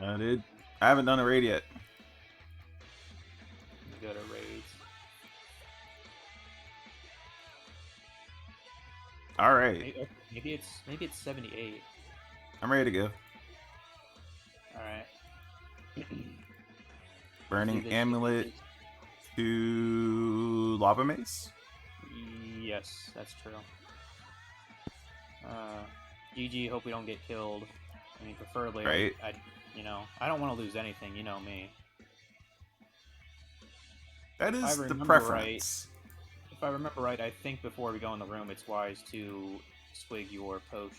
Dude, I haven't done a raid yet. Go to raids. All right, Maybe it's 78. I'm ready to go. All right. Burning amulet to lava mace. Yes, that's true. GG. Hope we don't get killed. I mean, preferably, Right. I don't want to lose anything. You know me. That If I is the remember preference. right, if I remember right, I think before we go in the room, it's wise to swig your potion.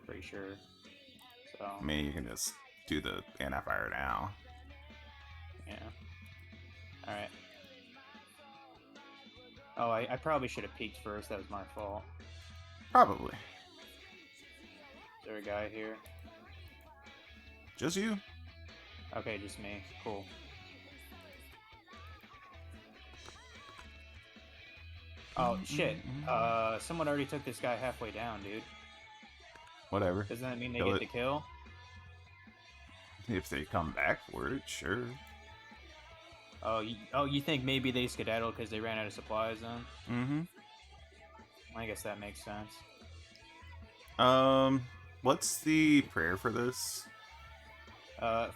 Pretty sure. So. I mean, you can just do the anti-fire now. Yeah. All right. Oh, I probably should have peeked first. That was my fault. Probably. Is there a guy here? Just you? Okay, just me. Cool. Oh, shit. Someone already took this guy halfway down, dude. Whatever. Doesn't that mean they Kill get it. the kill? If they come back for it, sure. Oh, you think maybe they skedaddled because they ran out of supplies then? Mm-hmm. I guess that makes sense. What's the prayer for this?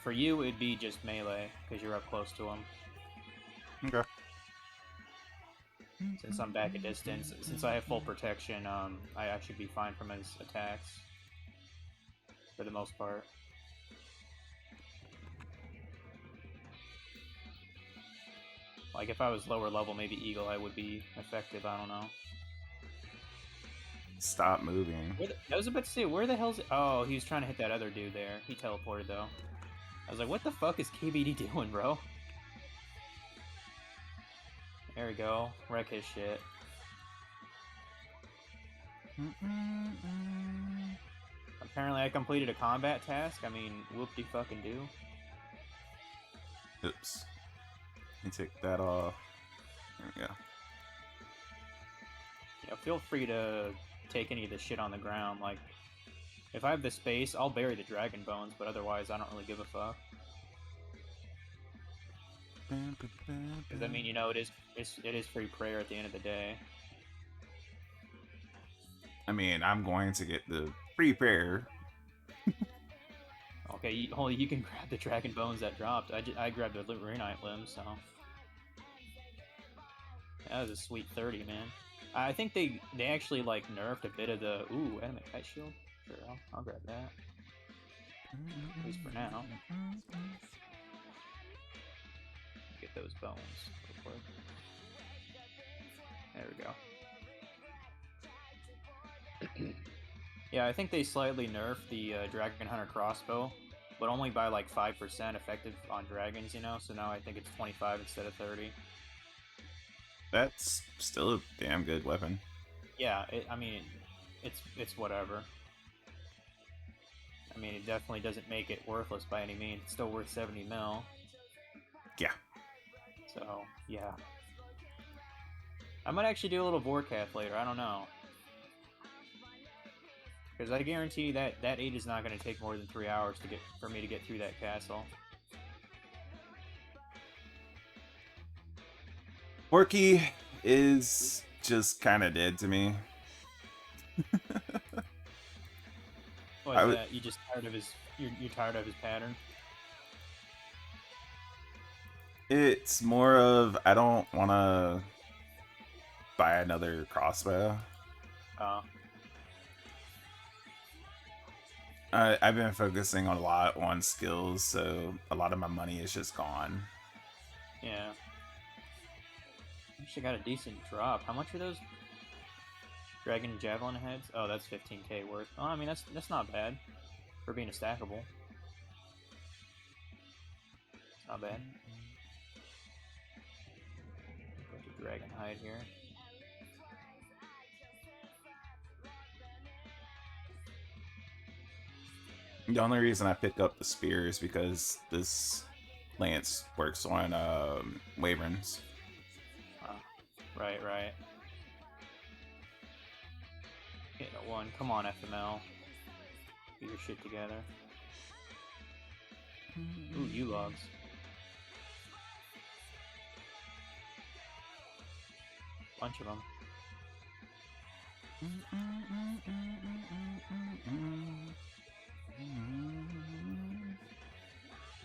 For you, it'd be just melee, because you're up close to him. Okay. Since I'm back at distance, since I have full protection, I should be fine from his attacks. For the most part. Like, if I was lower level, maybe Eagle Eye would be effective, I don't know. Stop moving. I was about to say, where the hell's it? Oh, he was trying to hit that other dude there. He teleported, though. I was like, what the fuck is KBD doing, bro? There we go. Wreck his shit. Apparently I completed a combat task. I mean, whoop-de-fucking-do. Oops. Let me take that off. There we go. Yeah, feel free to take any of the shit on the ground. Like, if I have the space, I'll bury the dragon bones, but otherwise I don't really give a fuck. Because, I mean, you know, it is free prayer at the end of the day. I mean, I'm going to get the free prayer. Okay, you can grab the dragon bones that dropped. I grabbed the Runite limb, so... That was a sweet 30, man. I think they actually, like, nerfed a bit of the... Ooh, enemy kite shield? Sure, I'll grab that. At least for now. Get those bones real quick. There we go. Yeah, I think they slightly nerfed the Dragon Hunter crossbow, but only by like 5% effective on dragons, you know? So now I think it's 25 instead of 30. That's still a damn good weapon. Yeah, I mean, it's whatever. I mean, it definitely doesn't make it worthless by any means. It's still worth 70 mil. Yeah. So, yeah. I might actually do a little Vorkath later, I don't know. Because I guarantee that 8 is not going to take more than 3 hours for me to get through that castle. Porky is just kind of dead to me. What is that? You just tired of his... You're tired of his pattern? It's more of, I don't want to buy another crossbow. I've been focusing a lot on skills, so a lot of my money is just gone. Yeah. Actually got a decent drop. How much are those dragon javelin heads? Oh, that's 15k worth. Oh, I mean, that's not bad for being a stackable. It's not bad. Put the dragon hide here. The only reason I pick up the spear is because this lance works on wyverns. Right. Getting a 1. Come on, FML. Get your shit together. Ooh, U-logs. Bunch of them.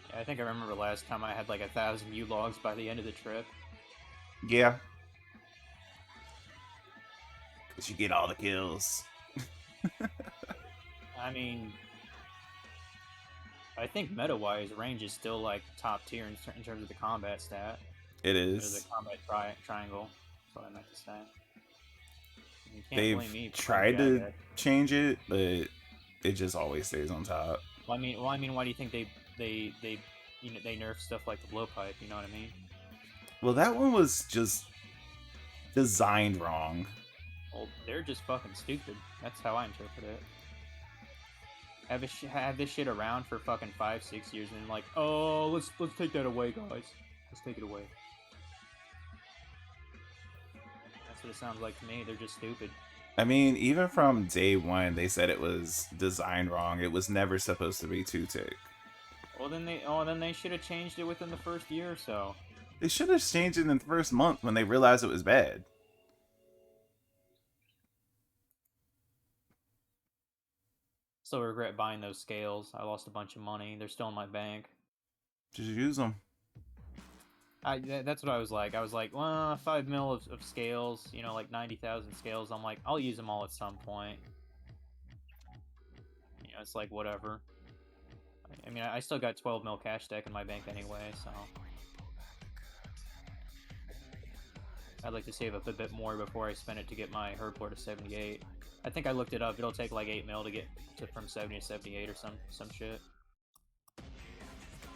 Yeah, I think I remember last time I had like 1,000 U-logs by the end of the trip. Yeah. Because you get all the kills. I mean, I think meta-wise, range is still like top tier in terms of the combat stat. It There's a is. combat triangle. That's what I meant to say. You can't They've blame me for playing tried to Jagat. change it, but it just always stays on top. Well, I mean, why do you think they nerf stuff like the blowpipe? You know what I mean? Well, that one was just designed wrong. Well, they're just fucking stupid. That's how I interpret it. Have this shit around for fucking 5-6 years, and like, oh, let's take that away, guys. Let's take it away. That's what it sounds like to me. They're just stupid. I mean, even from day one, they said it was designed wrong. It was never supposed to be 2-tick. Well, then they should have changed it within the first year or so. They should have changed it in the first month when they realized it was bad. Still regret buying those scales. I lost a bunch of money. They're still in my bank. Just use them. That's what I was like. I was like, well, 5 mil of scales, you know, like 90,000 scales. I'm like, I'll use them all at some point. You know, it's like, whatever. I mean, I still got 12 mil cash stack in my bank anyway, so. I'd like to save up a bit more before I spend it to get my Herblore to 78. I think I looked it up. It'll take like 8 mil to get from 70 to 78 or some shit.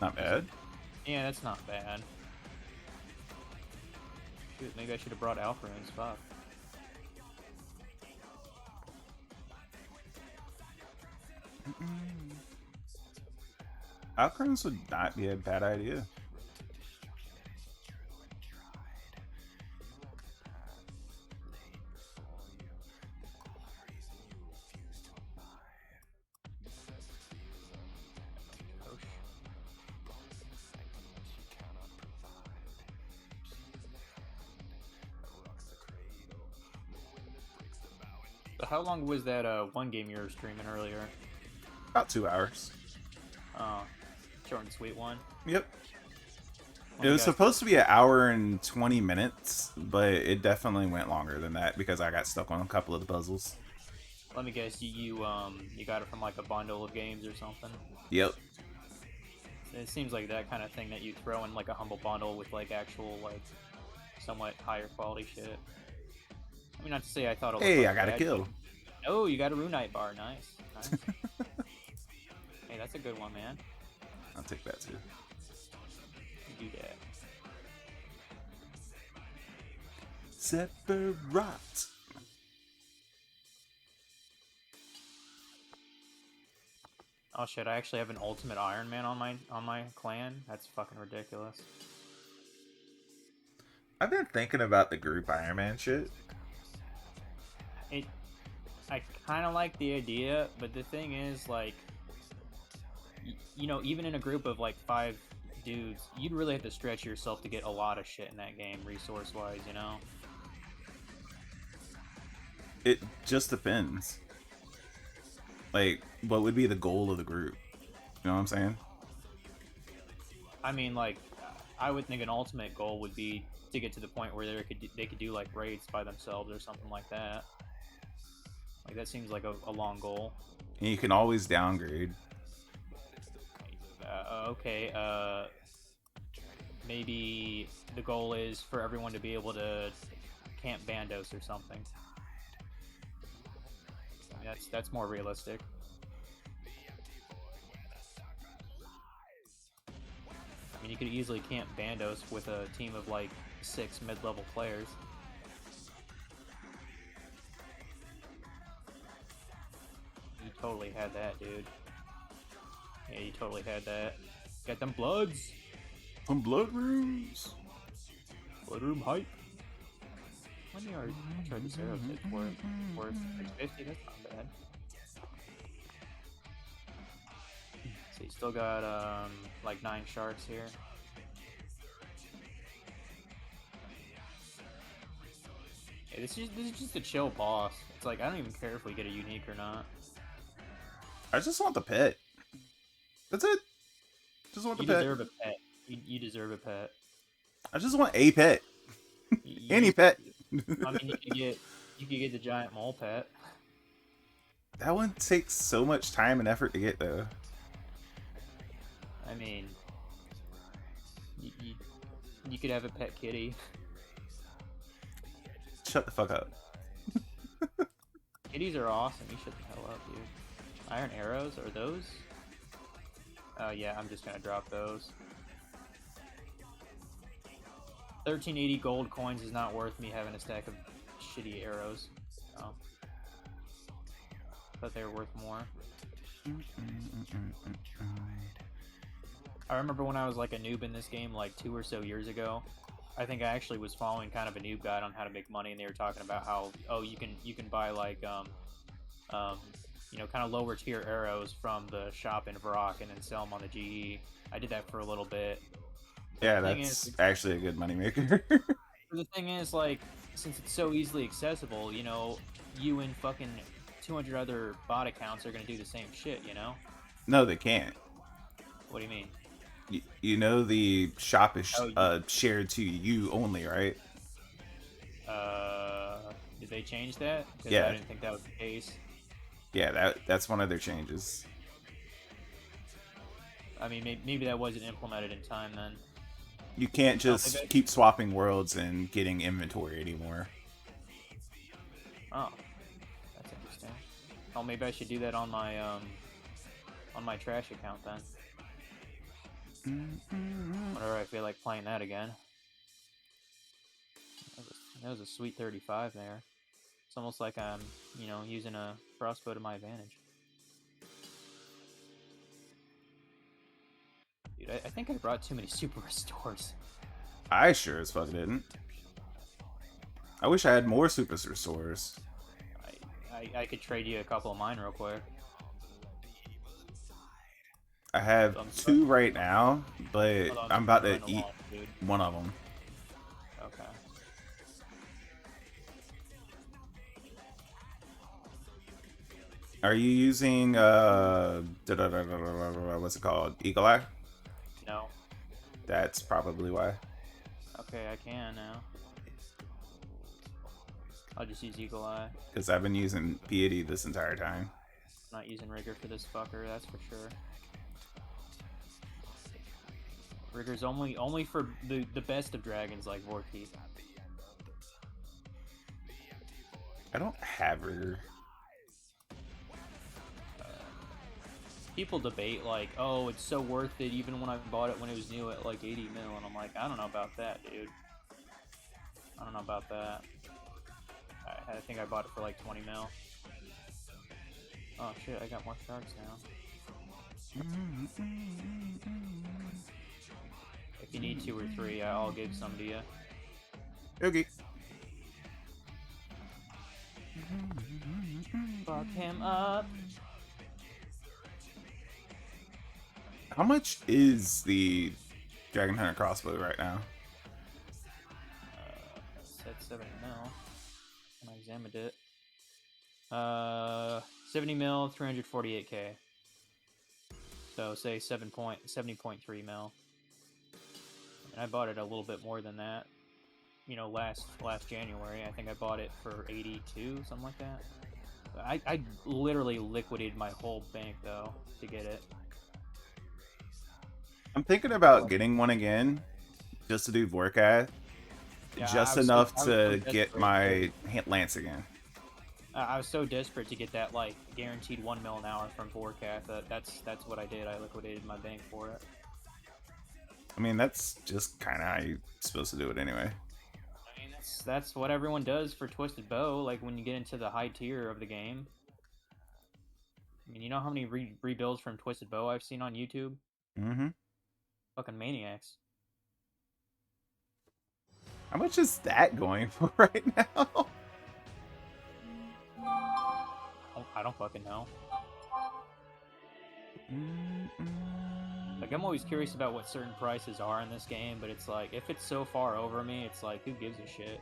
Not bad. Yeah, that's not bad. Shoot, maybe I should have brought Alpha runes. Fuck. Alcrunes would not be a bad idea. So how long was that one game you were streaming earlier? About 2 hours. Oh, short and sweet one. Yep. It was supposed to be 1 hour and 20 minutes, but it definitely went longer than that because I got stuck on a couple of the puzzles. Let me guess, you got it from like a bundle of games or something? Yep. It seems like that kind of thing that you throw in like a humble bundle with like actual like somewhat higher quality shit. I mean, not to say I thought it looked Hey, like I got a bad, kill. Oh, you got a Runite bar. Nice. Hey, that's a good one, man. I'll take that too. You do that. Separate. Oh shit! I actually have an ultimate Iron Man on my clan. That's fucking ridiculous. I've been thinking about the group Iron Man shit. I kind of like the idea, but the thing is, like, you know, even in a group of like 5 dudes, you'd really have to stretch yourself to get a lot of shit in that game, resource-wise, you know? It just depends. Like, what would be the goal of the group? You know what I'm saying? I mean, like, I would think an ultimate goal would be to get to the point where they could do like raids by themselves or something like that. Like, that seems like a long goal. And you can always downgrade. Okay, maybe the goal is for everyone to be able to camp Bandos or something. I mean, that's more realistic. I mean, you could easily camp Bandos with a team of like 6 mid-level players. You totally had that, dude. Yeah, you totally had that. Got them bloods! Some blood rooms. Blood room hype. Let me already try this arrow tip worth 650, that's not bad. See, still got like 9 sharks here. Yeah, this is just a chill boss. It's like I don't even care if we get a unique or not. I just want the pet. That's it. Just want the You pet. deserve a pet. You deserve a pet. I just want a pet. Any pet. I mean, you could get the giant mole pet. That one takes so much time and effort to get though. I mean, you could have a pet kitty. Shut the fuck up. Kitties are awesome. You shut the hell up, dude. Iron arrows, are those? Yeah, I'm just gonna drop those. 1380 gold coins is not worth me having a stack of shitty arrows. Oh. Thought they were worth more. I remember when I was like a noob in this game like 2 or so years ago. I think I actually was following kind of a noob guide on how to make money, and they were talking about how, oh, you can buy like you know, kind of lower tier arrows from the shop in Varrock and then sell them on the GE. I did that for a little bit. Yeah, that's actually a good moneymaker. The thing is, like, since it's so easily accessible, you know, you and fucking 200 other bot accounts are gonna do the same shit, you know? No, they can't. What do you mean? You know the shop is shared to you only, right? Did they change that? 'Cause Yeah. I didn't think that was the case. Yeah, that's one of their changes. I mean, maybe that wasn't implemented in time then. You can't just keep swapping worlds and getting inventory anymore. Oh, that's interesting. Oh, maybe I should do that on my trash account then. Whenever I feel like playing that again. That was a sweet 35 there. It's almost like I'm, you know, using a crossbow to my advantage. Dude, I think I brought too many super restores. I sure as fuck didn't. I wish I had more super restores. I could trade you a couple of mine real quick. I have 2 right now, but I'm about to eat one of them. Okay. Are you using what's it called? Eagle Eye? No. That's probably why. Okay, I can now. I'll just use Eagle Eye. Because I've been using Piety this entire time. I'm not using Rigor for this fucker, that's for sure. Rigor's only for the best of dragons like Vorteeth. I don't have Rigor. People debate like, oh, it's so worth it even when I bought it when it was new at like 80 mil, and I'm like, I don't know about that, dude. I don't know about that. I think I bought it for like 20 mil. Oh shit, I got more sharks now. If you need 2 or 3, I'll give some to you. Okay. Fuck him up. How much is the Dragon Hunter crossbow right now? Said 70 mil. And I examined it. 70 mil, 348k. So say 70.3 mil. And I bought it a little bit more than that. You know, last January, I think I bought it for 82, something like that. I literally liquidated my whole bank though to get it. I'm thinking about getting one again, just to do Vorkath. Yeah, just enough to get my lance again. I was so desperate to get that like guaranteed 1 mil an hour from Vorkath. That's what I did. I liquidated my bank for it. I mean, that's just kind of how you're supposed to do it anyway. I mean, that's what everyone does for Twisted Bow. Like when you get into the high tier of the game. I mean, you know how many rebuilds from Twisted Bow I've seen on YouTube? Mm-hmm. Fucking maniacs. How much is that going for right now? I don't fucking know. Like, I'm always curious about what certain prices are in this game, but it's like, if it's so far over me, it's like, who gives a shit?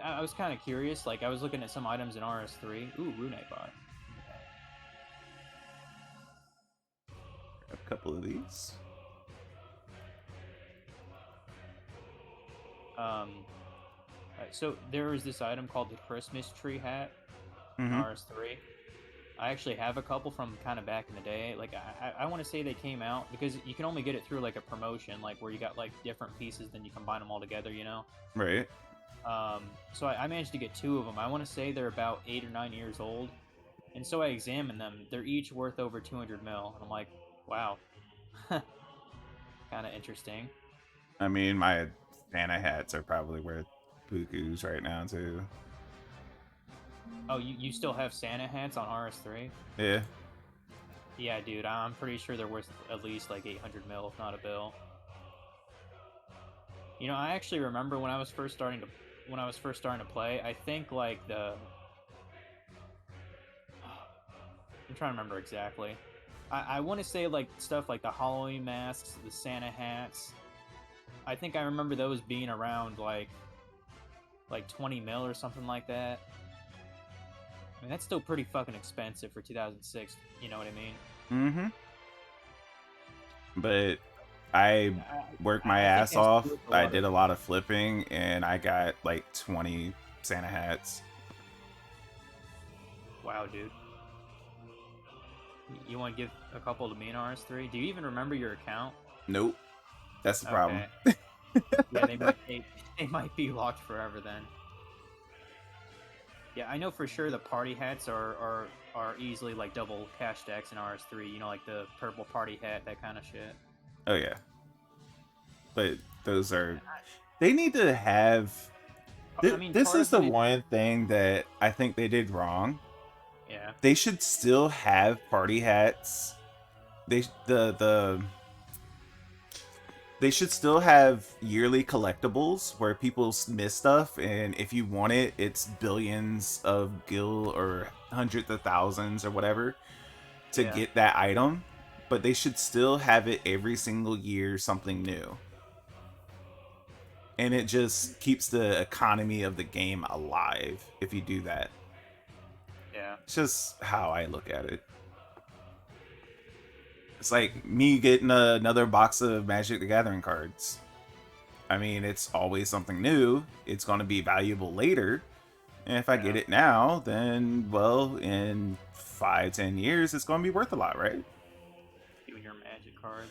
I was kind of curious. Like, I was looking at some items in RS3. Ooh, Rune bot. A couple of these. So there is this item called the Christmas tree hat in Mm-hmm. RS3. I actually have a couple from kind of back in the day. Like, I want to say they came out because you can only get it through like a promotion, like where you got like different pieces, then you combine them all together, you know? Right. So I managed to get 2 of them. I want to say they're about 8 or 9 years old. And so I examined them. They're each worth over 200 mil. And I'm like, wow. Kind of interesting. I mean, my Santa hats are probably worth bukus right now too. Oh, you still have Santa hats on RS3? Yeah. Yeah, dude, I'm pretty sure they're worth at least like 800 mil, if not a bill. You know, I actually remember when I was first starting to play. I think like I'm trying to remember exactly. I want to say like stuff like the Halloween masks, the Santa hats. I think I remember those being around like 20 mil or something like that. I mean, that's still pretty fucking expensive for 2006. You know what I mean? Mm-hmm. But I worked my I think ass they have to off. do it for I water. did a lot of flipping, and I got like 20 Santa hats. Wow, dude. You want to give a couple to me in RS3? Do you even remember your account? Nope. That's the problem. Okay. Yeah, they might be locked forever then. Yeah, I know for sure the party hats are easily like double cash stacks in RS3. You know, like the purple party hat, that kind of shit. Oh yeah. But those are, they need to have, I mean, this part is of the it is, one thing that I think they did wrong. yeah, They should still have party hats. They should still have yearly collectibles where people miss stuff, and if you want it, it's billions of gil or hundreds of thousands or whatever to yeah, get that item. But they should still have it every single year, something new. And it just keeps the economy of the game alive if you do that. yeah, It's just how I look at it. It's like me getting another box of Magic the Gathering cards. I mean, it's always something new. It's going to be valuable later. And if I get yeah. it now, then, well, in 5, 10 years, it's going to be worth a lot, right? You and your magic cards.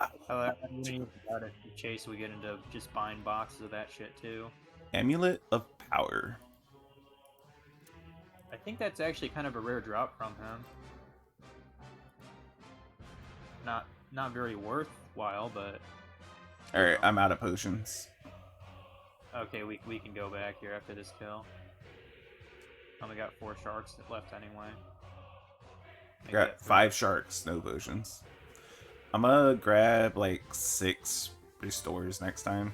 I I love wouldn't Magic. even doubt it. In Chase, we get into just buying boxes of that shit too. Amulet of Power. I think that's actually kind of a rare drop from him. Not very worthwhile, but you Alright, know. I'm out of potions. Okay, we can go back here after this kill. Only got 4 sharks left anyway. I Maybe got at 3. 5 sharks, no potions. I'm gonna grab like 6 restores next time.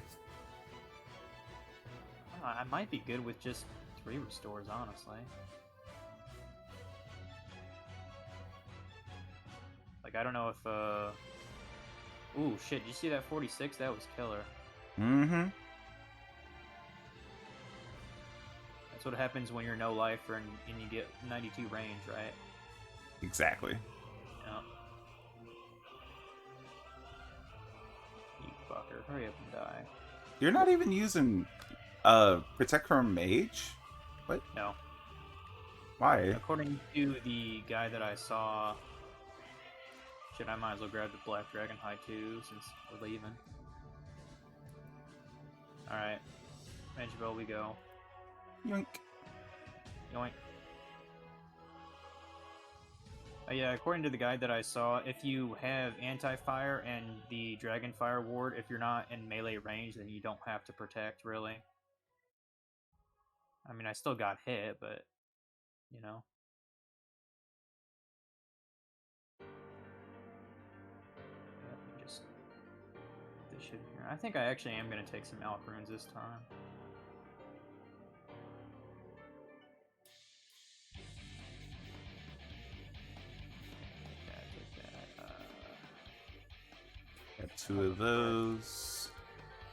I might be good with just 3 restores, honestly. Like, I don't know if, ooh, shit, did you see that 46? That was killer. Mm-hmm. That's what happens when you're no lifer and you get 92 range, right? Exactly. Yeah. You fucker, hurry up and die. You're not even using Protect from Mage? What? No. Why? According to the guy that I saw, shit, I might as well grab the Black Dragon High too, since we're leaving. Alright. Magibel, we go. Yoink. Yoink. Yeah, according to the guide that I saw, if you have anti-fire and the Dragon Fire ward, if you're not in melee range, then you don't have to protect, really. I mean, I still got hit, but, you know. Let me just put this shit in here. I think I actually am going to take some Alp runes this time. 2 of those.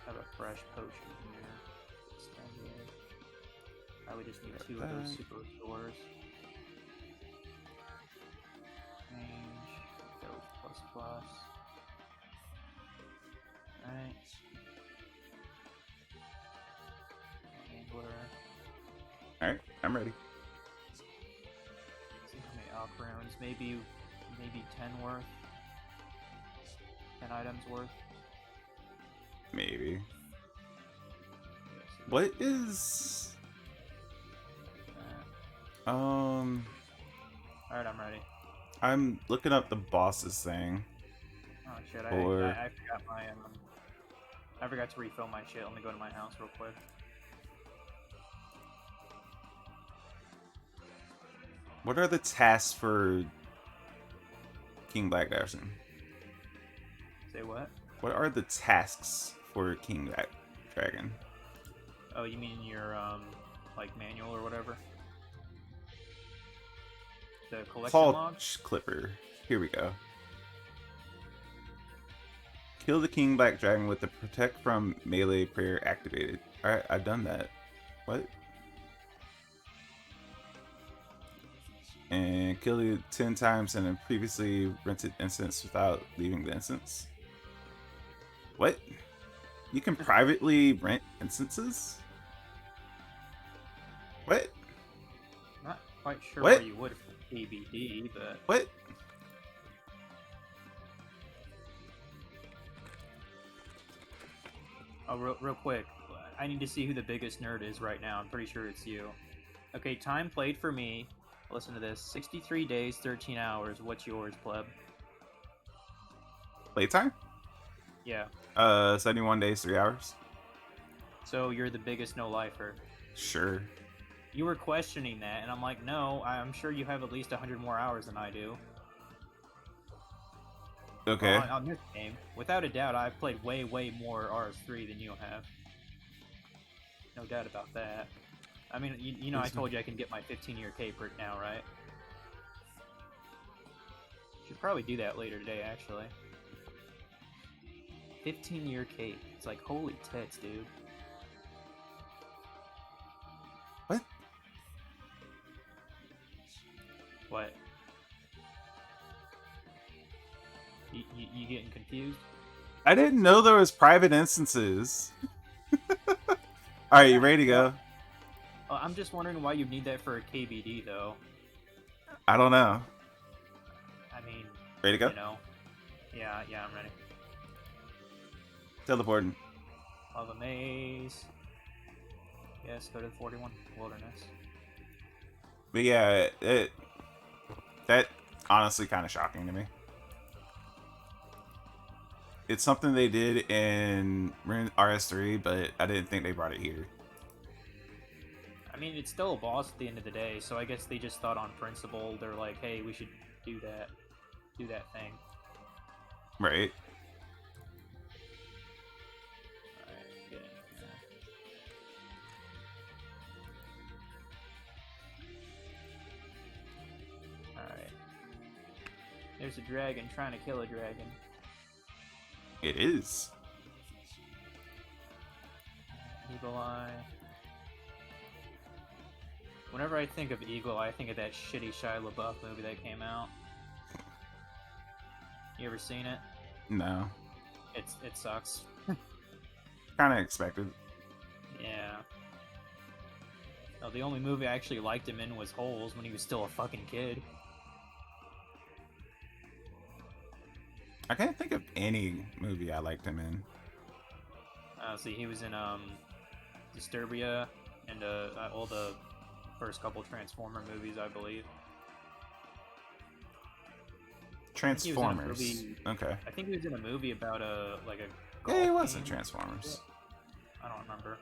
Have a fresh potion here. Extended. I would just need Got 2 of those that. super restores. Range. Go plus plus. Alright. Angler. Alright, I'm ready. See how many alch runes. Maybe 10 worth. 10 items worth. Maybe. What is... Alright, I'm ready. I'm looking up the bosses thing. Oh shit, Or... I forgot my I forgot to refill my shit. Let me go to my house real quick. What are the tasks for King Black Dashing? Say what? What are the tasks for King Black Dragon? Oh, you mean your like manual or whatever? The collection log? Paunch Clipper. Here we go. Kill the King Black Dragon with the Protect from Melee prayer activated. Alright, I've done that. What? And kill it 10 times in a previously rented instance without leaving the instance. What? You can privately rent instances? What? Not quite sure What? why you would for KBD, but What? oh, real quick, I need to see who the biggest nerd is right now. I'm pretty sure it's you. Okay, time played for me. Listen to this: 63 days, 13 hours. What's yours, pleb? Playtime? Yeah. 71 days, 3 hours. So you're the biggest no-lifer. Sure. You were questioning that, and I'm like, no, I'm sure you have at least 100 more hours than I do. Okay. Well, on this game, without a doubt, I've played way more RS3 than you have. No doubt about that. I mean, you know, I told you I can get my 15-year cape right now, right? Should probably do that later today, actually. 15-year cape. It's like, holy tits, dude. What? What? You getting confused? I didn't know there was private instances. Alright, you ready to go? I'm just wondering why you need that for a KBD, though. I don't know. I mean, Ready to go? you know. Yeah, I'm ready. Teleporting. Lava Maze. Yes, go to the 41 Wilderness. But yeah, that honestly kind of shocking to me. It's something they did in RS3, but I didn't think they brought it here. I mean, it's still a boss at the end of the day, so I guess they just thought on principle, they're like, hey, we should do that thing. Right. Alright, get in here. Alright. There's a dragon trying to kill a dragon. It is. Eagle Eye. Whenever I think of Eagle Eye, I think of that shitty Shia LaBeouf movie that came out. You ever seen it? No. It sucks. Kind of expected. Yeah. No, the only movie I actually liked him in was Holes when he was still a fucking kid. I can't think of any movie I liked him in. See, he was in Disturbia and all the first couple Transformer movies, I believe. Transformers. Okay. I think he was in a movie about a golf Yeah, he was in game. Transformers. I don't remember.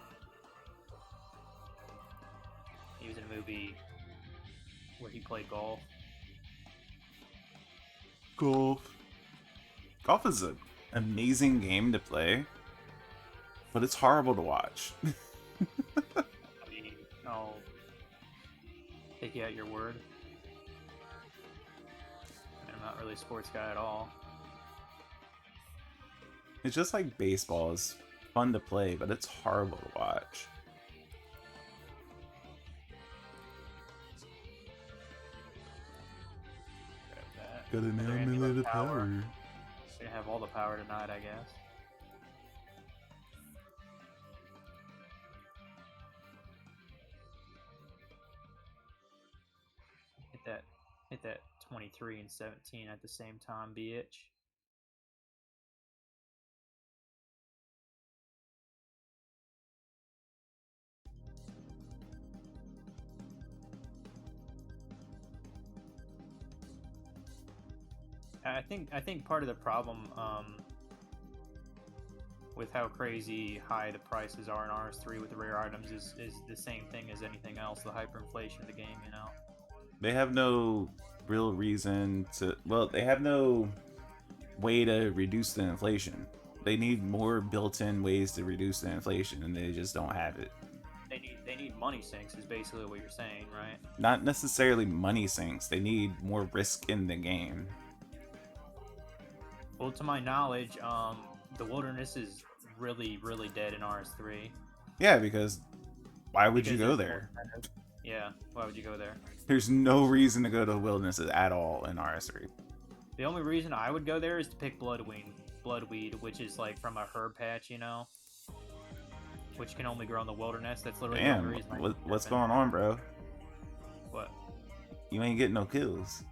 He was in a movie where he played golf. Golf. Golf is an amazing game to play, but it's horrible to watch. I mean, I'll take you at your word. I mean, I'm not really a sports guy at all. It's just like baseball. It's fun to play, but it's horrible to watch. Grab that. Got an Are there gonna be like unlimited power? power. They're gonna have all the power tonight, I guess. Hit that 23 and 17 at the same time, bitch. I think part of the problem with how crazy high the prices are in RS3 with the rare items is the same thing as anything else, the hyperinflation of the game, you know? They have no real reason to. Well, they have no way to reduce the inflation. They need more built-in ways to reduce the inflation, and they just don't have it. They need money sinks is basically what you're saying, right? Not necessarily money sinks. They need more risk in the game. Well, to my knowledge, the wilderness is really dead in RS3. Yeah, because why would you Because go there's there? Yeah, why would you go there? There's no reason to go to the wilderness at all in RS3. The only reason I would go there is to pick bloodweed, which is like from a herb patch, you know, which can only grow in the wilderness. That's literally the only Damn, reason. what's going on, bro? What? You ain't getting no kills.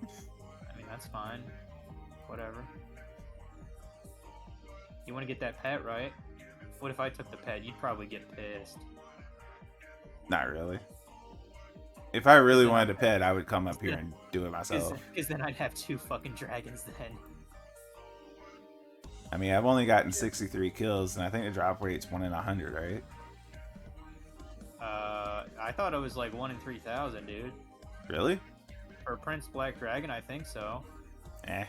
I mean, that's fine. Whatever. You want to get that pet, right? What if I took the pet? You'd probably get pissed. Not really. If I really wanted a pet, I would come up here and do it myself. Because then I'd have 2 fucking dragons then. I mean, I've only gotten 63 kills, and I think the drop rate's 1 in 100, right? I thought it was like 1 in 3,000, dude. Really? For Prince Black Dragon, I think so. Eh.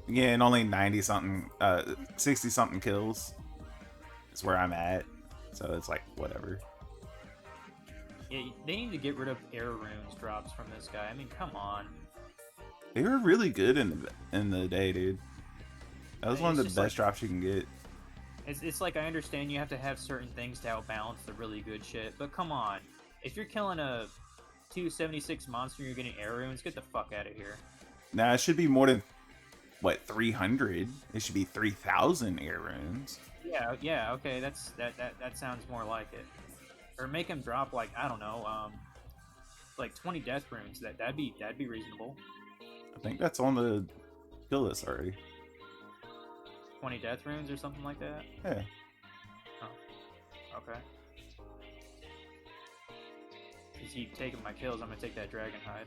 Yeah, and only 90-something, 60-something kills is where I'm at. So it's like, whatever. Yeah, they need to get rid of air runes drops from this guy. I mean, come on. They were really good in the day, dude. That was one of the best drops you can get. It's like, I understand you have to have certain things to outbalance the really good shit, but come on. If you're killing a 276 monster and you're getting air runes, get the fuck out of here. Nah, it should be more than, what, 300? It should be 3,000 air runes. Yeah, okay, that sounds more like it. Or make him drop, like, I don't know, like 20 death runes. That'd be reasonable. I think that's on the kill list already. 20 death runes or something like that? Yeah. Oh. Okay. Since you've taken my kills, I'm gonna take that dragon hide.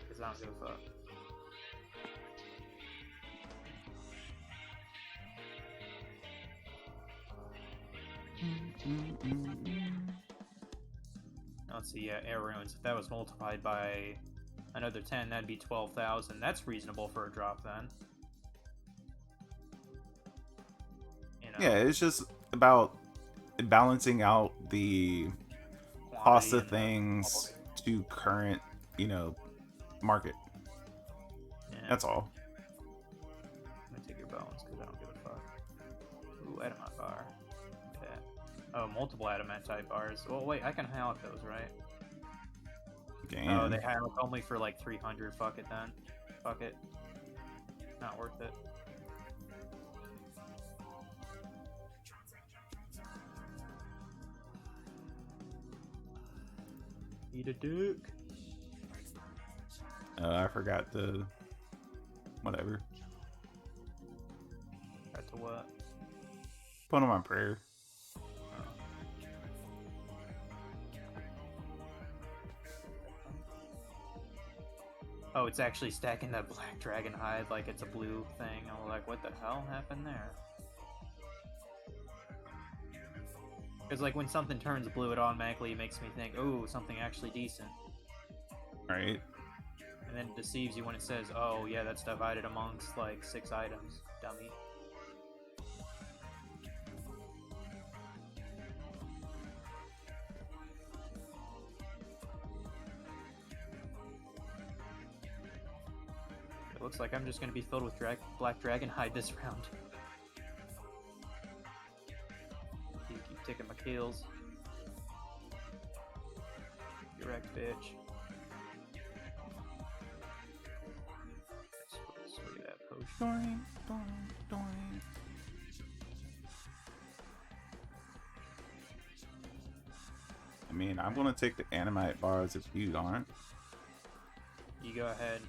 Because I don't give a fuck. Let's see, yeah, air runes. If that was multiplied by another 10, that'd be 12,000. That's reasonable for a drop then. You know, Yeah, it's just about balancing out the cost of things to current, market. Yeah. That's all. I'm gonna take your bones because I don't give a fuck. Ooh, adamant bar. Yeah. Oh, multiple adamant type bars. Well, wait, I can hallock those, right? Damn. Oh, they hallock only for like 300. Fuck it then. Fuck it. Not worth it. Eat a dick. I forgot to... Whatever. Got to what? Put on my prayer. Oh, it's actually stacking that black dragon hide like it's a blue thing. I'm like, what the hell happened there? Because like when something turns blue, it automatically makes me think, oh, something actually decent. Right. And then it deceives you when it says, oh yeah, that's divided amongst like 6 items, dummy. Looks like I'm just gonna be filled with Black Dragon hide this round. You keep taking my kills. Get wrecked, bitch. Look at that potion. Doing, doing. I mean, I'm gonna take the animite bars if you aren't. You go ahead.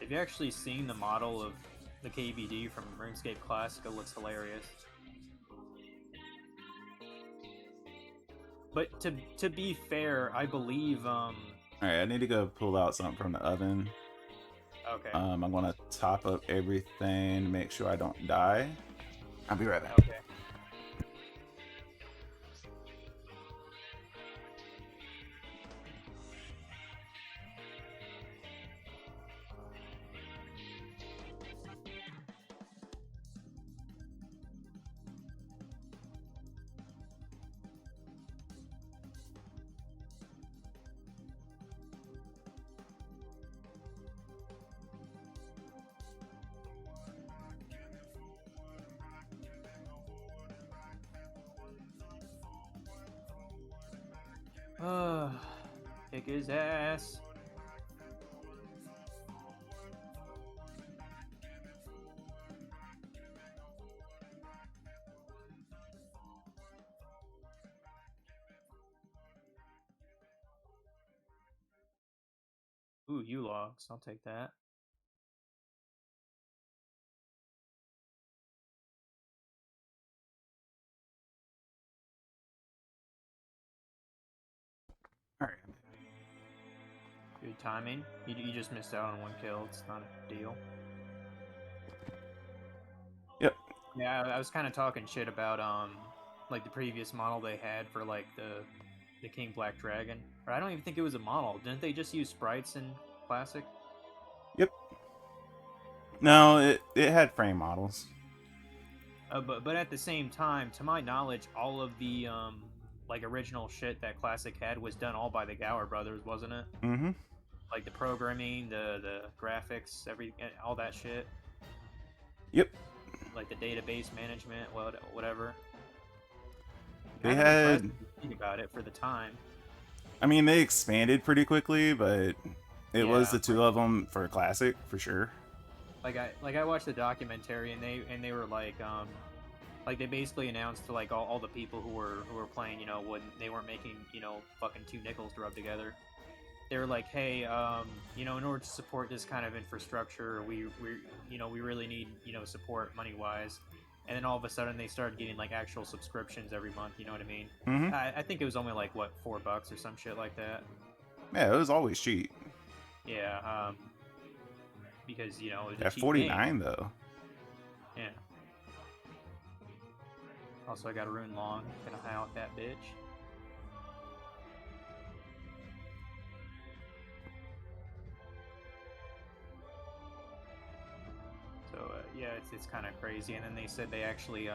Have you actually seen the model of the KBD from RuneScape Classic? It looks hilarious. But to be fair, I believe Alright, I need to go pull out something from the oven. Okay. I'm gonna top up everything to make sure I don't die. I'll be right back. Okay. Kick his ass. Ooh, U-logs. I'll take that. Alright. Good timing. You just missed out on one kill. It's not a deal. Yep. Yeah, I was kind of talking shit about like the previous model they had for like the King Black Dragon. Or I don't even think it was a model. Didn't they just use sprites in Classic? Yep. No, it had frame models. But at the same time, to my knowledge, all of the like original shit that Classic had was done all by the Gower brothers, wasn't it? Mm-hmm. Like the programming, the graphics, all that shit. Yep. Like the database management, whatever. They had. If you think about it for the time. I mean, they expanded pretty quickly, but it was the two of them for Classic for sure. Like I watched the documentary and they were like they basically announced to like all the people who were playing, you know, when they weren't making, you know, fucking 2 nickels to rub together. They were like, hey, you know, in order to support this kind of infrastructure, we really need, you know, support money wise. And then all of a sudden they started getting like actual subscriptions every month. You know what I mean? Mm-hmm. I think it was only like what, $4 or some shit like that. Yeah, it was always cheap. Yeah. Because, you know, it was at 49 though. Yeah. Also, I got a rune long. Gonna high out that bitch. So yeah, it's kind of crazy. And then they said they actually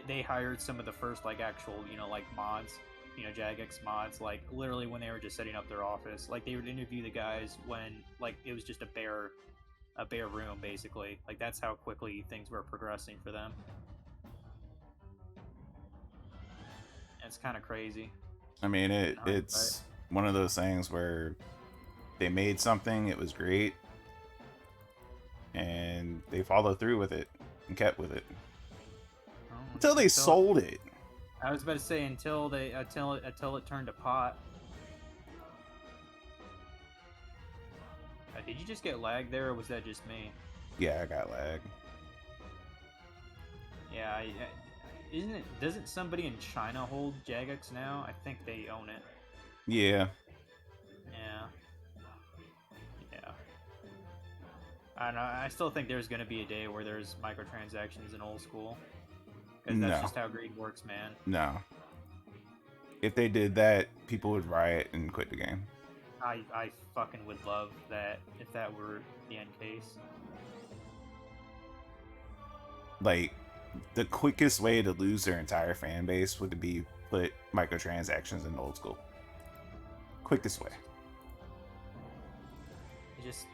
they hired some of the first like actual, you know, like mods, you know, Jagex mods, like literally when they were just setting up their office. Like they would interview the guys when like it was just a bare room basically. Like that's how quickly things were progressing for them. And it's kind of crazy. I mean, it's one of those things where they made something, it was great, and they followed through with it and kept with it until they sold it. I was about to say until it turned to pot. Did you just get lag there, or was that just me? Yeah, I got lag. Yeah, doesn't somebody in China hold Jagex now? I think they own it. Yeah. I don't know. I still think there's going to be a day where there's microtransactions in old school. Because that's just how greed works, man. No. If they did that, people would riot and quit the game. I fucking would love that if that were the end case. Like, The quickest way to lose their entire fan base would be put microtransactions in old school. Quickest way. It just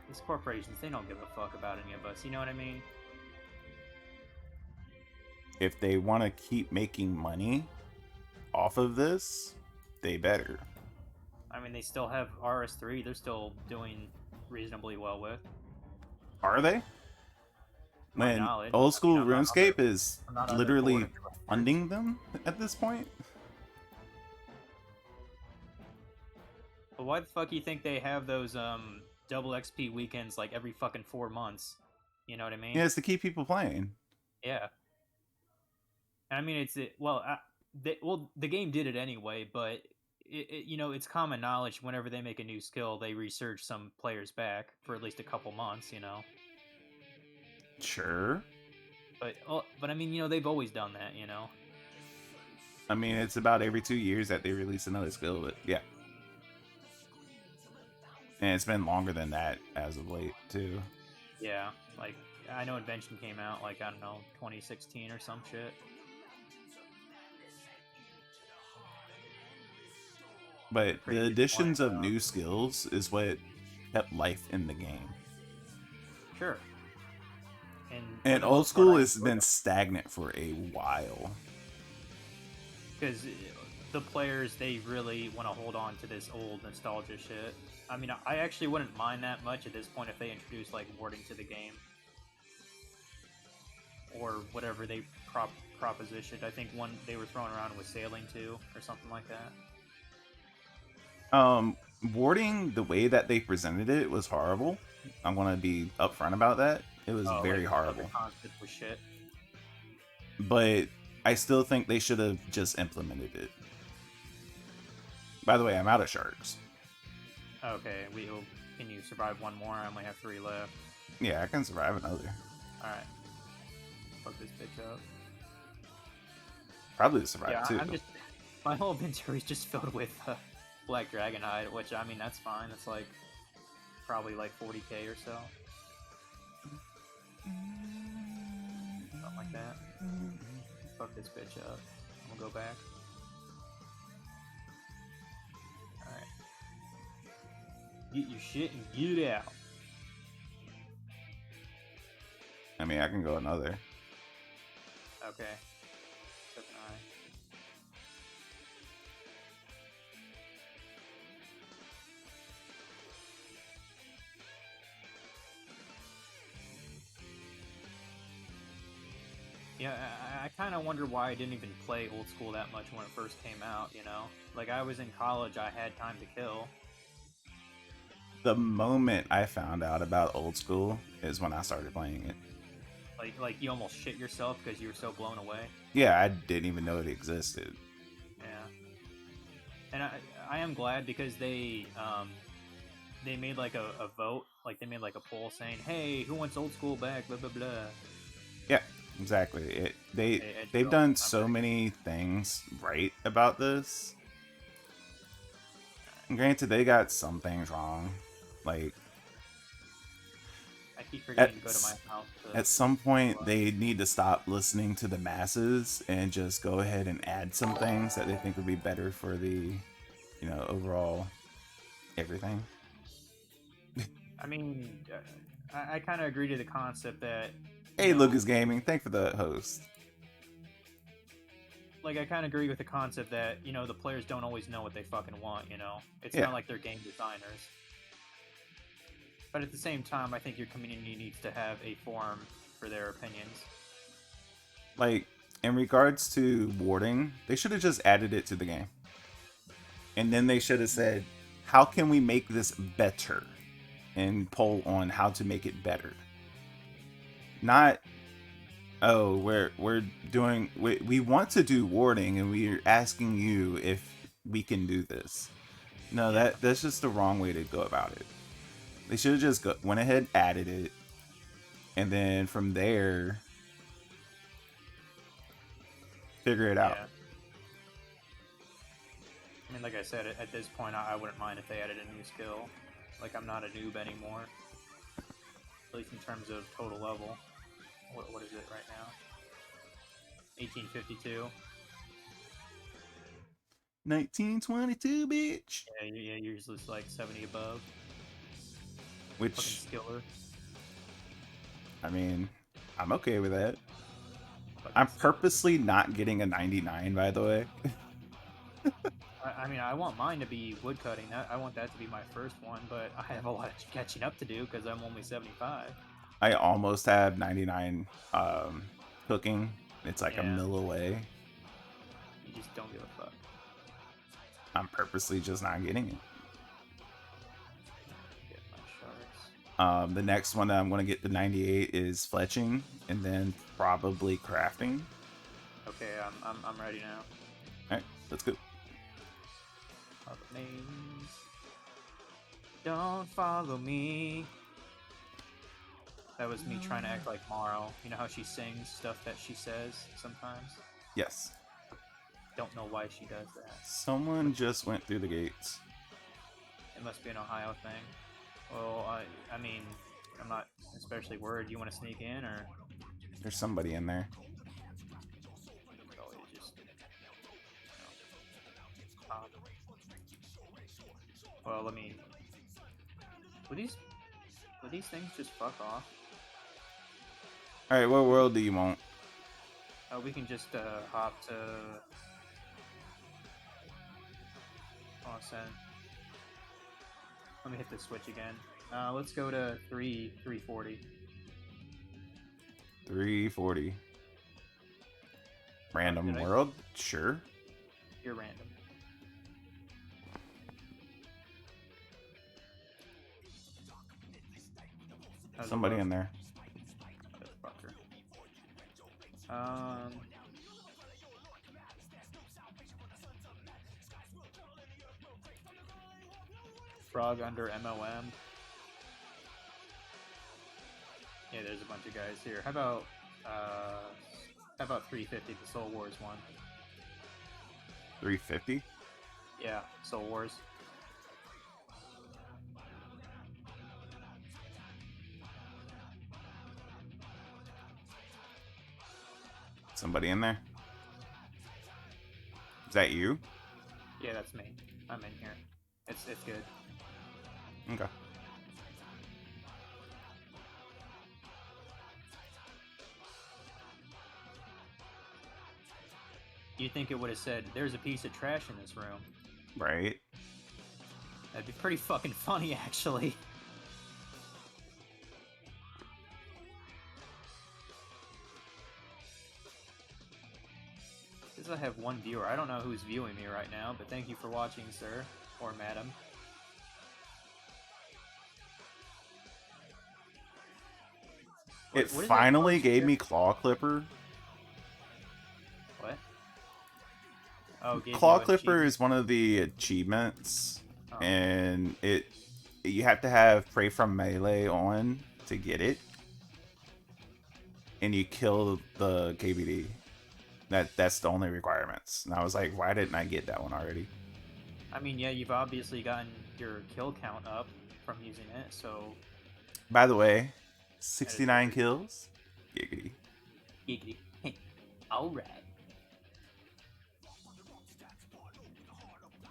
these corporations, they don't give a fuck about any of us. You know what I mean? If they want to keep making money off of this, they better. I mean, they still have RS3. They're still doing reasonably well with. Are they? To my When knowledge. old I mean, school RuneScape is I'm not literally uninformed. funding them at this point. But why the fuck do you think they have those double XP weekends like every fucking 4 months? You know what I mean? Yeah, it's to keep people playing. Yeah. I mean, the game did it anyway, but it's common knowledge. Whenever they make a new skill, they resurge some players back for at least a couple months. Sure. But I mean, they've always done that. I mean, it's about every 2 years that they release another skill, but yeah. And it's been longer than that as of late, too. Yeah, like, I know Invention came out, like, I don't know, 2016 or some shit. But the additions of new skills is what kept life in the game. Sure. And old school has been stagnant for a while. Because the players, they really want to hold on to this old nostalgia shit. I mean, I actually wouldn't mind that much at this point if they introduced, like, warding to the game. Or whatever they propositioned. I think one they were throwing around was sailing too, or something like that. Warding, the way that they presented it was horrible. I'm going to be upfront about that. It was very horrible. The concept was shit. But I still think they should have just implemented it. By the way, I'm out of sharks. Okay, can you survive one more? I only have 3 left. Yeah, I can survive another. Alright. Fuck this bitch up. Probably survive too. My whole inventory is just filled with Black Dragon Hide, which, I mean, that's fine. That's like probably like 40k or so. Something like that. Fuck this bitch up. I'm gonna go back. Alright. Get your shit and get it out. I mean, I can go another. Okay. Took an eye. Yeah, I kind of wonder why I didn't even play old school that much when it first came out, Like, I was in college, I had time to kill. The moment I found out about old school is when I started playing it. Like you almost shit yourself because you were so blown away? Yeah, I didn't even know it existed. Yeah. And I am glad because they made like a vote, like they made like a poll saying, hey, who wants old school back, blah, blah, blah. Yeah. Exactly. They've done so many things right about this. And granted, they got some things wrong. Like, I keep forgetting to go to my house. At some point, they need to stop listening to the masses and just go ahead and add some things that they think would be better for the, overall everything. I mean, I kind of agree to the concept that. Hey, Lucas Gaming, thanks for the host. Like, I kind of agree with the concept that, the players don't always know what they fucking want, It's not like they're game designers. But at the same time, I think your community needs to have a forum for their opinions. Like, in regards to warding, they should have just added it to the game. And then they should have said, how can we make this better? And poll on how to make it better. Not, oh, we're doing, we want to do warding and we're asking you if we can do this. No, that's just the wrong way to go about it. They should have just went ahead, added it, and then from there, figure it out. I mean, like I said, at this point, I wouldn't mind if they added a new skill. Like, I'm not a noob anymore. At least in terms of total level. What is it right now? 1852. 1922, bitch. Yeah, you're just like 70 above. Fucking Which, skiller. I mean, I'm okay with that. Fucking I'm skiller. purposely not getting a 99, by the way. I mean, I want mine to be woodcutting. I want that to be my first one, but I have a lot of catching up to do because I'm only 75. I almost have 99 cooking. It's like a Yeah, mill away. you just don't give a fuck. I'm purposely just not getting it. Get my shards. The next one that I'm going to get the 98 is fletching, and then probably crafting. Okay, I'm ready now. All right, let's go. Follow me. Don't follow me. That was me trying to act like Morrow. You know how she sings stuff that she says sometimes? Yes. Don't know why she does that. Someone just went through the gates. It must be an Ohio thing. Well, I mean, I'm not especially worried. You want to sneak in, or? There's somebody in there. Oh, you just... Well, let me... Would these things just fuck off? Alright, what world do you want? We can just hop to... Awesome. Let me hit the switch again. Let's go to 340. 340. Random Did I- world? Sure. You're random. How's it Somebody look? in there. Motherfucker. Frog under MOM. Yeah, there's a bunch of guys here. How about 350, the Soul Wars one? 350? Yeah, Soul Wars. Somebody in there? Is that you? Yeah, that's me. I'm in here. It's good. Okay. You'd think it would have said, "There's a piece of trash in this room." Right. That'd be pretty fucking funny, actually. Because I have one viewer. I don't know who's viewing me right now, but thank you for watching, sir. Or madam. It What is that finally post gave here? me Claw Clipper. What? Oh, gave Claw you Clipper achievement. is one of the achievements, Oh. and you have to have Prey from Melee on to get it, and you kill the KBD. That's the only requirements. And I was like, why didn't I get that one already? I mean, yeah, you've obviously gotten your kill count up from using it, so... By the way, 69 kills. Giggity. Giggity. Alright.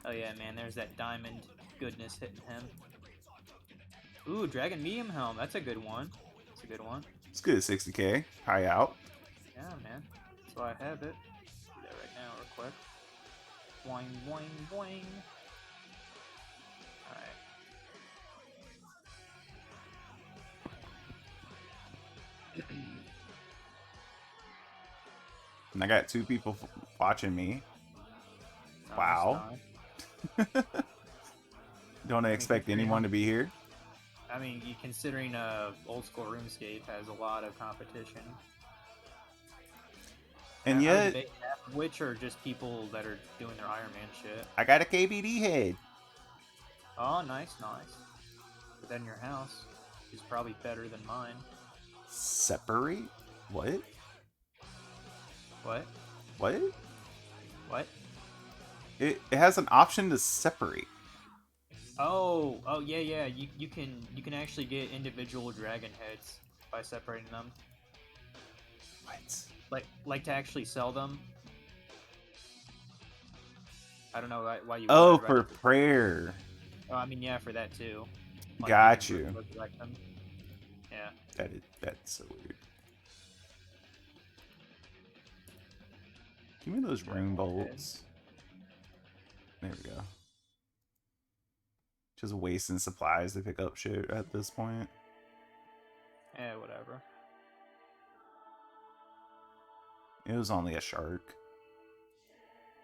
Oh yeah, man, there's that diamond goodness hitting him. Ooh, Dragon Medium Helm. That's a good one. That's a good one. It's good, 60k. High out. Yeah, man. So I have it. Do that right now, real quick. Boing, boing, boing. Alright. And I got 2 people watching me. Nice, Wow. nice. Don't expect anyone to be here. I mean, considering old school RuneScape has a lot of competition. And I would yet, debate half of which are just people that are doing their Iron Man shit. I got a KBD head. Oh, nice, nice. But then your house is probably better than mine. Separate? What? What? What? What? It has an option to separate. Oh, yeah. You can actually get individual dragon heads by separating them. What? Like to actually sell them. I don't know why you would. Oh, I'd for rather. prayer. Oh, I mean, yeah, for that too. Like you Got can you. resurrect them. Yeah. That's so weird. Give me those rune bolts. There we go. Just wasting supplies to pick up shit at this point. Yeah, whatever. It was only a shark.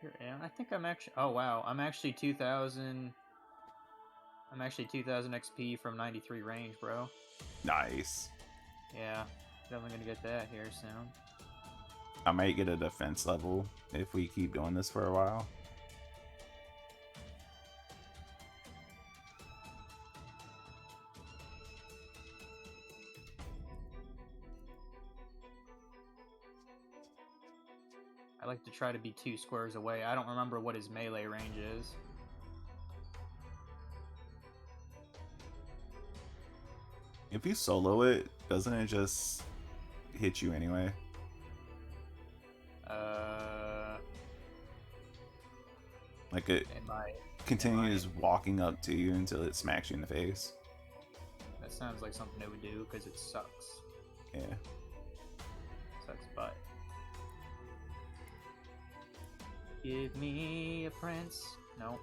Yeah, I think I'm actually. Oh wow, I'm actually 2,000. I'm actually 2,000 XP from 93 range, bro. Nice. Yeah, definitely gonna get that here soon. I might get a defense level if we keep doing this for a while. I like to try to be 2 squares away. I don't remember what his melee range is. If you solo it, doesn't it just hit you anyway? Like it continues walking up to you until it smacks you in the face. That sounds like something they would do because it sucks. Yeah. Sucks butt. Give me a prince. No.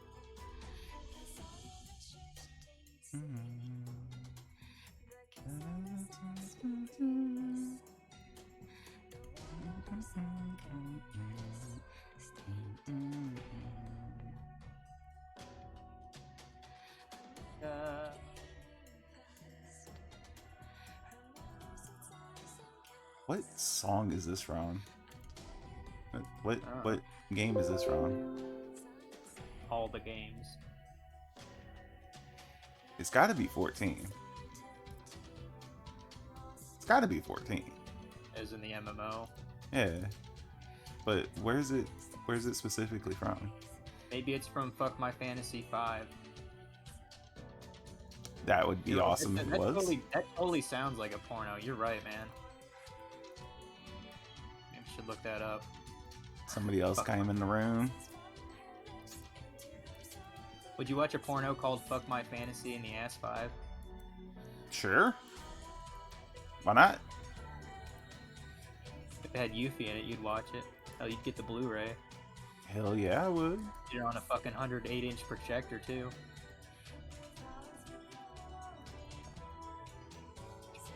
What song is this from? What game is this from? All the games. It's got to be 14. It's got to be 14. As in the MMO. Yeah. But where's it specifically from? Maybe it's from Fuck My Fantasy 5. That would be awesome if it was. That totally sounds like a porno. You're right, man. Maybe we should look that up. Somebody else came in the room. Would you watch a porno called Fuck My Fantasy in the Ass 5? Sure. Why not? If it had Yuffie in it, you'd watch it. Oh, you'd get the Blu-ray. Hell yeah, I would. You're on a fucking 108-inch projector, too.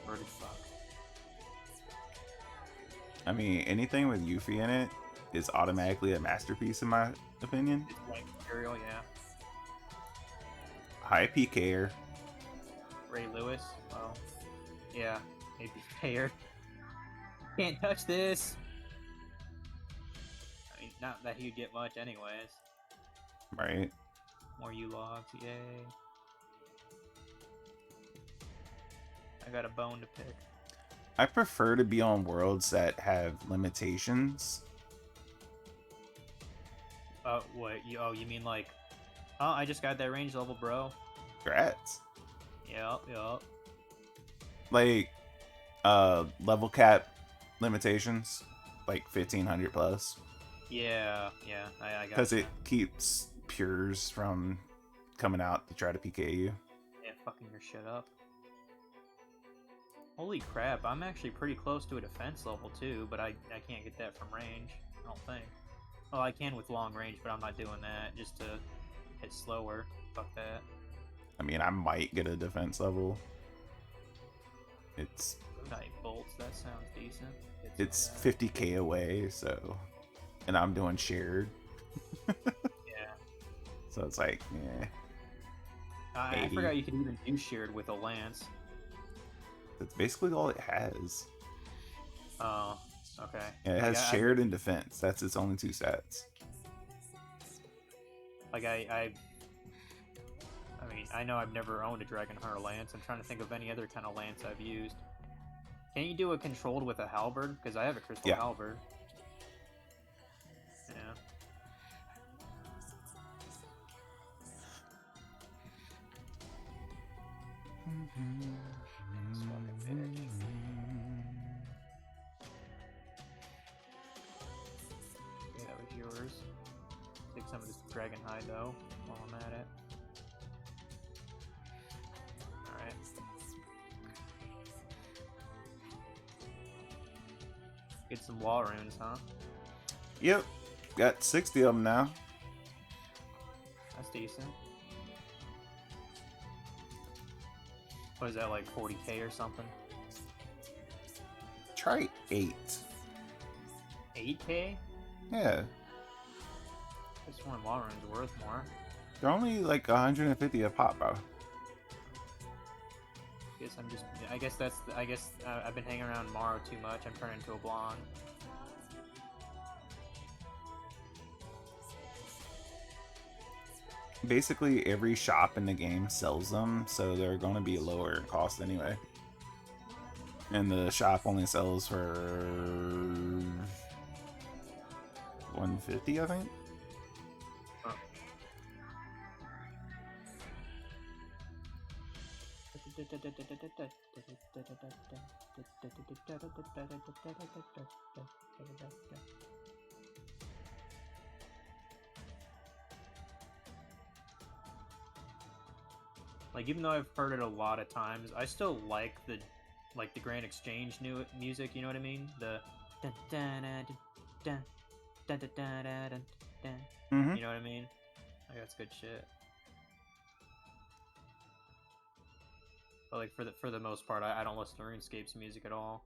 Converted fuck. I mean, anything with Yuffie in it is automatically a masterpiece in my opinion. It's white material, yeah. High PKer. Ray Lewis. Well, yeah, maybe PKer. Can't touch this. I mean, not that he'd get much, anyways. Right. More U-logs, yay! I got a bone to pick. I prefer to be on worlds that have limitations. What? You mean like? Oh, I just got that range level, bro. Congrats. Yup. Like, level cap limitations, like 1500 plus. Yeah, I got. Because it keeps pures from coming out to try to PK you. Yeah, fucking your shit up. Holy crap, I'm actually pretty close to a defense level too, but I can't get that from range, I don't think. Well, I can with long range, but I'm not doing that, just to hit slower. Fuck that. I mean, I might get a defense level. It's... Night bolts, that sounds decent. It's 50k away, so... And I'm doing shared. Yeah. So it's like, yeah. I forgot you could even do shared with a lance. That's basically all it has. Oh, okay. Yeah, it has shared and defense. That's its only two stats. Like I mean, I know I've never owned a Dragon Hunter lance. I'm trying to think of any other kind of lance I've used. Can you do it controlled with a halberd? Because I have a crystal halberd. Yeah. yours. Take some of this dragon hide though, while I'm at it. Alright. Get some wall runes, huh? Yep. Got 60 of them now. That's decent. What is that, like 40k or something? Try 8. 8k? Yeah. This one wall rune's worth more. They're only like 150 a pop, bro. I guess I've been hanging around Morrow too much. I'm turning into a blonde. Basically, every shop in the game sells them, so they're going to be lower in cost anyway. And the shop only sells for 150, I think. Huh. Like, even though I've heard it a lot of times, I still like the Grand Exchange new music. You know what I mean? The dun dun dun dun dun dun dun dun dun. Mm-hmm. You know what I mean? Like, that's good shit. But like for the most part, I don't listen to RuneScape's music at all.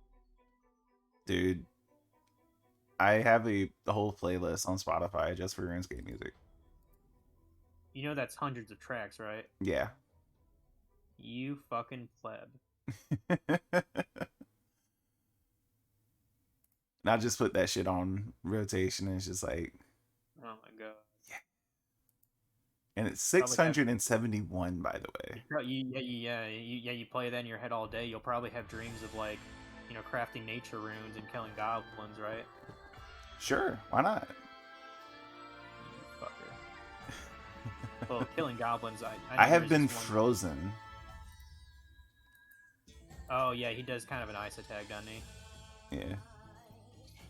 Dude, I have the whole playlist on Spotify just for RuneScape music. You know that's hundreds of tracks, right? Yeah. You fucking pleb. And I just put that shit on rotation and it's just like, Oh my god. yeah. And it's 671 by the way. You play that in your head all day. You'll probably have dreams of like, you know, crafting nature runes and killing goblins, right? Sure, why not? You fucker. Well, killing goblins, I have been frozen. Oh yeah, he does kind of an ice attack, doesn't he? Yeah.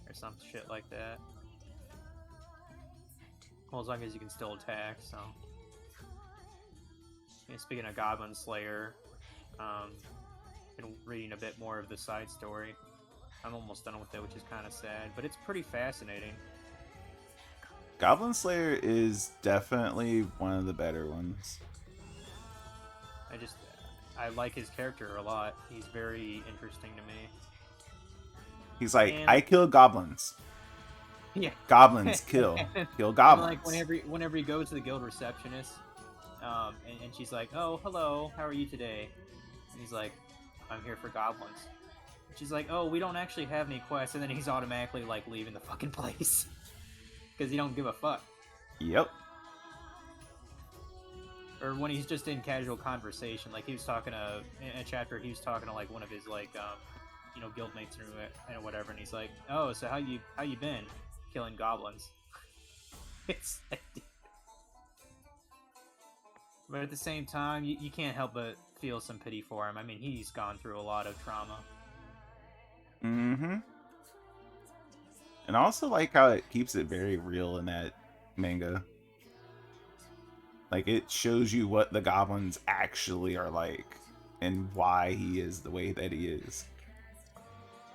Or some shit like that. Well, as long as you can still attack, so. And speaking of Goblin Slayer, been reading a bit more of the side story. I'm almost done with it, which is kind of sad, but it's pretty fascinating. Goblin Slayer is definitely one of the better ones. I like his character a lot. He's very interesting to me. He's like, I kill goblins. Yeah. Goblins kill goblins. Like whenever he goes to the guild receptionist, and she's like, "Oh, hello, how are you today?" And he's like, "I'm here for goblins." She's like, "Oh, we don't actually have any quests," and then he's automatically like leaving the fucking place because he don't give a fuck. Yep. Or when he's just in casual conversation, like he was talking to in a chapter, he was talking to like one of his like you know, guildmates or whatever, and he's like, "Oh, so how you been killing goblins?" It's like, but at the same time, you can't help but feel some pity for him. I mean, he's gone through a lot of trauma. Mm-hmm. And I also like how it keeps it very real in that manga. Like, it shows you what the goblins actually are like and why he is the way that he is.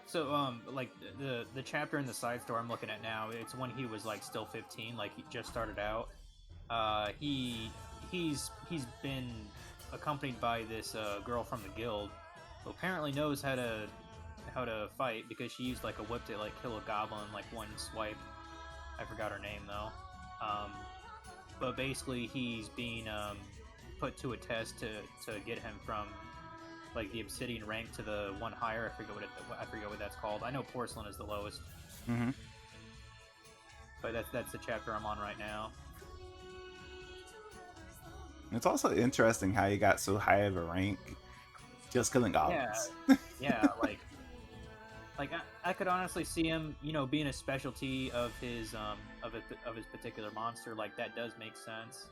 So, like, the chapter in the side story I'm looking at now, it's when he was, like, still 15, like, he just started out. He's been accompanied by this girl from the guild who apparently knows how to fight because she used, like, a whip to, like, kill a goblin in, like, one swipe. I forgot her name, though. But basically, he's being put to a test to get him from like the obsidian rank to the one higher. I forget what that's called. I know porcelain is the lowest. Mm-hmm. But that's the chapter I'm on right now. It's also interesting how he got so high of a rank just killing goblins. Yeah, like I could honestly see him, you know, being a specialty of his particular monster. Like, that does make sense,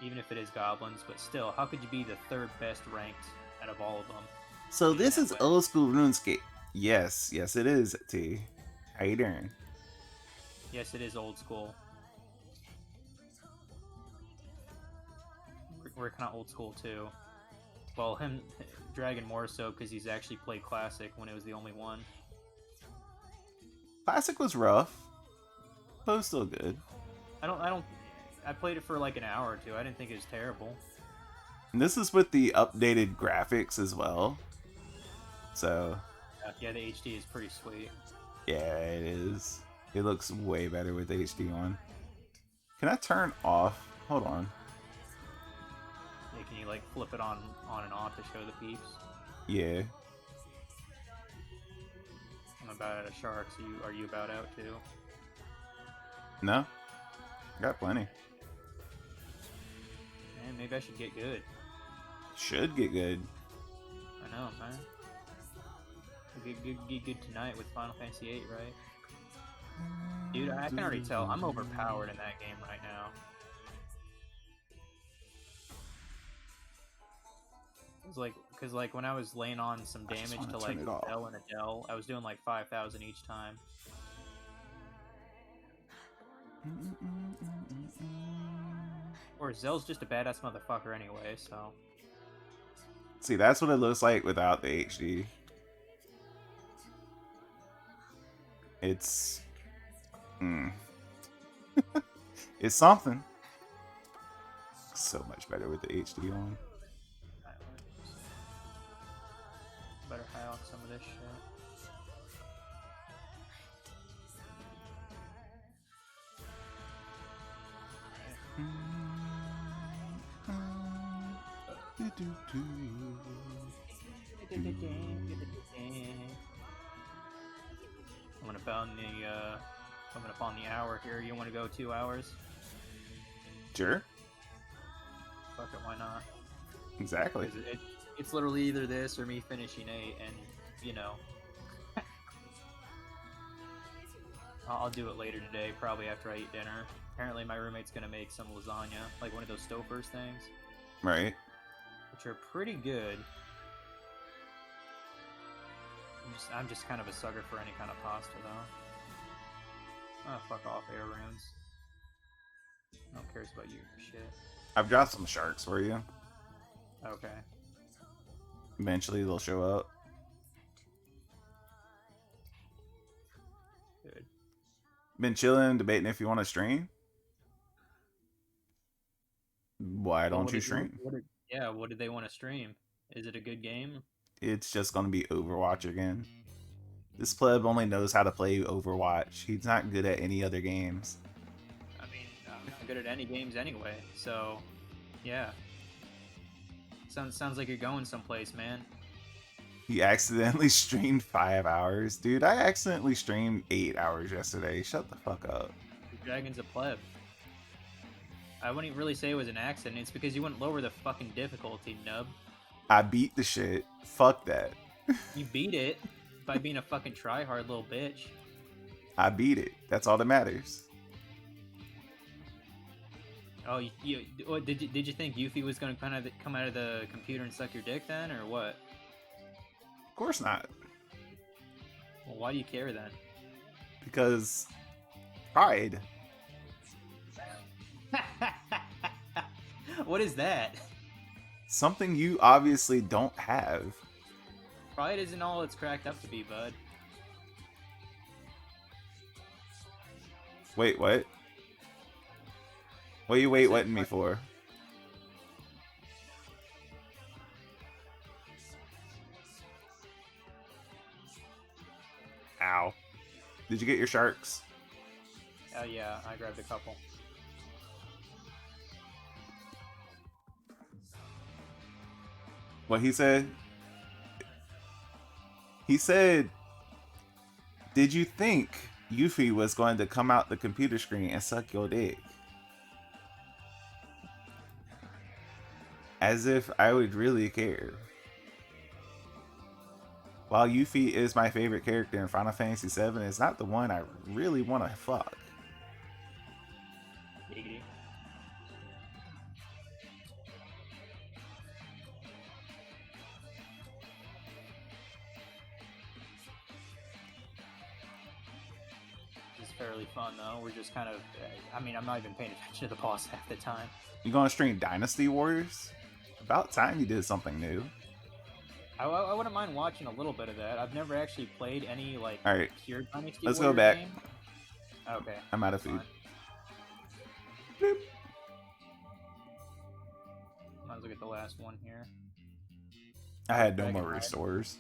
even if it is goblins. But still, how could you be the third best ranked out of all of them? So this is old school RuneScape. Yes, it is. T, how you doing? Yes, it is old school. We're kind of old school too. Well, Dragon more so because he's actually played Classic when it was the only one. Classic was rough, but it was still good. I played it for like an hour or two. I didn't think it was terrible. And this is with the updated graphics as well. So, Yeah, the HD is pretty sweet. yeah, it is. It looks way better with HD on. Can I turn off? Hold on. Yeah, can you like flip it on and off to show the peeps? Yeah. I'm about out of sharks. Are you about out too? No. Got plenty. Man, maybe I should get good. Should get good. I know, man. Get good tonight with Final Fantasy VIII, right? Dude, I can already tell. I'm overpowered in that game right now. Cause like when I was laying on some damage to like Bell and Adele, I was doing like 5,000 each time. Or Zell's just a badass motherfucker anyway, so. See, that's what it looks like without the HD. It's... it's something. So much better with the HD on. Better high off some of this shit. Coming up on the hour here. You want to go 2 hours? Sure. Fuck it, why not? Exactly. It's literally either this or me finishing 8, and you know, I'll do it later today, probably after I eat dinner. Apparently, my roommate's gonna make some lasagna, like one of those Stouffer's things. Right. Which are pretty good. I'm just kind of a sucker for any kind of pasta, though. Oh, fuck off, air runes. No one cares about you shit. I've dropped some sharks for you. Okay. Eventually, they'll show up. Good. Been chilling, debating if you want to stream. Why don't you stream? What did they want to stream? Is it a good game? It's just going to be Overwatch again. This pleb only knows how to play Overwatch. He's not good at any other games. I mean, I'm not good at any games anyway, so yeah. Sounds like you're going someplace, man. He accidentally streamed 5 hours. Dude, I accidentally streamed 8 hours yesterday. Shut the fuck up. The Dragon's a pleb. I wouldn't really say it was an accident. It's because you wouldn't lower the fucking difficulty, nub. I beat the shit. Fuck that. You beat it by being a fucking tryhard little bitch. I beat it. That's all that matters. Oh, did you think Yuffie was gonna kind of come out of the computer and suck your dick then, or what? Of course not. Well, why do you care then? Because pride. What is that? Something you obviously don't have. Pride isn't all it's cracked up to be, bud. Wait, what? What are you waiting me for? Ow. Did you get your sharks? Yeah, I grabbed a couple. What he said? He said, did you think Yuffie was going to come out the computer screen and suck your dick? As if I would really care. While Yuffie is my favorite character in Final Fantasy VII, it's not the one I really want to fuck. Giggity. fairly fun though. We're just kind of, I mean, I'm not even paying attention to the boss half the time. You gonna stream Dynasty Warriors? About time you did something new. I wouldn't mind watching a little bit of that. I've never actually played any like Alright, pure Dynasty let's Warrior go back. game. Okay. I'm out of food. Boop. Might as well get the last one here. I had no more restores.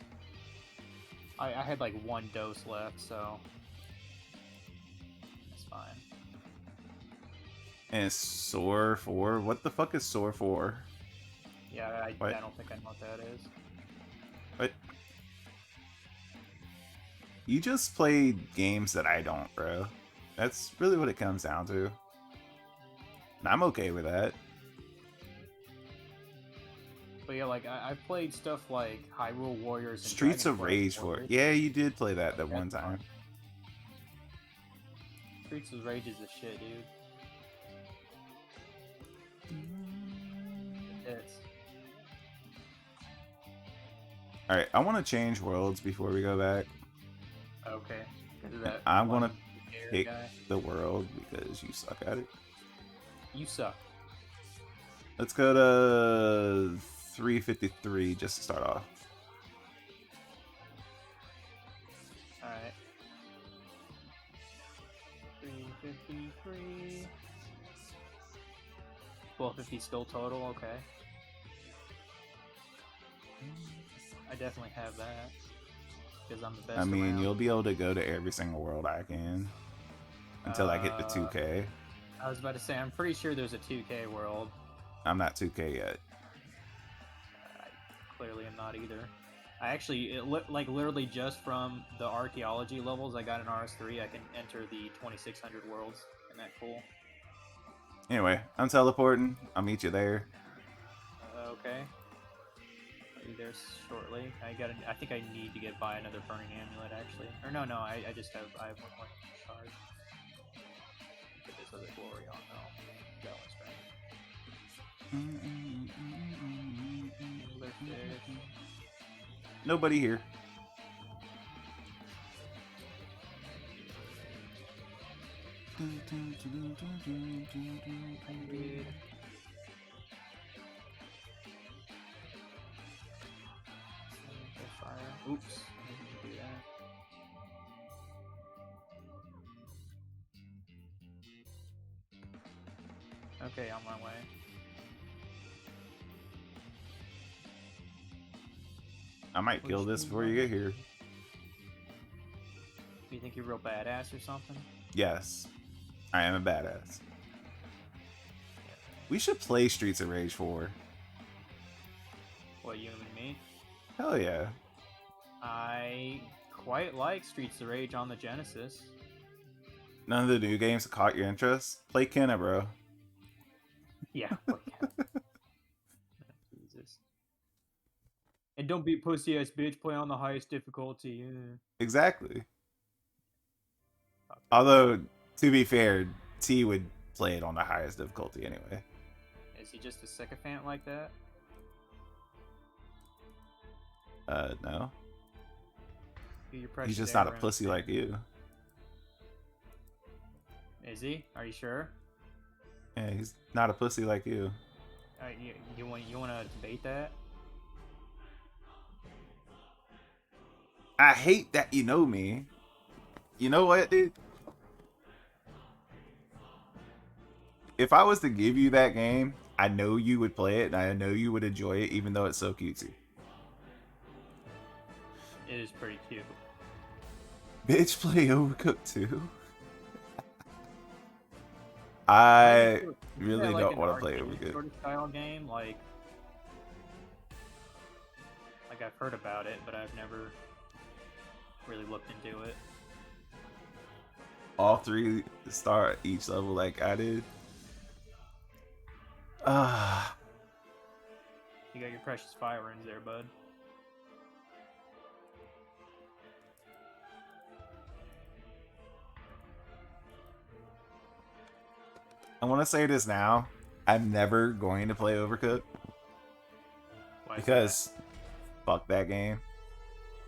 I had like one dose left, so that's fine. And Soar 4? What the fuck is Soar 4? Yeah, I don't think I know what that is. What? You just played games that I don't, bro. That's really what it comes down to. And I'm okay with that. But yeah, like I've played stuff like Hyrule Warriors and Streets of Rage 4. Yeah, you did play that one time. Streets of Rage is the shit, dude. It's... Alright, I want to change worlds before we go back. Okay. I'm gonna pick the world because you suck at it. You suck. Let's go to 353 just to start off. Alright. 353. 1250 skill total, okay. I definitely have that. Because I'm the best. I mean, around. you'll be able to go to every single world I can. Until I get to 2K. I was about to say, I'm pretty sure there's a 2K world. I'm not 2K yet. I clearly am not either. I actually, like literally just from the archaeology levels I got in RS3, I can enter the 2600 worlds. Isn't that cool? Anyway, I'm teleporting. I'll meet you there. Okay. I'll be there shortly. I think I need to buy another burning amulet actually. Or no, I have one more charge. Get this other glory on though. That one's right. Nobody here. Oops. I didn't do that. Okay, on my way. I might kill this before you get here. Do you think you're real badass or something? Yes. I am a badass. We should play Streets of Rage 4. What, you and me? Hell yeah. I quite like Streets of Rage on the Genesis. None of the new games caught your interest? Play Kenna, bro. Yeah. Jesus. And don't be pussy ass bitch, play on the highest difficulty. Exactly. Although, to be fair, T would play it on the highest difficulty anyway. Is he just a sycophant like that? No. He's He's just not a pussy like you. Is he? Are you sure? Yeah, he's not a pussy like you. You want to debate that? I hate that you know me. You know what, dude? If I was to give you that game, I know you would play it, and I know you would enjoy it, even though it's so cutesy. It is pretty cute. Bitch, play Overcooked 2? I really don't want to play Overcooked. Sort of style game, like I've heard about it, but I've never really looked into it. All 3 star each level like I did. You got your precious fire rings there, bud. I want to say this now. I'm never going to play Overcooked. Why because fuck that game.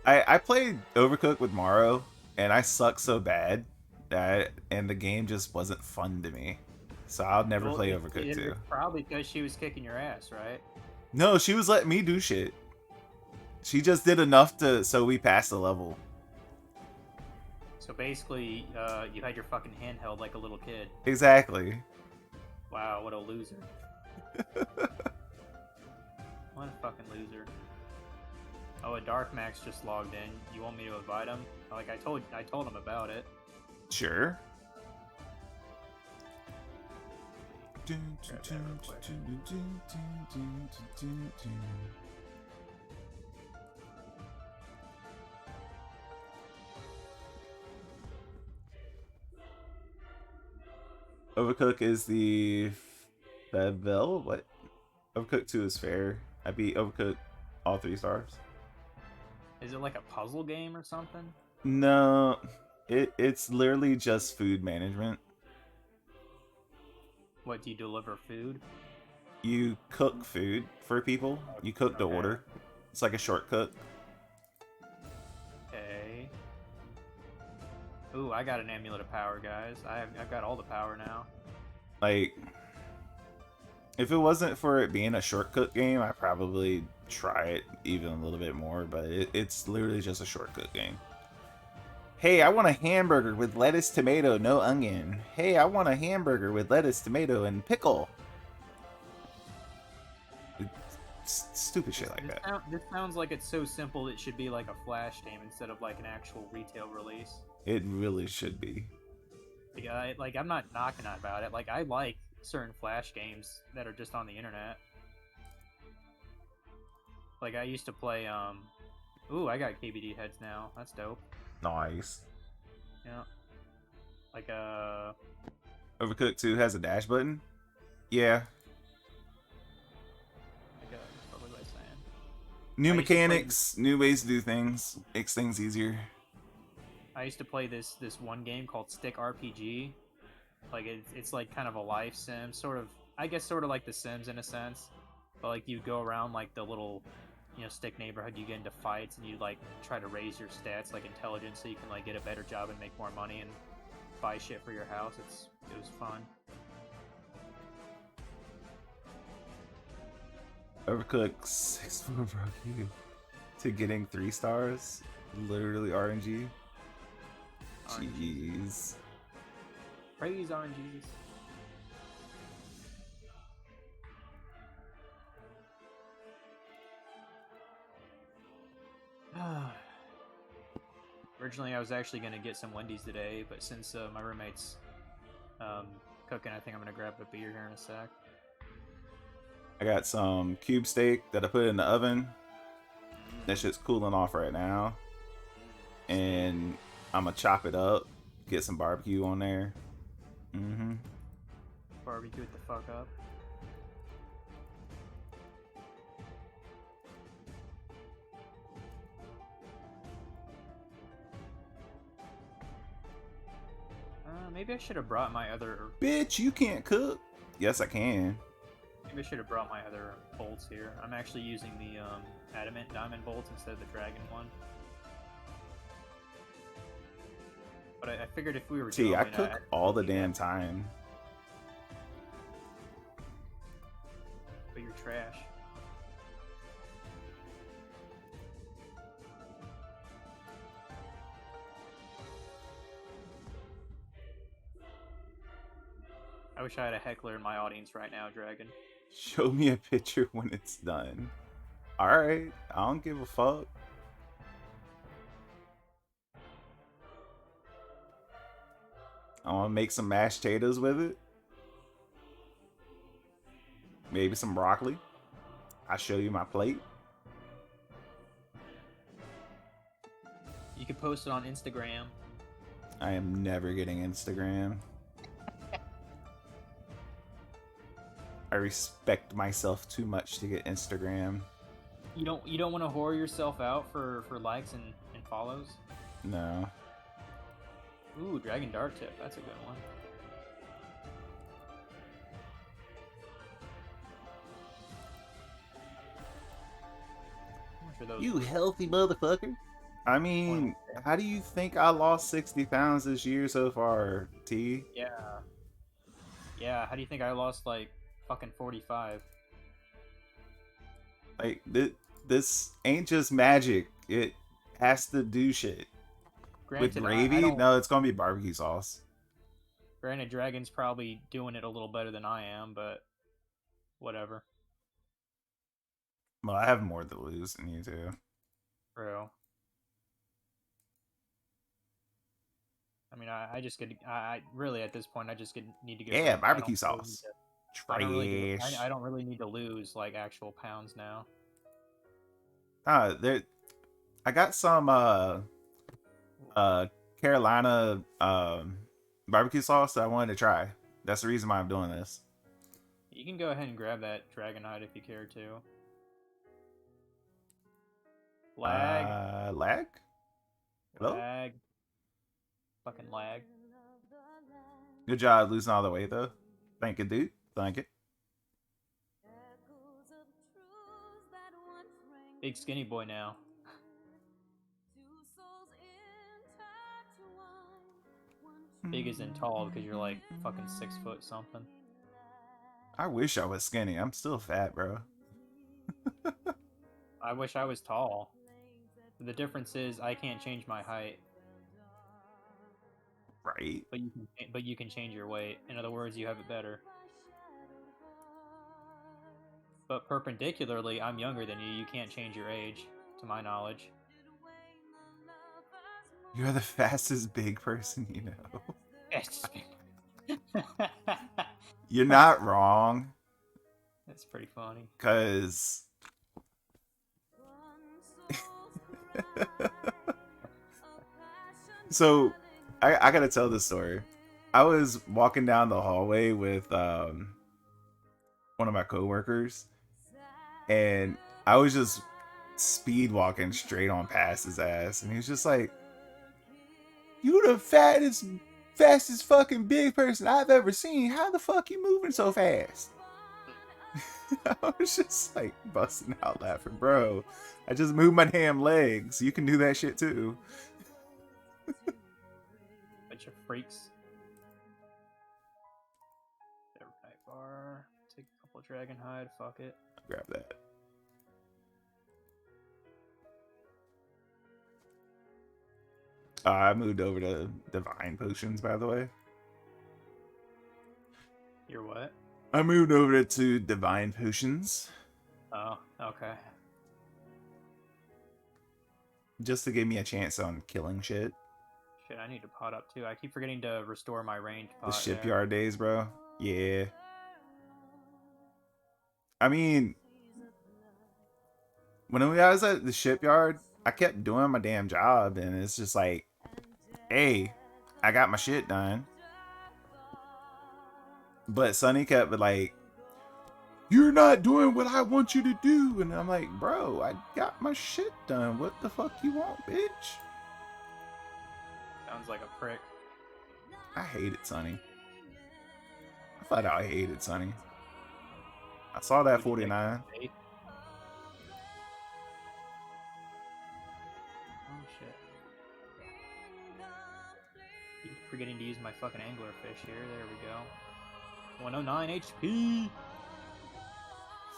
I played Overcooked with Morrow, and I suck so bad That and the game just wasn't fun to me. So I'll never Well, play Overcooked 2. it's probably because she was kicking your ass, right? No, she was letting me do shit. She just did enough so we passed the level. So basically, you had your fucking handheld like a little kid. Exactly. Wow, what a loser. What a fucking loser. Oh, a Dark Max just logged in. You want me to invite him? Like I told him about it. Sure. Grab that real quick. Overcooked is the Favel? What? Overcooked 2 is fair. I beat Overcooked all 3 stars. Is it like a puzzle game or something? No, it's literally just food management. What, do you deliver food? You cook food for people. You cook the Okay. order. It's like a short cook. Okay. Ooh, I got an amulet of power, guys. I've got all the power now. Like, if it wasn't for it being a short cook game, I'd probably try it even a little bit more, but it's literally just a short cook game. Hey, I want a hamburger with lettuce, tomato, no onion. Hey, I want a hamburger with lettuce, tomato, and pickle. Stupid shit like that. This sounds like it's so simple it should be like a Flash game instead of like an actual retail release. It really should be. Like I'm not knocking about it. Like I like certain Flash games that are just on the internet. Like I used to play ooh, I got KBD heads now. That's dope. Nice. Yeah. Like Overcooked 2 has a dash button? Yeah. what was I saying? New I used to play mechanics, new ways to do things, makes things easier. I used to play this one game called Stick RPG. Like it's like kind of a life sim, sort of. I guess sort of like The Sims in a sense, but like you go around like the little, stick neighborhood. You get into fights and you like try to raise your stats, like intelligence, so you can like get a better job and make more money and buy shit for your house. It was fun. Overcooked 6-4 broke you to getting 3 stars. Literally RNG. Jeez. Praise RNGs. Originally, I was actually going to get some Wendy's today, but since my roommate's cooking, I think I'm going to grab a beer here in a sec. I got some cube steak that I put in the oven. That shit's cooling off right now. And I'm going to chop it up, get some barbecue on there. Barbecue it the fuck up. Maybe I should have brought my other... Bitch, you can't cook. Yes, I can. Maybe I should have brought my other bolts here. I'm actually using the adamant diamond bolts instead of the dragon one. But I figured if we were See, I cook all the damn time. But you're trash. I wish I had a heckler in my audience right now, Dragon. Show me a picture when it's done. Alright, I don't give a fuck. I want to make some mashed potatoes with it. Maybe some broccoli. I'll show you my plate. You could post it on Instagram. I am never getting Instagram. I respect myself too much to get Instagram. You don't want to whore yourself out for likes and follows? No. Ooh, Dragon Dart Tip. That's a good one. How much are those? You healthy motherfucker. I mean, how do you think I lost 60 pounds this year so far, T? Yeah, yeah. How do you think I lost like fucking 45? Like, this ain't just magic. It has to do shit. With Granted, I gravy? don't. No, it's gonna be barbecue sauce. Granted, Dragon's probably doing it a little better than I am, but whatever, Well, I have more to lose than you do. bro. I mean, I just get. I really at this point, I just need to get Yeah, ripped. I don't barbecue really need sauce. to. Trash. I don't really need to lose like actual pounds now. There. I got some uh Carolina barbecue sauce that I wanted to try. That's the reason why I'm doing this. You can go ahead and grab that dragon hide if you care to. Lag, Lag? Hello? lag, fucking lag. Good job losing all the weight though. Thank you, dude. Thank you. Big skinny boy now. Big as in tall because you're like fucking 6 foot something. I wish I was skinny. I'm still fat, bro. I wish I was tall. The difference is I can't change my height, Right. but you can change your weight. In other words, you have it better. But perpendicularly, I'm younger than you. You can't change your age, to my knowledge. You're the fastest big person you know. You're not wrong. That's pretty funny. Cause so I gotta tell this story. I was walking down the hallway with one of my coworkers, and I was just speed walking straight on past his ass, and he was just like, "You the fastest fucking big person I've ever seen. How the fuck you moving so fast?" I was just like busting out laughing, bro. I just moved my damn legs. You can do that shit too. Bunch of freaks. Back bar. Take a couple dragon hide. Fuck it. Grab that. I moved over to divine potions, by the way. You're what? I moved over to divine potions Oh, okay. just to give me a chance on killing shit. Shit, I need to pot up too. I keep forgetting to restore my ranged pot. The shipyard days, bro. Yeah. I mean, when I was at the shipyard, I kept doing my damn job, and it's just like, hey, I got my shit done. But Sonny kept like, you're not doing what I want you to do. And I'm like, bro, I got my shit done. What the fuck you want, bitch? Sounds like a prick. I hated Sonny. I thought I hated Sonny. I saw that 49. Oh shit. Keep forgetting to use my fucking anglerfish here. There we go. 109 HP.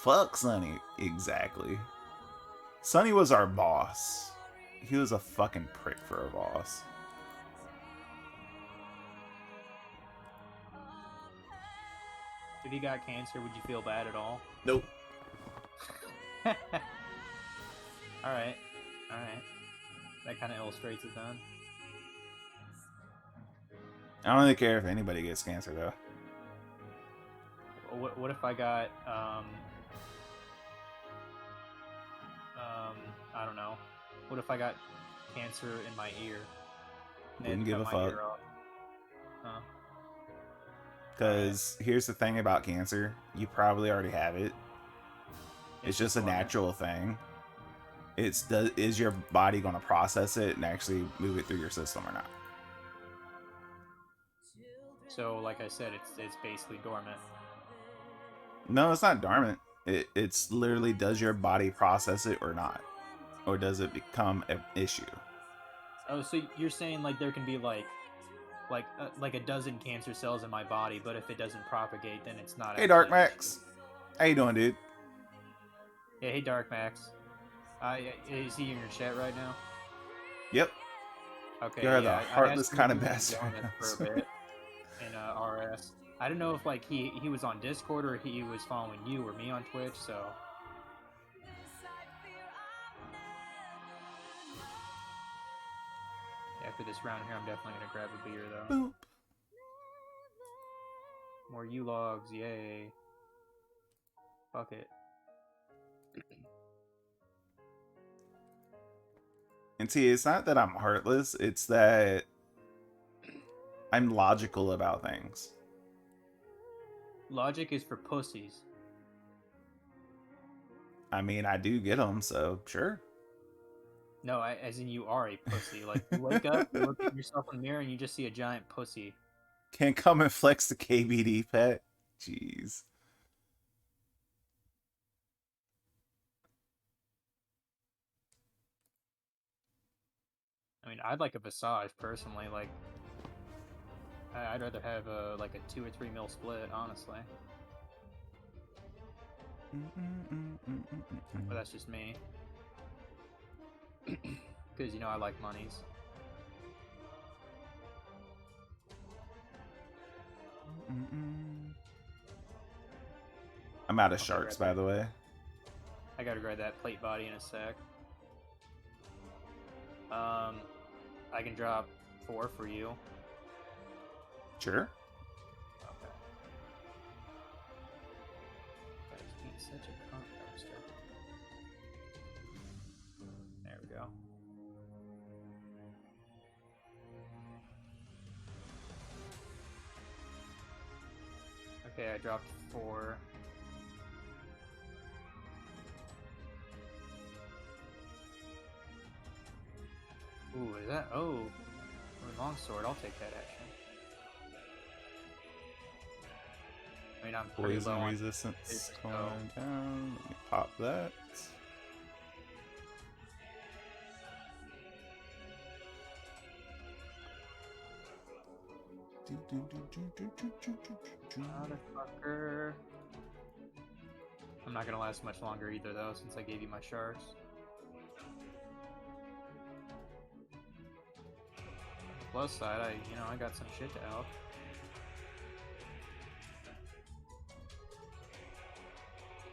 Fuck Sonny. Exactly. Sonny was our boss. He was a fucking prick for a boss. If he got cancer, would you feel bad at all? Nope. Alright. Alright. That kind of illustrates it then. I don't really care if anybody gets cancer, though. What if I got, I don't know. What if I got cancer in my ear? Wouldn't give a fuck. Huh. Because here's the thing about cancer. You probably already have it. It's just a natural thing. Is your body going to process it and actually move it through your system or not? So, like I said, it's basically dormant. No, it's not dormant. It's literally, does your body process it or not? Or does it become an issue? Oh, so you're saying like there can be like a dozen cancer cells in my body, but if it doesn't propagate, then it's not Hey, actually Dark an issue. Max. How you doing, dude? Yeah, hey Dark Max. Is he in your chat right now? Yep. Okay, You're the yeah, I heartless asked him if kind he of wanted to bastard. join us for a bit in RS. I don't know if like he was on Discord or he was following you or me on Twitch, so. After this round here, I'm definitely gonna grab a beer though. Boop. More U-logs, yay. Fuck it. And see, it's not that I'm heartless, it's that I'm logical about things. Logic is for pussies. I mean, I do get them, so sure. No, as in you are a pussy. Like, you wake up, you look at yourself in the mirror, and you just see a giant pussy. Can't come and flex the KBD pet. Jeez. I mean, I'd like a Visage, personally. Like, I'd rather have like a 2 or 3 mil split, honestly. But that's just me. Because, you know, I like monies. I'm out of sharks, by the way. I gotta grab that plate body in a sec. I can drop 4 for you. Sure. Okay. Guys, being such a cunt dumpster. There we go. Okay, I dropped 4. Ooh, is that? Oh, longsword. I'll take that action. I mean, I'm pretty Poison low on resistance going down. Let me pop that. Motherfucker. I'm not gonna last much longer either, though, since I gave you my shards. Plus side, I got some shit to help.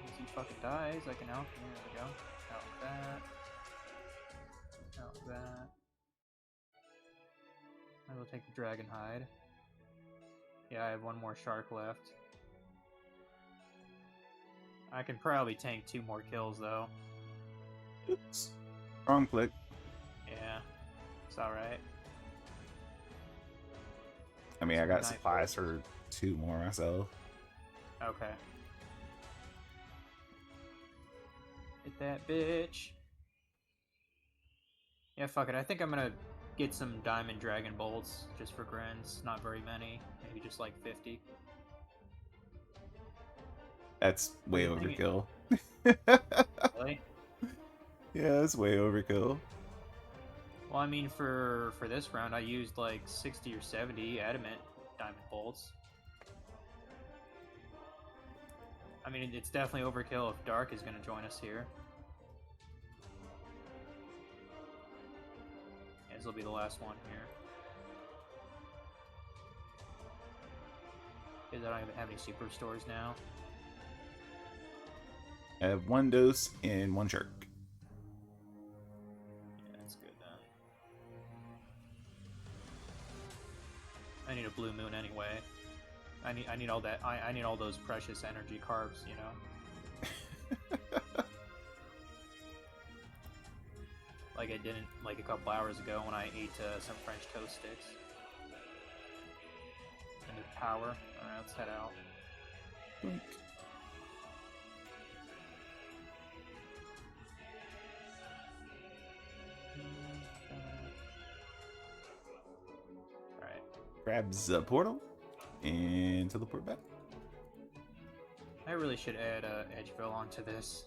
Once he fucking dies, I can help him. There we go. Help that. Help that. I will take the dragon hide. Yeah, I have 1 more shark left. I can probably tank 2 more kills, though. Oops. Wrong click. Yeah, it's alright. I mean, I got supplies for 2 more myself. Okay. Hit that bitch. Yeah, fuck it. I think I'm gonna get some diamond dragon bolts just for grins. Not very many. Maybe just like 50. That's way overkill. Really? Yeah, that's way overkill. Well, I mean, for this round, I used like 60 or 70 adamant diamond bolts. I mean, it's definitely overkill if Dark is going to join us here. Yeah, this will be the last one here. Because I don't even have any superstores now. I have 1 dose and 1 shark. Yeah, that's good then. I need a blue moon anyway. I need all that. I need all those precious energy carbs, you know. Like I didn't like a couple hours ago when I ate some French toast sticks. I need power. All right, let's head out. Boink. Alright. Grabs the portal and teleport back. I really should add Edgeville onto this,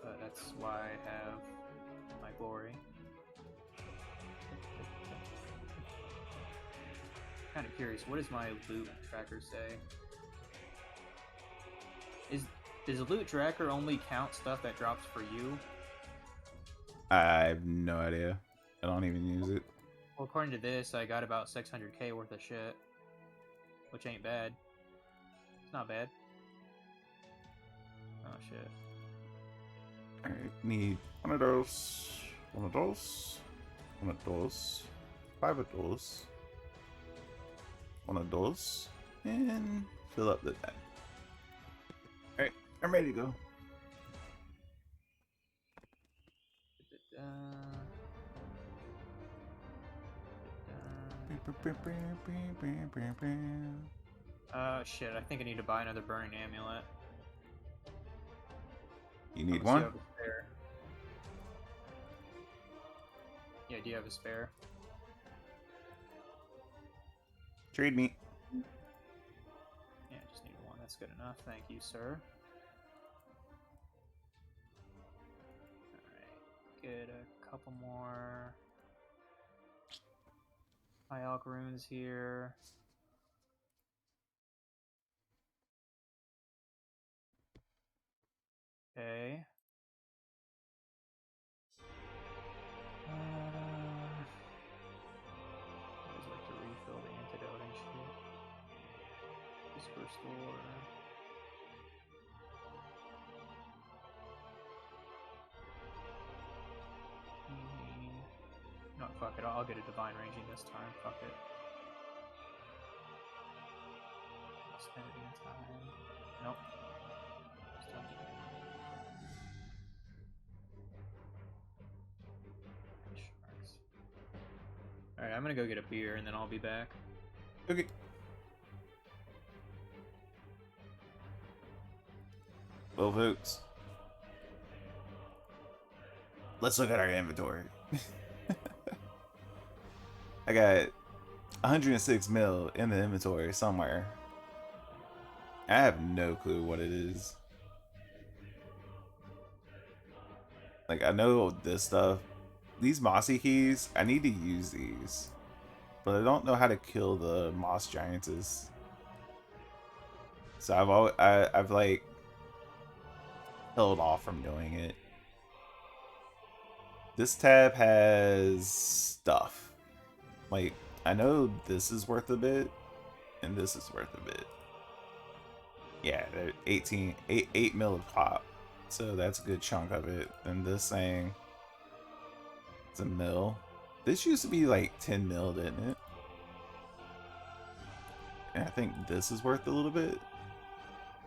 but that's why I have my glory. kind of curious. What does my loot tracker say? Does the loot tracker only count stuff that drops for you? I have no idea. I don't even use it. Well, according to this, I got about 600k worth of shit, which ain't bad. It's not bad. Oh shit. Alright, need one of those, one of those, one of those, 5 of those, one of those, and fill up the tank. Alright, I'm ready to go. Shit, I think I need to buy another burning amulet. You need one? Have a spare. Yeah, do you have a spare? Trade me. Yeah, I just need one. That's good enough. Thank you, sir. Alright, get a couple more high alch runes here. Okay. I always like to refill the antidote and shit. Whisper store. No, fuck it. I'll get a divine ranging this time. Fuck it. Spend it in time. Nope. Alright, I'm gonna go get a beer and then I'll be back. Okay. Well, folks, let's look at our inventory. I got 106 mil in the inventory somewhere. I have no clue what it is. Like, I know this stuff. These mossy keys, I need to use these. But I don't know how to kill the moss giantess. So I've like held off from doing it. This tab has stuff. Like, I know this is worth a bit, and this is worth a bit. Yeah, they're 8 mil of pop. So that's a good chunk of it. And this thing, it's a mil. This used to be like 10 mil, didn't it? And I think this is worth a little bit.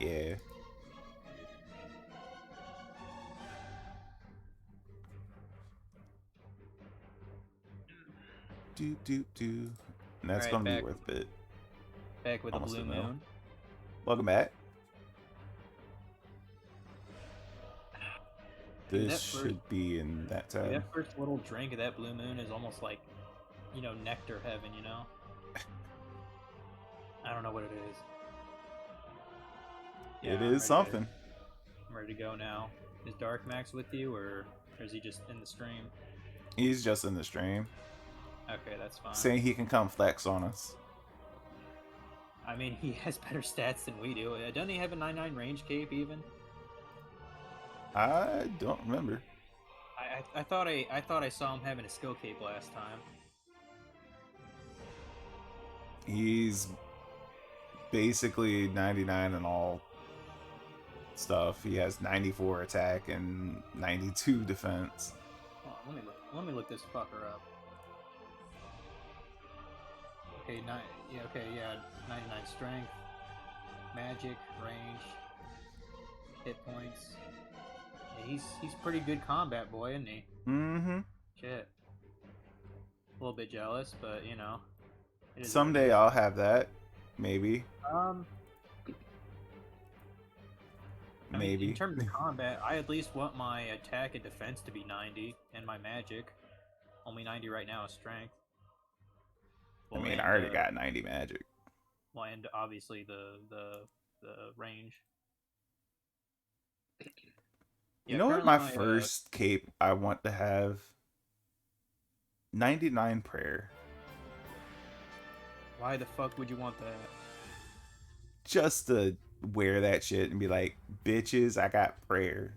Yeah. And that's gonna be worth a bit. Back with Almost the blue moon. Welcome back. This should be in that tab. That first little drink of that blue moon is almost like, you know, nectar heaven, you know? I don't know what it is. Yeah, it is something. I'm ready to go now. Is Dark Max with you, or is he just in the stream? He's just in the stream. Okay, that's fine. Saying he can come flex on us. I mean, he has better stats than we do. Doesn't he have a 9/9 range cape even? I don't remember. I thought I saw him having a skill cape last time. He's basically 99 in all stuff. He has 94 attack and 92 defense. Oh, let me look this fucker up. Okay, 99 strength, magic, range, hit points. Yeah, he's pretty good combat boy, isn't he? Mm-hmm. Shit. A little bit jealous, but you know. Someday I'll have that. Maybe. Maybe. I mean, in terms of combat, I at least want my attack and defense to be 90, and my magic. Only 90 right now is strength. Well, I mean, I already got 90 magic. Well, and obviously the range. You know what my first cape I want to have? 99 prayer. Why the fuck would you want that? Just to wear that shit and be like, bitches, I got prayer.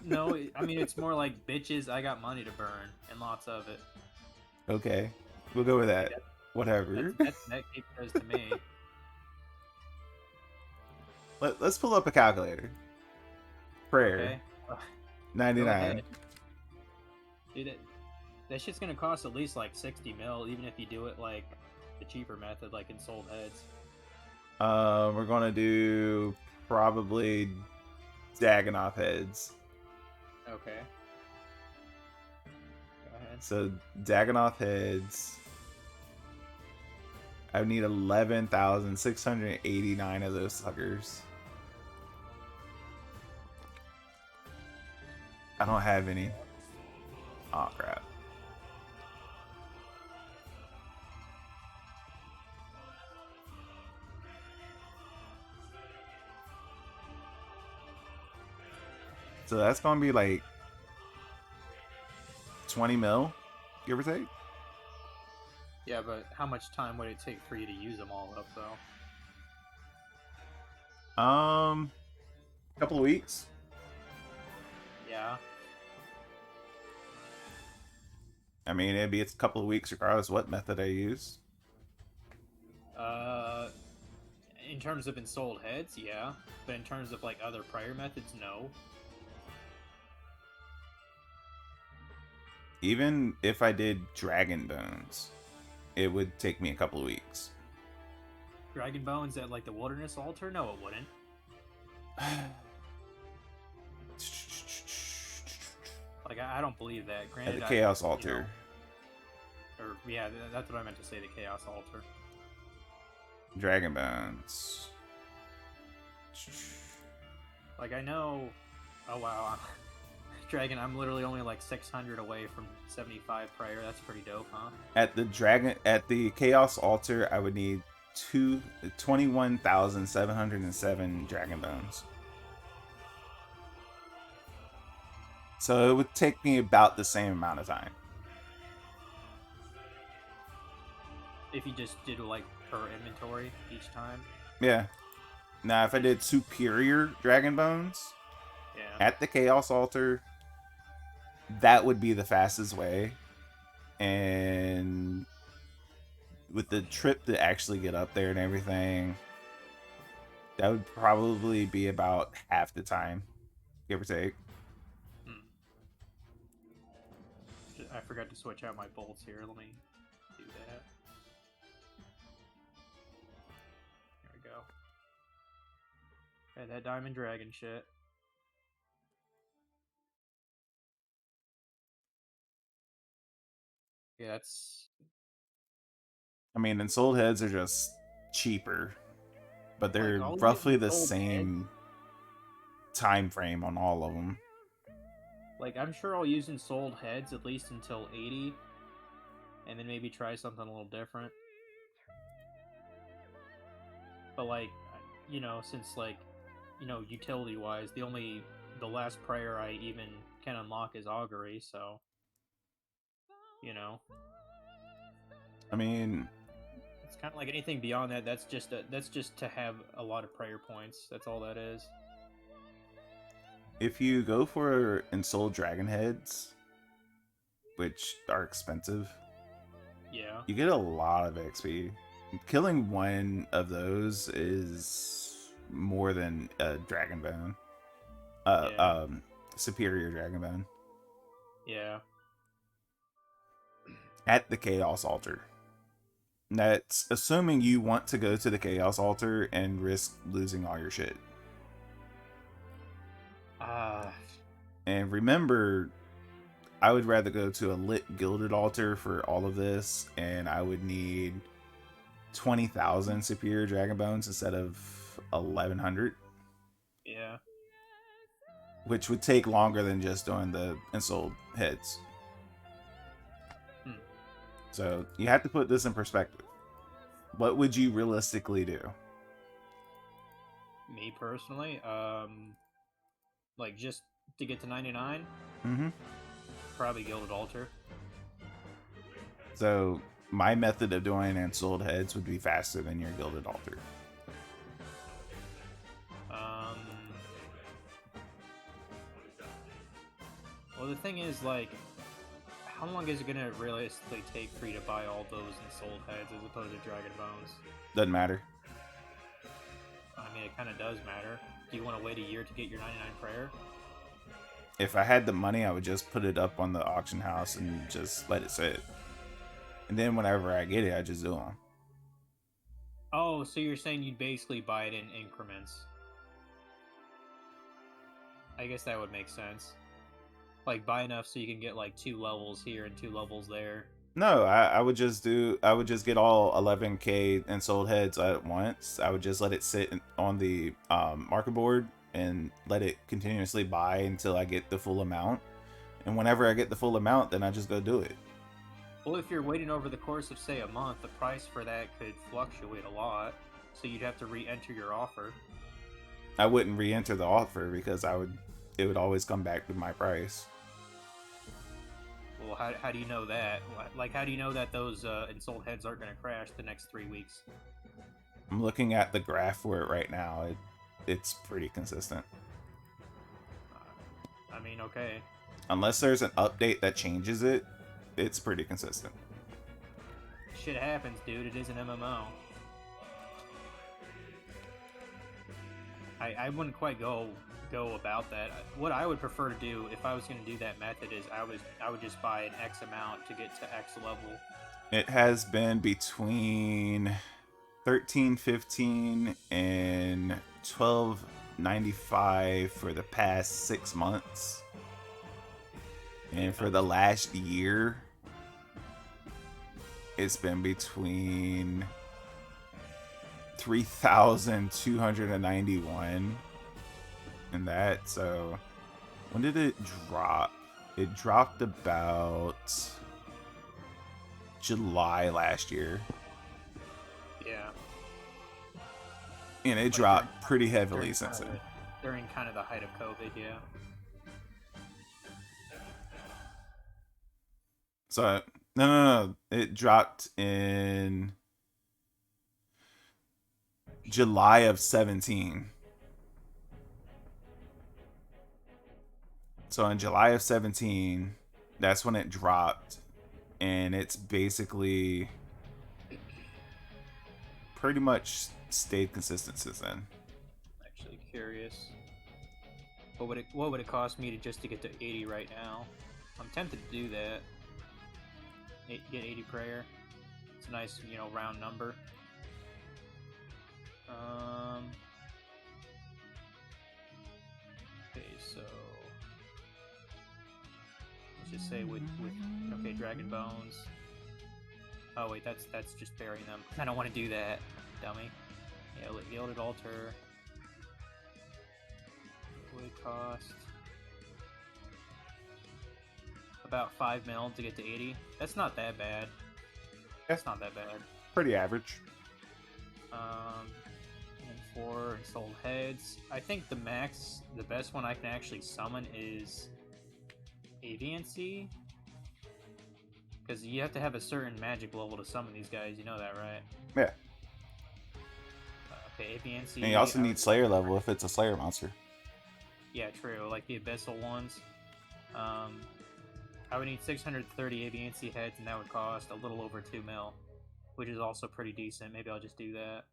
No, I mean it's more like bitches. I got money to burn and lots of it. Okay, we'll go with Like that. Whatever. that keeps goes to me. Let's pull up a calculator. Prayer, Okay, go 99. ahead, dude. That shit's gonna cost at least like 60 mil, even if you do it like the cheaper method, like in sold heads. We're gonna do probably Dagonoth heads. Okay, go ahead. So Dagonoth heads. I would need 11,689 of those suckers. I don't have any. Oh crap. So that's gonna be like 20 mil, give or take. Yeah, but how much time would it take for you to use them all up, though? A couple of weeks. Yeah. I mean, it'd be a couple of weeks regardless what method I use. Uh, in terms of in sold heads, yeah. But in terms of like other prior methods, no. Even if I did Dragon Bones, it would take me a couple of weeks. Dragon Bones at like the Wilderness Altar? No, it wouldn't. Like I don't believe that. At Granted, the Chaos Altar. Or yeah, that's what I meant to say. The Chaos Altar. Dragon Bones. Like I know. Oh wow, Dragon. I'm literally only like 600 away from 75 prior. That's pretty dope, huh? At the Chaos Altar, I would need 21,707 Dragon Bones. So it would take me about the same amount of time. If you just did like per inventory each time. Yeah. Now, if I did Superior Dragon Bones Yeah. at the Chaos Altar, that would be the fastest way. And with the trip to actually get up there and everything, that would probably be about half the time, give or take. I forgot to switch out my bolts here. Let me do that. There we go. Okay, that Diamond Dragon shit. Yeah, that's... I mean, and sold heads are just cheaper, but they're like, roughly the sold same time frame on all of them. Like, I'm sure I'll use in sold heads at least until 80, and then maybe try something a little different. But, like, you know, since, like, you know, utility-wise, the last prayer I even can unlock is Augury, so, you know. I mean, It's kind of like anything beyond that, that's just to have a lot of prayer points. That's all that is. if you go for Ensouled Dragon Heads, which are expensive, Yeah. you get a lot of XP. Killing one of those is more than a Dragon Bone. Yeah. Superior Dragon Bone. Yeah. At the Chaos Altar. That's assuming you want to go to the Chaos Altar and risk losing all your shit. And remember, I would rather go to a lit gilded altar for all of this, and I would need 20,000 superior dragon bones instead of 1,100. Yeah. Which would take longer than just doing the ensouled heads. So you have to put this in perspective. What would you realistically do? Me personally, like just to get to 99, Mm-hmm. probably Gilded Altar. So My method of doing Ensouled Heads would be faster than your Gilded Altar. Well, the thing is, like, how long is it gonna realistically take for you to buy all those Ensouled Heads as opposed to Dragon Bones? Doesn't matter. I mean, it kind of does matter. Do you want to wait a year to get your 99 prayer? If I had the money, I would just put it up on the auction house and just let it sit. And then whenever I get it, I just do them. Oh, so you're saying you'd basically buy it in increments. I guess that would make sense. Like, buy enough so you can get, like, 2 levels here and 2 levels there. No, I would just get all 11k Ensouled Heads at once. I would just let it sit on the market board and let it continuously buy until I get the full amount. And whenever I get the full amount, then I just go do it. Well, if you're waiting over the course of, say, a month, the price for that could fluctuate a lot, so you'd have to re-enter your offer. I wouldn't re-enter the offer because it would always come back to my price. Well, how do you know that? Like, how do you know that those Ensouled Heads aren't going to crash the next 3 weeks? I'm looking at the graph for it right now. It's pretty consistent. I mean, okay. Unless there's an update that changes it, it's pretty consistent. Shit happens, dude. It is an MMO. I wouldn't quite go about that. What I would prefer to do if I was going to do that method is I would just buy an X amount to get to X level. It has been between 13.15 and 12.95 for the past 6 months. And for the last year, it's been between 3,291 and that. So when did it drop? It dropped about July last year. Yeah. And it dropped pretty heavily since then. During kind of the height of COVID, yeah. So no. It dropped in July of 17. So in July of 17, that's when it dropped, and it's basically pretty much stayed consistent since then. Actually curious. What would it cost me to get to 80 right now? I'm tempted to do that. Get 80 prayer. It's a nice, round number. Okay, so let's just say with okay, Dragon Bones. Oh wait, that's just burying them. I don't want to do that, dummy. Yeah, Gilded Altar would cost about 5 mil to get to 80. That's not that bad. That's not that bad. Pretty average. And 4 Ensouled Heads. I think the best one I can actually summon is AVNC. Because you have to have a certain magic level to summon these guys, you know that, right? Yeah. Okay, AVNC. And you also need Slayer level if it's a Slayer monster. Yeah, true. Like the Abyssal ones. I would need 630 AVNC heads, and that would cost a little over 2 mil, which is also pretty decent. Maybe I'll just do that.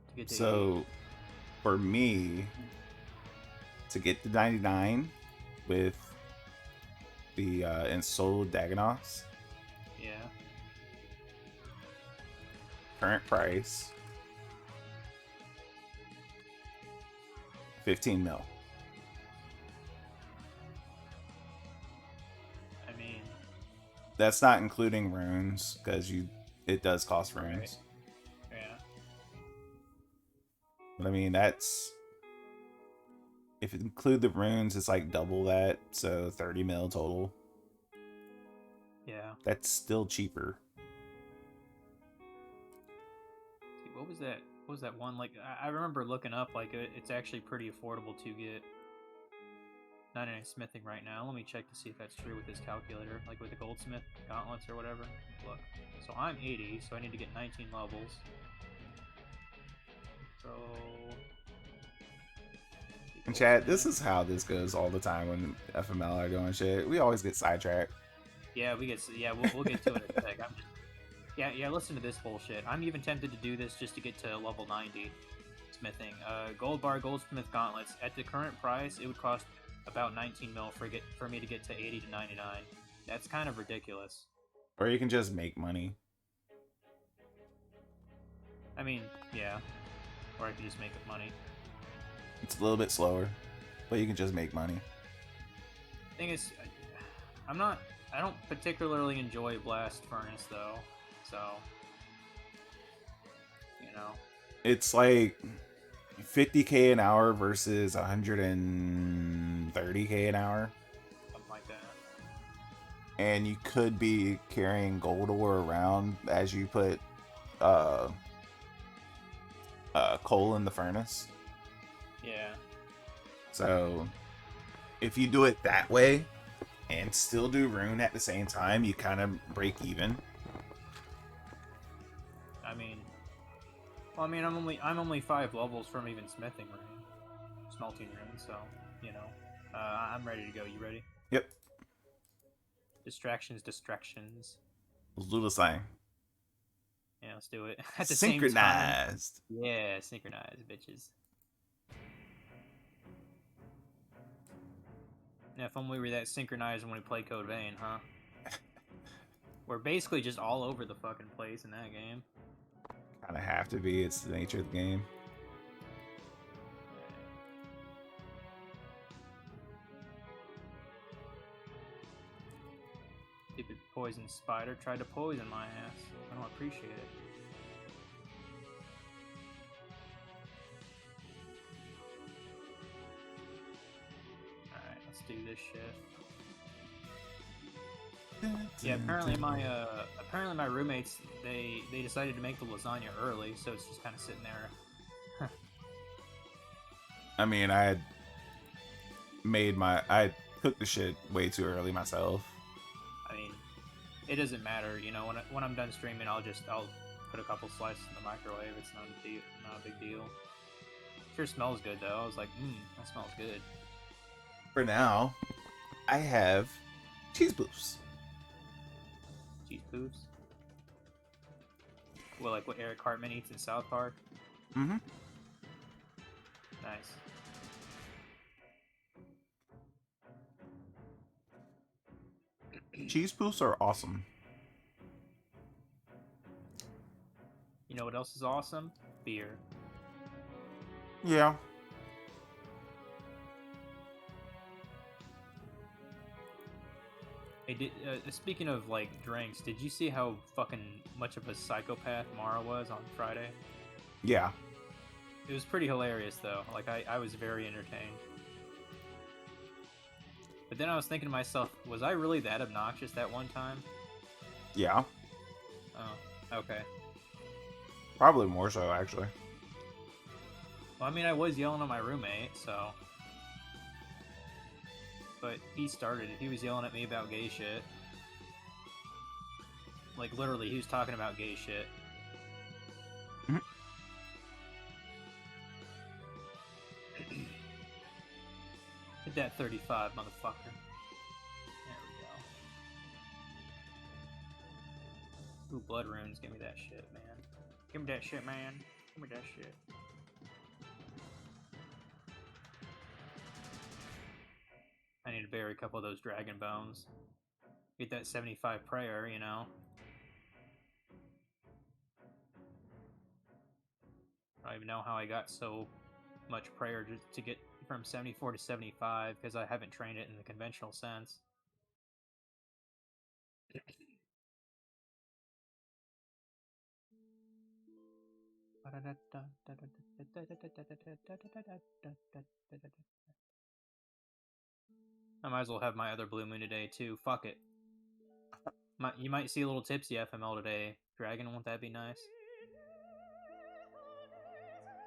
To get to so, 80. For me, to get to 99 with the Ensouled Dagonoths, Yeah. current price, 15 mil. I mean, that's not including runes because it does cost runes. Right. Yeah. But I mean, that's if you include the runes, it's like double that, so 30 mil total. Yeah. That's still cheaper. What was that? What was that one? Like, I remember looking up, like, it's actually pretty affordable to get. 99 smithing right now. Let me check to see if that's true with this calculator, like with the goldsmith gauntlets or whatever. Look, so I'm 80, so I need to get 19 levels. So, And chat, this is how this goes all the time when FML are doing shit. We always get sidetracked. Yeah, we'll get to it in a sec. I'm just yeah, listen to this bullshit. I'm even tempted to do this just to get to level 90 smithing. Gold bar, goldsmith gauntlets. At the current price, it would cost about 19 mil for me to get to 80 to 99. That's kind of ridiculous. Or you can just make money. I mean, yeah. Or I could just make money. It's a little bit slower, but you can just make money. Thing is, I don't particularly enjoy Blast Furnace though, so you know. It's like 50k an hour versus 130k an hour. Something like that. And you could be carrying gold ore around as you put coal in the furnace. Yeah. So if you do it that way and still do rune at the same time, you kind of break even. I'm only 5 levels from even smithing rune, smelting rune, so you know, I'm ready to go. You ready? Yep. Distractions. Let's do the same. Yeah, let's do it at the Synchronized. same time. Yeah, synchronized, bitches. Yeah, if only we were that synchronized when we play Code Vein, huh? We're basically just all over the fucking place in that game. Kind of have to be. It's the nature of the game. Stupid poison spider tried to poison my ass. I don't appreciate it. Alright, let's do this shit. Yeah, apparently my roommates they decided to make the lasagna early, so it's just kind of sitting there. I mean, I cooked the shit way too early myself. I mean, it doesn't matter, you know. When I'm done streaming, I'll put a couple slices in the microwave. It's not a big deal. Sure smells good though. I was like, that smells good. For now, I have cheese poofs. Cheese poofs. Well, like what Eric Cartman eats in South Park. Mm-hmm. Nice. Cheese poofs are awesome. You know what else is awesome? Beer. Yeah. Hey, speaking of like drinks, did you see how fucking much of a psychopath Mara was on Friday? Yeah. It was pretty hilarious though. Like I was very entertained. But then I was thinking to myself, was I really that obnoxious that one time? Yeah. Oh, okay. Probably more so, actually. Well, I mean, I was yelling at my roommate, so. But he started it. He was yelling at me about gay shit. Like, literally, he was talking about gay shit. Mm-hmm. Hit that 35, motherfucker. There we go. Ooh, blood runes. Give me that shit, man. Give me that shit, man. Give me that shit. I need to bury a couple of those dragon bones. Get that 75 prayer, you know. I don't even know how I got so much prayer just to get from 74 to 75 because I haven't trained it in the conventional sense. I might as well have my other blue moon today too. Fuck it. You might see a little tipsy FML today. Dragon, won't that be nice?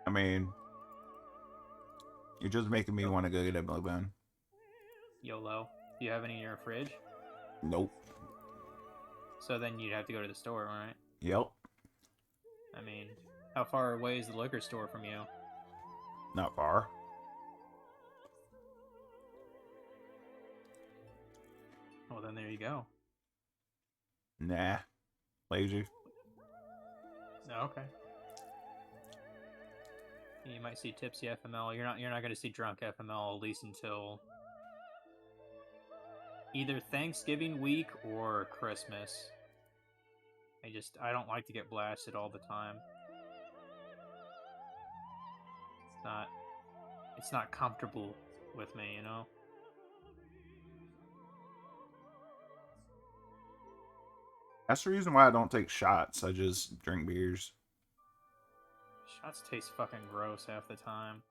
I mean, you're just making me want to go get a blue moon. YOLO. Do you have any in your fridge? Nope. So then you'd have to go to the store, right? Yep. I mean, how far away is the liquor store from you? Not far. Well, then there you go. Nah. Lazy. Okay. You might see tipsy FML. You're not going to see drunk FML at least until either Thanksgiving week or Christmas. I don't like to get blasted all the time. It's not comfortable with me, you know? That's the reason why I don't take shots. I just drink beers. Shots taste fucking gross half the time.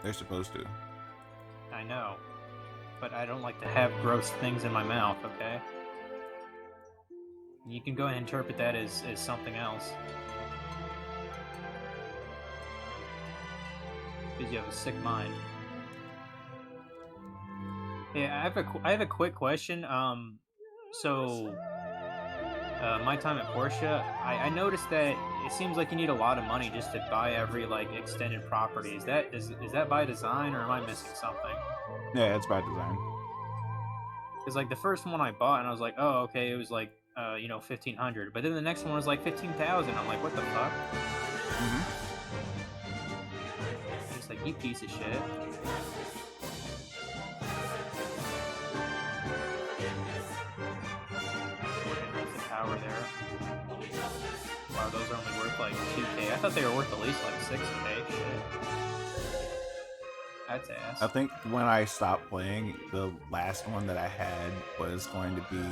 They're supposed to. I know. But I don't like to have gross things in my mouth, okay? You can go and interpret that as something else. Because you have a sick mind. Yeah, I have a quick question. So my time at Porsche, I noticed that it seems like you need a lot of money just to buy every like extended property. Is that by design, or am I missing something? Yeah, it's by design. Because like the first one I bought, and I was like, oh, okay, it was like 1,500, but then the next one was like 15,000. I'm like, what the fuck? I'm just like, you piece of shit. The power there. Wow, those are only worth like 2K. I thought they were worth at least like 6K. Shit. That's ass. I think when I stopped playing, the last one that I had was going to be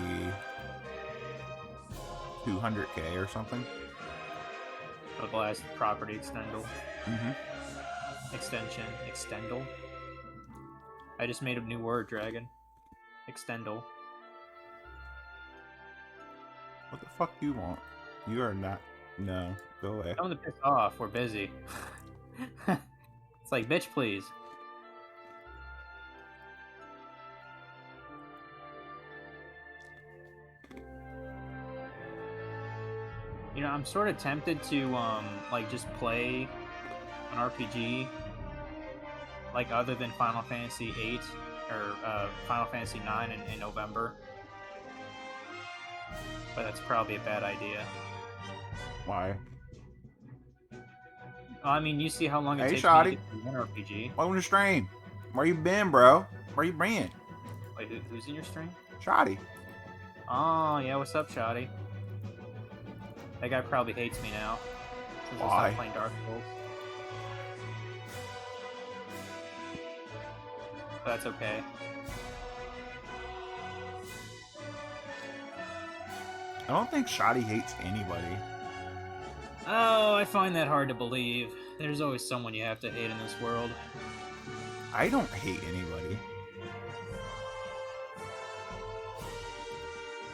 200K or something. The last property extendal. Mm-hmm. Extendal. I just made a new word, Dragon. Extendal. What the fuck do you want? You are not. No, go away. Tell them to piss off. We're busy. It's like, bitch, please. You know, I'm sort of tempted to like just play an RPG, like other than Final Fantasy VIII or Final Fantasy IX in November. But that's probably a bad idea. Why? I mean, you see how long it Hey, takes Shoddy. me to get through one RPG. Welcome to the stream. Where you been, bro? Where you been? Wait, who's in your stream? Shoddy. Oh, yeah, what's up, Shoddy? That guy probably hates me now. Since I Why? stopped playing Dark Souls. But that's okay. I don't think Shoddy hates anybody. Oh, I find that hard to believe. There's always someone you have to hate in this world. I don't hate anybody.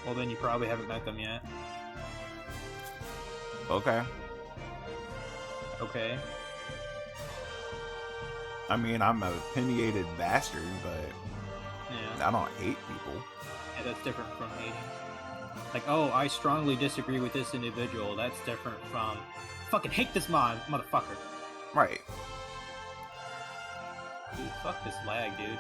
Well, then you probably haven't met them yet. Okay. Okay. I mean, I'm a opinionated bastard, but Yeah. I don't hate people. Yeah, that's different from hating. Like, oh, I strongly disagree with this individual. That's different from fucking hate this motherfucker. Right. Dude, fuck this lag, dude.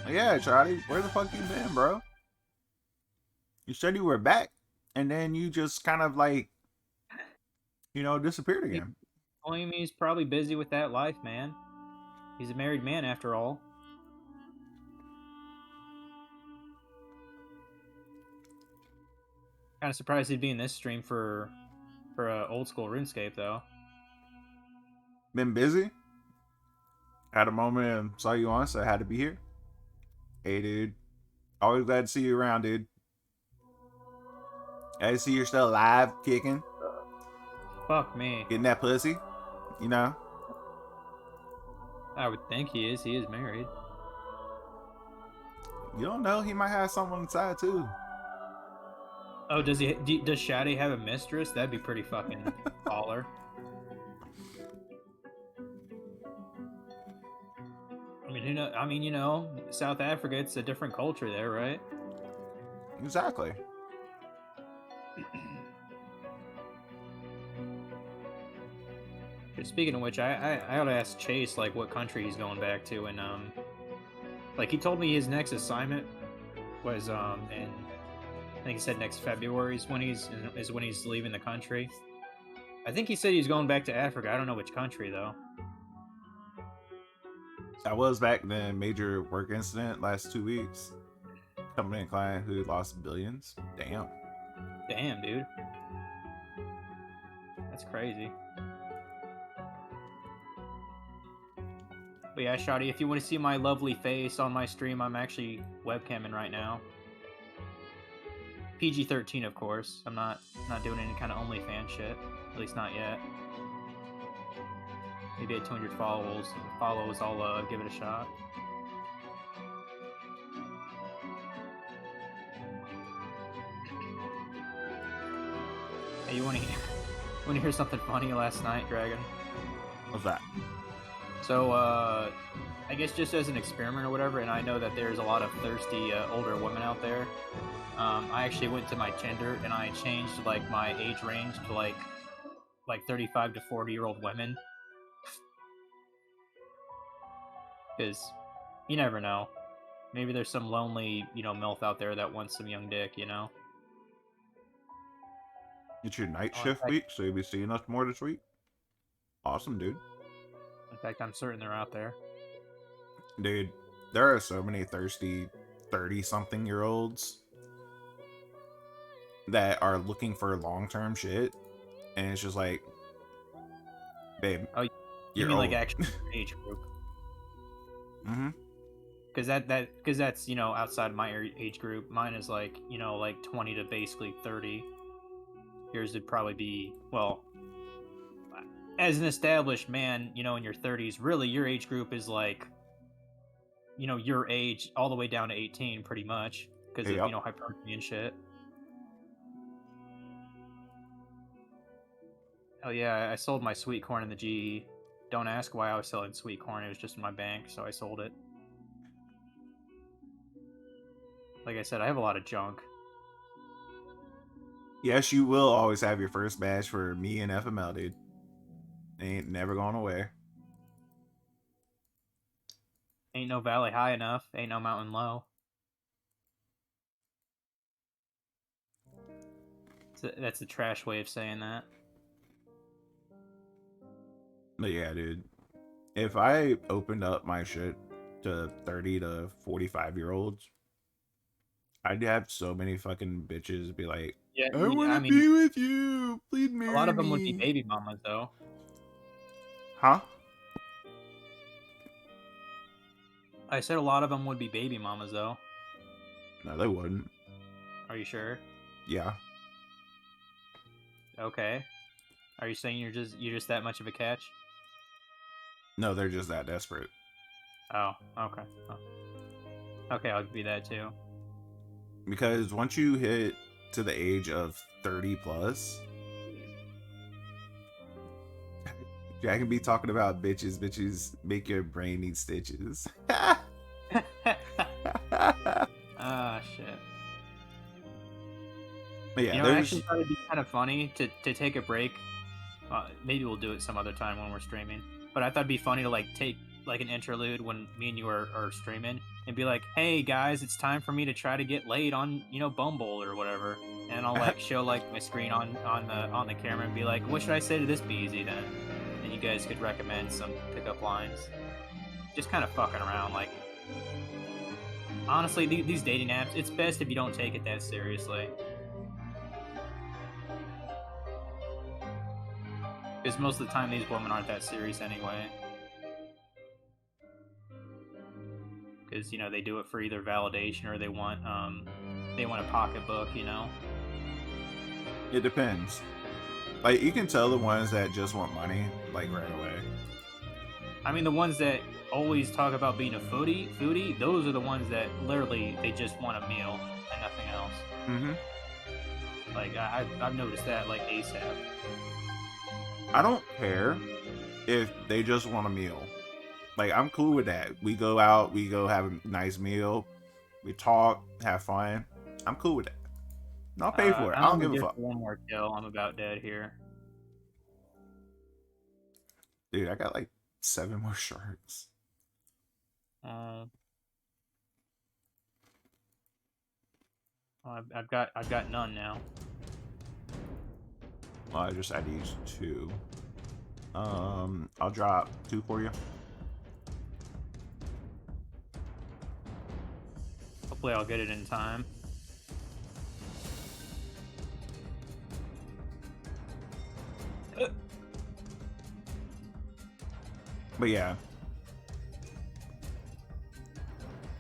Yeah, Shoddy, where the fuck you been, bro? You said you were back, and then you just kind of like, disappeared again. I mean, he's probably busy with that life, man. He's a married man, after all. Kind of surprised he'd be in this stream for old school RuneScape, though. Been busy? Had a moment and saw you on, so I had to be here. Hey, dude. Always glad to see you around, dude. I see you're still alive, kicking. Fuck me. Getting that pussy, you know? I would think he is. He is married. You don't know, he might have someone on the side, too. Oh, does Shaddy have a mistress? That'd be pretty fucking baller. I mean, South Africa, it's a different culture there, right? Exactly. Just speaking of which, I ought to ask Chase like what country he's going back to, and like he told me his next assignment was in I think he said next February is when he's leaving the country. I think he said he's going back to Africa. I don't know which country though. I was back in a major work incident last 2 weeks. Company and client who lost billions. Damn. Damn, dude. That's crazy. But yeah, Shotty, if you want to see my lovely face on my stream, I'm actually webcamming right now. PG-13, of course. I'm not doing any kind of OnlyFans shit. At least not yet. Maybe at 200 follows, I'll give it a shot. Hey, you want to hear something funny last night, Dragon? What's that? So, I guess just as an experiment or whatever, and I know that there's a lot of thirsty older women out there. I actually went to my Tinder and I changed like my age range to like 35 to 40-year-old women, because you never know. Maybe there's some lonely, MILF out there that wants some young dick, It's your night Oh, in shift fact- week, so you'll be seeing us more this week. Awesome, dude. In fact, I'm certain they're out there. Dude, there are so many thirsty 30-something-year-olds that are looking for long-term shit, and it's just like, babe, Oh, you you're mean old. like actually age group? Mm-hmm. Because that's outside my age group. Mine is like 20 to basically 30. Yours would probably be, well, as an established man, in your 30s. Really, your age group is like, your age all the way down to 18, pretty much, because of hypertrophy and shit. Oh yeah, I sold my sweet corn in the GE. Don't ask why I was selling sweet corn. It was just in my bank, so I sold it. Like I said, I have a lot of junk. Yes, you will always have your first badge for me and FML, dude. They ain't never going away. Ain't no valley high enough. Ain't no mountain low. That's the trash way of saying that. But yeah, dude. If I opened up my shit to 30 to 45-year-olds, I'd have so many fucking bitches be like, Yeah, I want to be with you. Please marry me. A lot of them would be baby mamas, though. Huh? I said a lot of them would be baby mamas, though. No, they wouldn't. Are you sure? Yeah. Okay. Are you saying you're just that much of a catch? No, they're just that desperate. Oh, okay. Oh. Okay, I'll be that too. Because once you hit to the age of 30 plus, I can be talking about bitches make your brain need stitches. Ah, shit. But yeah, I actually thought it'd be kind of funny to take a break. Maybe we'll do it some other time when we're streaming. But I thought it'd be funny to take an interlude when me and you are streaming and be like, "Hey guys, it's time for me to try to get laid on Bumble or whatever." And I'll show my screen on the camera and be like, "What should I say to this BZ then?" And you guys could recommend some pickup lines. Just kind of fucking around. Honestly, these dating apps, it's best if you don't take it that seriously. Because most of the time, these women aren't that serious anyway. Because they do it for either validation or they want a pocketbook. It depends. You can tell the ones that just want money right away. I mean, the ones that always talk about being a foodie, those are the ones that literally they just want a meal and nothing else. Mm-hmm. I've noticed that ASAP. I don't care if they just want a meal. Like, I'm cool with that. We go out, we go have a nice meal, we talk, have fun. I'm cool with that. And I'll pay for it. I I'm don't only give a good fuck. for one more kill. I'm about dead here. Dude, I got like 7 more sharks. Uh, I've got none now. Well, I just had to use 2. I'll drop 2 for you. Hopefully I'll get it in time. But yeah,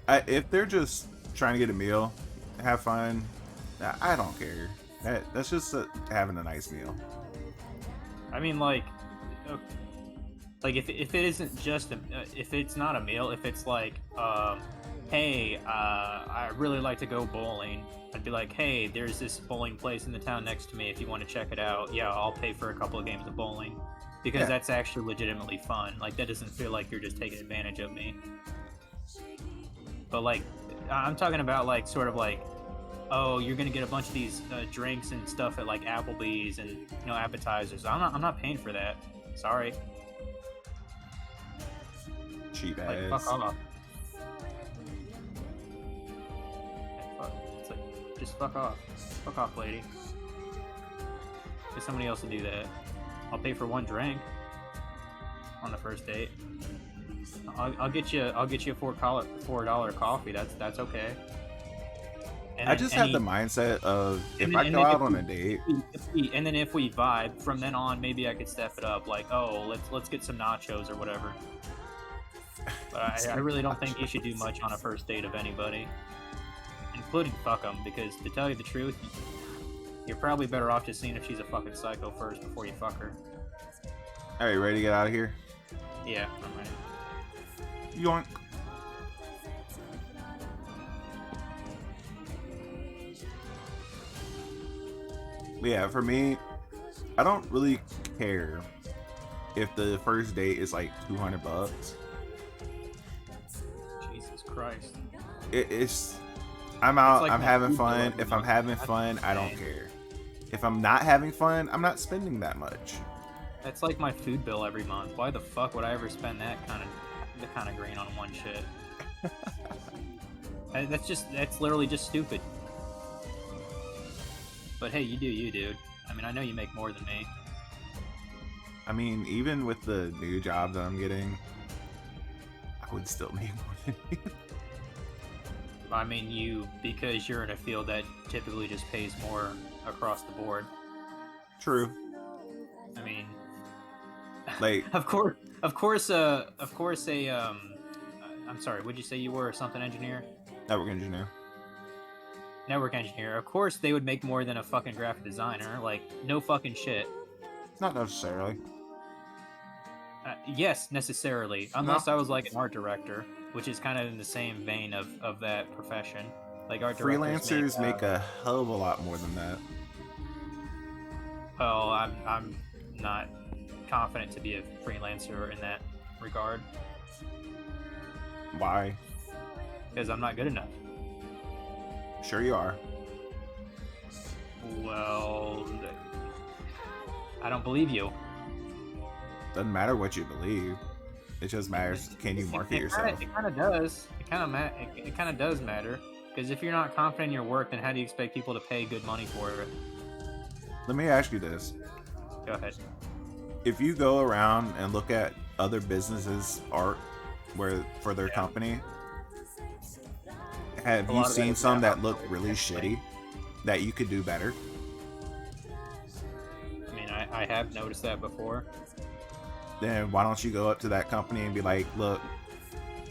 if they're just trying to get a meal, have fun, I don't care. That's just having a nice meal. I mean, like if it isn't just if it's not a meal, if it's like, hey, I really like to go bowling, I'd be like, hey, there's this bowling place in the town next to me. If you want to check it out, yeah, I'll pay for a couple of games of bowling, because that's actually legitimately fun. Like, that doesn't feel like you're just taking advantage of me. But like, I'm talking about like sort of like, oh, you're gonna get a bunch of these drinks and stuff at like Applebee's and, you know, appetizers. I'm not paying for that. Sorry. Cheap Like, ass. fuck off. It's like, just fuck off. Fuck off, lady. Get somebody else to do that. I'll pay for 1 drink on the first date. I'll get you a $4 coffee. That's okay. And I just have the mindset of, if I go out on a date, and then if we vibe from then on, maybe I could step it up. Like, oh, let's get some nachos or whatever. But I really don't think you should do much on a first date of anybody, including fuck them, because to tell you the truth, you're probably better off just seeing if she's a fucking psycho first before you fuck her. Alright, ready to get out of here? Yeah, I'm ready. Yoink. Yeah, for me, I don't really care if the first date is like $200. Jesus Christ. It's I'm out, like I'm my having food bill fun. every If I'm month. having That's fun, I don't insane. care. If I'm not having fun, I'm not spending that much. That's like my food bill every month. Why the fuck would I ever spend that kind of green on one shit? That's literally just stupid. But hey, you do you, dude. I mean, I know you make more than me. I mean, even with the new job that I'm getting, I would still make more than you. I mean, because you're in a field that typically just pays more across the board. True. I mean, Like, of course, I'm sorry, would you say you were a something engineer? network engineer. Network engineer. Of course, they would make more than a fucking graphic designer. Like, no fucking shit. Not necessarily. Yes, necessarily. Unless I was like an art director, which is kind of in the same vein of that profession. Like, art directors Freelancers make a hell of a lot more than that. Well, I'm not confident to be a freelancer in that regard Why? because I'm not good enough. Sure you are. Well, I don't believe you. Doesn't matter what you believe. It just matters, can you market yourself? It kind of does. It kind of does matter, because if you're not confident in your work, then how do you expect people to pay good money for it? Let me ask you this. Go ahead. If you go around and look at other businesses' art for their company, have A you lot of that seen is some now that look really shitty that you could do better? I mean, I have noticed that before. Then why don't you go up to that company and be like, look,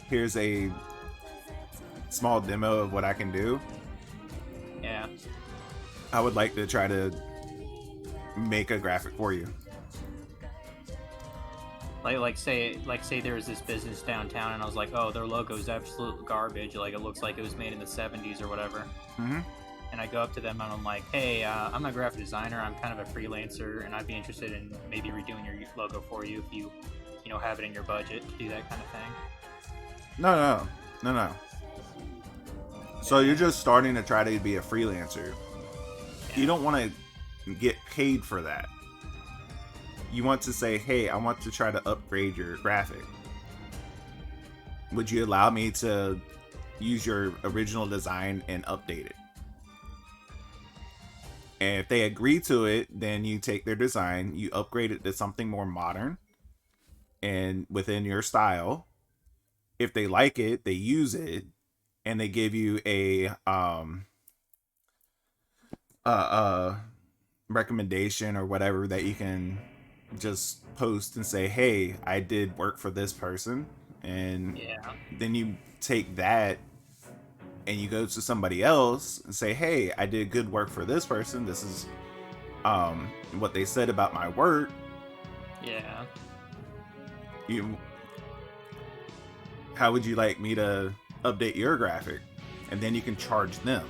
here's a small demo of what I can do. Yeah. I would like to try to make a graphic for you. Like say there was this business downtown, and I was like, oh, their logo's absolute garbage. Like, it looks like it was made in the 70s or whatever. Mm-hmm. And I go up to them and I'm like, hey, I'm a graphic designer. I'm kind of a freelancer, and I'd be interested in maybe redoing your logo for you if you have it in your budget to do that kind of thing. No. So you're just starting to try to be a freelancer. You don't want to get paid for that. You want to say, hey, I want to try to upgrade your graphic. Would you allow me to use your original design and update it? And if they agree to it, then you take their design, you upgrade it to something more modern and within your style. If they like it, they use it, and they give you a recommendation or whatever that you can just post and say, hey, I did work for this person. And then you take that and you go to somebody else and say, hey, I did good work for this person. This is what they said about my work. Yeah. How would you like me to update your graphic? And then you can charge them.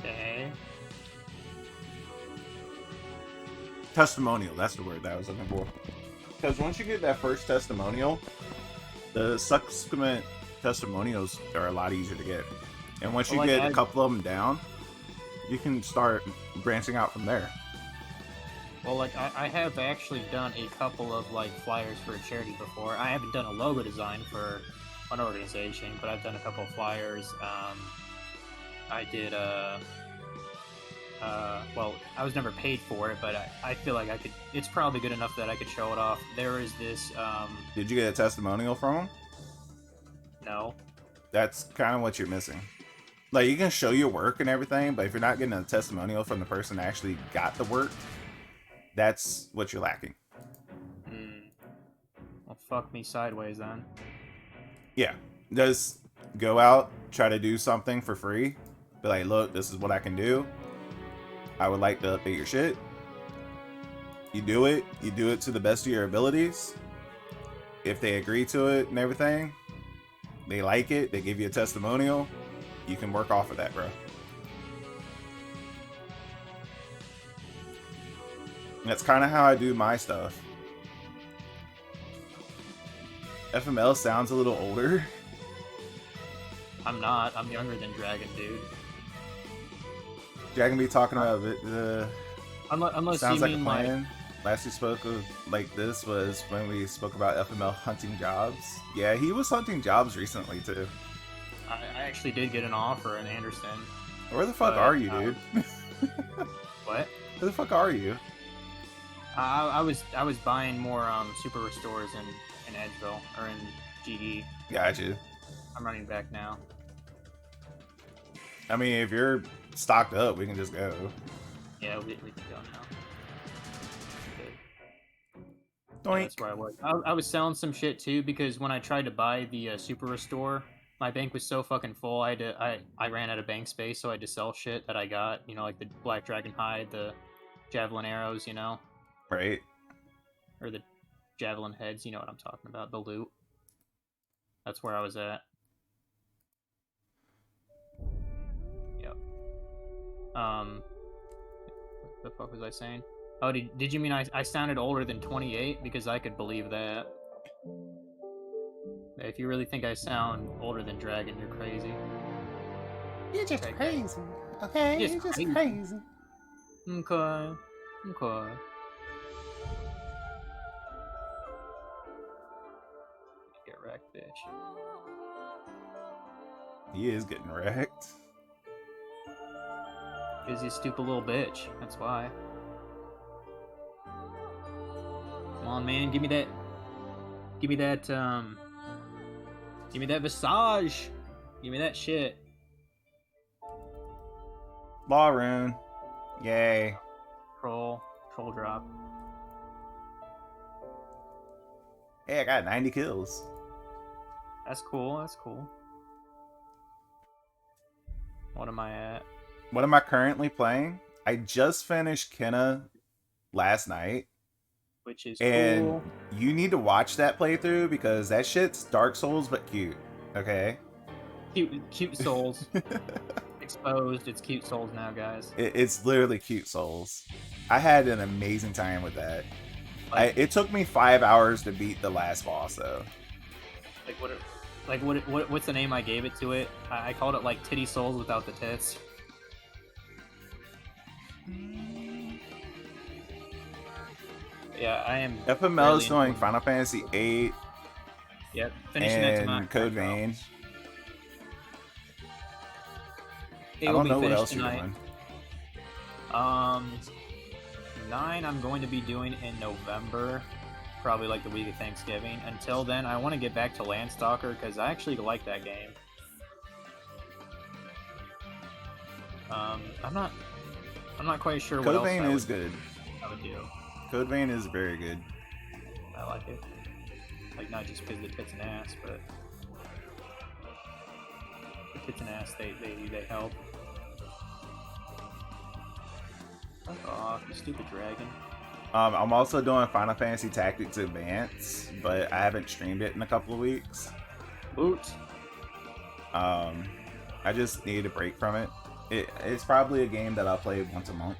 Okay. Testimonial, that's the word that I was looking for. Because once you get that first testimonial, the subsequent testimonials are a lot easier to get. And once you get a couple of them down, you can start branching out from there. Well, like, I have actually done a couple of, like, flyers for a charity before. I haven't done a logo design for an organization, but I've done a couple of flyers. I did, well, I was never paid for it, but I feel like I could, it's probably good enough that I could show it off. There is this, Did you get a testimonial from them? No. That's kind of what you're missing. Like, you can show your work and everything, but if you're not getting a testimonial from the person that actually got the work, that's what you're lacking. Well, fuck me sideways then. Yeah. Just go out, try to do something for free. Be like, look, this is what I can do. I would like to update your shit. You do it to the best of your abilities. If they agree to it and everything, they like it, they give you a testimonial, you can work off of that, bro. That's kind of how I do my stuff. FML sounds a little older. I'm not. I'm younger than Dragon, dude. Dragon be talking about it. Unless sounds you like mean a plan. Last we spoke of like this was when we spoke about FML hunting jobs. Yeah, he was hunting jobs recently too. I actually did get an offer in Anderson. Where the fuck are you, dude? What? Where the fuck are you? I was buying more super restores in Edgeville or in GE. Gotcha. I'm running back now. I mean, if you're stocked up, we can just go. Yeah, we can go now. Doink. Yeah, that's where I was. I was selling some shit too because when I tried to buy the super restore, my bank was so fucking full. I ran out of bank space, so I had to sell shit that I got. You know, like the Black Dragon hide, the javelin arrows. You know. Right. Or the javelin heads. You know what I'm talking about. The loot. That's where I was at. Yep. What the fuck was I saying? Oh, did you mean I sounded older than 28? Because I could believe that. If you really think I sound older than Dragon, you're crazy. You're just crazy. Okay? You're just crazy. Okay. Get wrecked, bitch. He is getting wrecked. Because he's a stupid little bitch. That's why. Come on, man. Give me that. Give me that visage. Give me that shit. Law rune. Yay. Troll drop. Hey, I got 90 kills. That's cool. What am I at? What am I currently playing? I just finished Kenna last night. Which is and cool. You need to watch that playthrough because that shit's Dark Souls but cute. Okay? Cute Souls. Exposed. It's Cute Souls now, guys. It's literally Cute Souls. I had an amazing time with that. Like, it took me 5 hours to beat the last boss, though. like what's the name I gave it to it? I called it like Titty Souls without the tits. Yeah, I am. FML is doing Final Fantasy VIII. Yep, finishing that tonight. And Code Vein. I don't know what else you're doing. 9 I'm going to be doing in November, probably like the week of Thanksgiving. Until then, I want to get back to Landstalker because I actually like that game. I'm not quite sure what else. Code Vein is good. I would do. Code Vein is very good. I like it. Like, not just because the tits and ass, but the tits and ass, they help. Fuck off, you stupid dragon. I'm also doing Final Fantasy Tactics Advance, but I haven't streamed it in a couple of weeks. Boot. I just need a break from it. It's probably a game that I'll play once a month.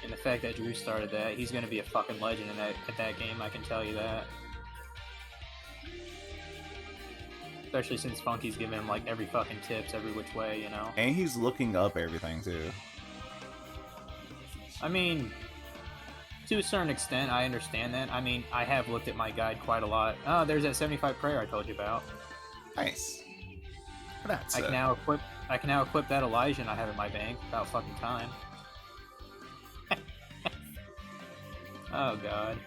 And the fact that Drew started that, he's gonna be a fucking legend at that game, I can tell you that. Especially since Funky's giving him like every fucking tips, every which way, you know? And he's looking up everything too. I mean, to a certain extent, I understand that. I mean, I have looked at my guide quite a lot. Oh, there's that 75 prayer I told you about. Nice. I can now equip that Elijah I have in my bank. About fucking time. Oh god.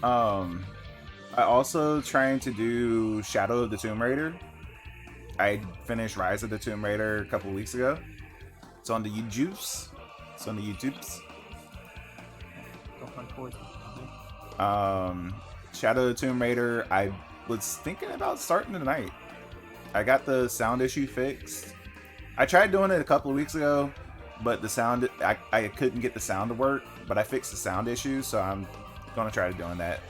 I also trying to do Shadow of the Tomb Raider. I finished Rise of the Tomb Raider a couple weeks ago. It's on the YouTubes. Shadow of the Tomb Raider, I was thinking about starting tonight. I got the sound issue fixed. I tried doing it a couple of weeks ago, but the sound, I couldn't get the sound to work, but I fixed the sound issue, so I'm gonna try to doing that.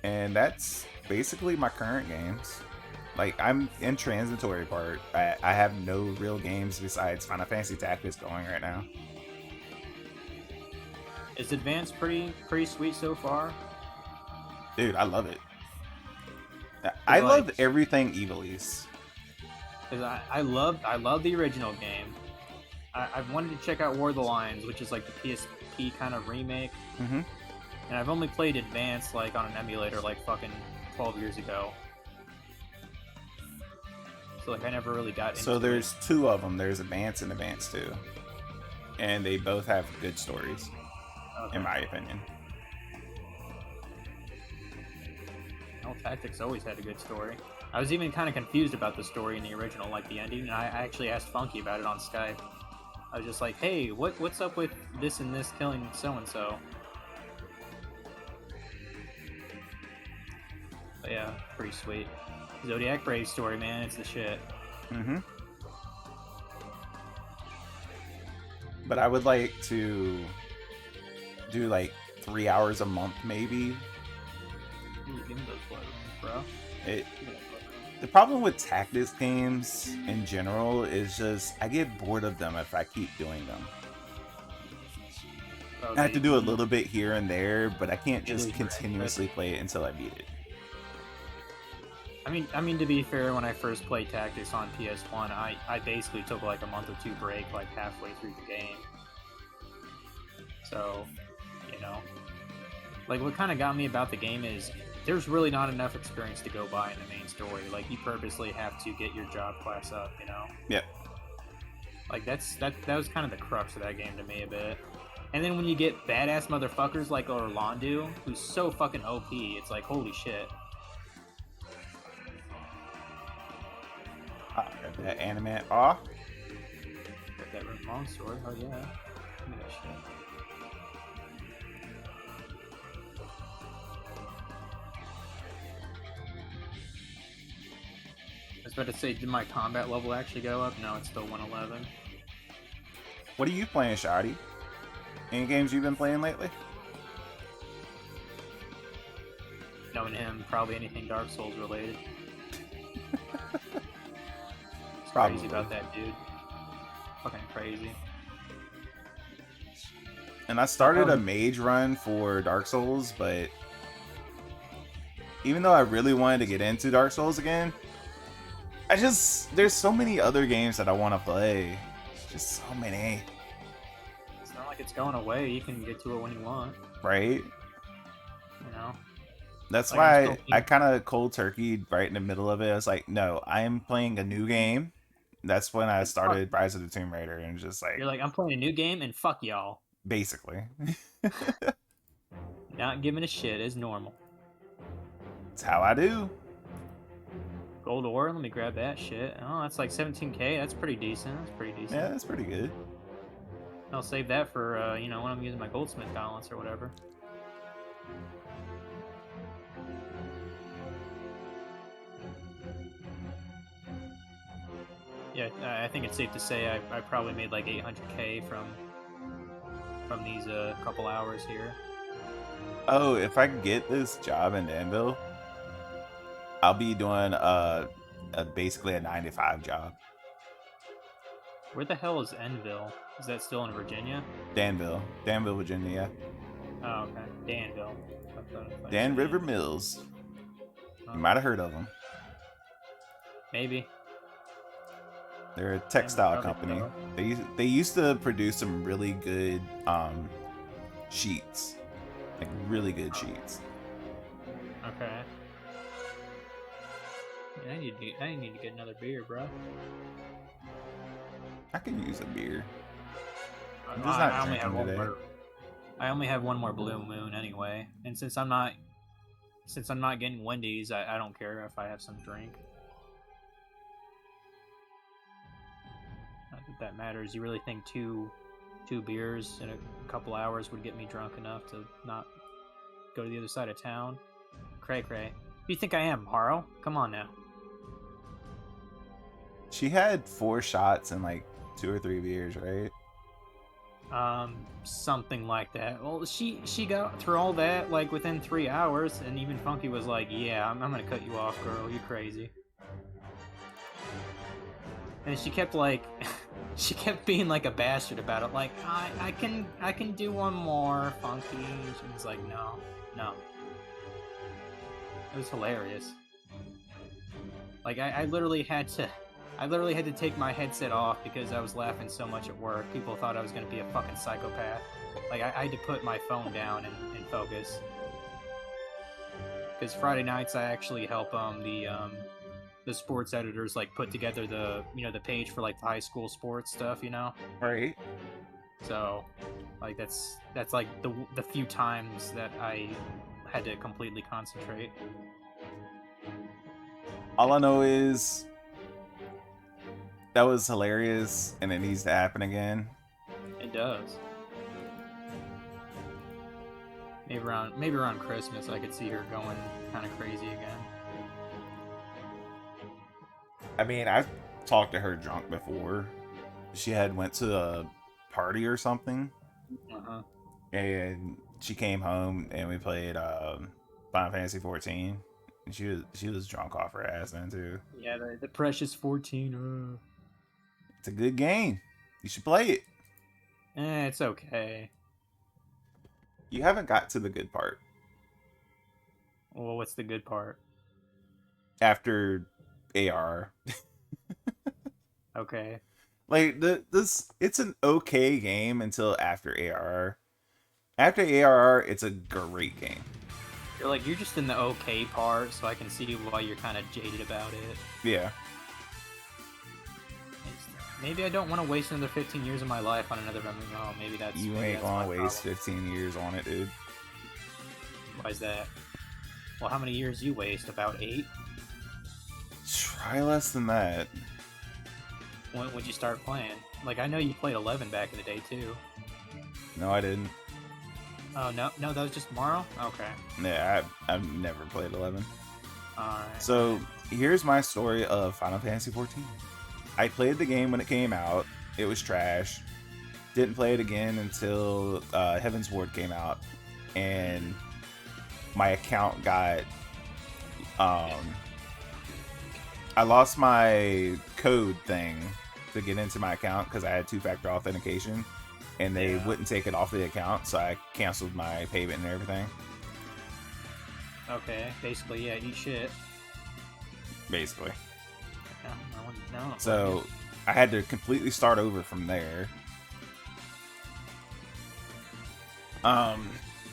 And that's basically my current games. Like, I'm in transitory part. I have no real games besides Final Fantasy Tactics going right now. Is Advance pretty sweet so far? Dude, I love it. I love everything Evilise. Cause I love the original game. I've wanted to check out War of the Lions, which is like the PSP kind of remake. Mm-hmm. And I've only played Advance like on an emulator like fucking 12 years ago. So like I never really got into So there's two of them. There's Advance and Advance 2. And they both have good stories, in my opinion. Well, Tactics always had a good story. I was even kind of confused about the story in the original, like the ending, and I actually asked Funky about it on Skype. I was just like, hey, what's up with this and this killing so-and-so? But yeah, pretty sweet. Zodiac Brave story, man, it's the shit. Mm-hmm. But I would like to do like 3 hours a month, maybe. Ooh, give me those blood rings, bro. The problem with tactics games in general is just I get bored of them if I keep doing them. Oh, I have to do a little bit here and there, but I can't just continuously play it until I beat it. I mean, to be fair, when I first played Tactics on PS1, I basically took like a month or two break, like halfway through the game. So, you know, like what kind of got me about the game is there's really not enough experience to go by in the main story. Like you purposely have to get your job class up, you know? Yep. Like that was kind of the crux of that game to me a bit. And then when you get badass motherfuckers like Orlando, who's so fucking OP, it's like holy shit. That anime. Aw. Got that Ramon sword. Oh yeah. Give me that shit. I was about to say, did my combat level actually go up? No, it's still 111. What are you playing, Shoddy? Any games you've been playing lately? Knowing him, probably anything Dark Souls related. Probably. Crazy about that dude. Fucking crazy. And I started a mage run for Dark Souls, but even though I really wanted to get into Dark Souls again, there's so many other games that I want to play. Just so many. It's not like it's going away. You can get to it when you want. Right? You know? That's why I kind of cold turkeyed right in the middle of it. I was like, no, I am playing a new game. That's when I started Rise of the Tomb Raider, and just like... You're like, I'm playing a new game, and fuck y'all. Basically. Not giving a shit is normal. It's how I do. Gold ore, let me grab that shit. Oh, that's like 17k. That's pretty decent. Yeah, that's pretty good. I'll save that for, you know, when I'm using my goldsmith balance or whatever. Yeah, I think it's safe to say I probably made like 800k from these couple hours here. Oh, if I get this job in Danville, I'll be doing basically a 9-to-5 job. Where the hell is Enville? Is that still in Virginia? Danville, Virginia. Oh, okay. Danville. Dan River Mills. You might have heard of them. Maybe. They're a textile company. They used to produce some really good sheets, like really good sheets. Okay. Yeah, I need to get another beer, bro. I could use a beer. I only have one more Blue Moon anyway, and since I'm not getting Wendy's, I don't care if I have some drink. Not that matters. You really think two beers in a couple hours would get me drunk enough to not go to the other side of town? Cray. Who do you think I am, Haro? Come on now. She had 4 shots and like 2 or 3 beers, right? Something like that. Well, she got through all that like within 3 hours, and even Funky was like, "Yeah, I'm gonna cut you off, girl. You're crazy." And she kept like, she kept being like a bastard about it. Like, I can do one more, Funky. And she was like, no. It was hilarious. Like, I literally had to take my headset off because I was laughing so much at work. People thought I was gonna be a fucking psychopath. Like, I had to put my phone down and focus. Because Friday nights I actually help the sports editors like put together the page for like the high school sports stuff, you know? Right. So like that's like the few times that I had to completely concentrate. All I know is that was hilarious and it needs to happen again. It does. Maybe around Christmas I could see her going kind of crazy again. I mean, I've talked to her drunk before. She had went to a party or something. Uh-huh. And she came home and we played Final Fantasy 14. And she was drunk off her ass then too. Yeah, the precious 14. It's a good game. You should play it. It's okay. You haven't got to the good part. Well, what's the good part? After AR. Okay. Like it's an okay game until after ARR. After ARR, it's a great game. You're just in the okay part, so I can see why you're kind of jaded about it. Yeah. Maybe I don't want to waste another 15 years of my life on another MMO. Maybe that's... You ain't gonna waste 15 years on it, dude. Why is that? Well, how many years you waste? About 8? Try less than that. When would you start playing? Like, I know you played 11 back in the day, too. No, I didn't. Oh, no, that was just tomorrow? Okay. Yeah, I've never played 11. Alright. So, here's my story of Final Fantasy 14. I played the game when it came out. It was trash. Didn't play it again until Heaven's Ward came out. And my account got I lost my code thing to get into my account because I had two-factor authentication, and they wouldn't take it off the account, so I canceled my payment and everything. Okay, basically, yeah, eat shit. Basically. No. So I had to completely start over from there.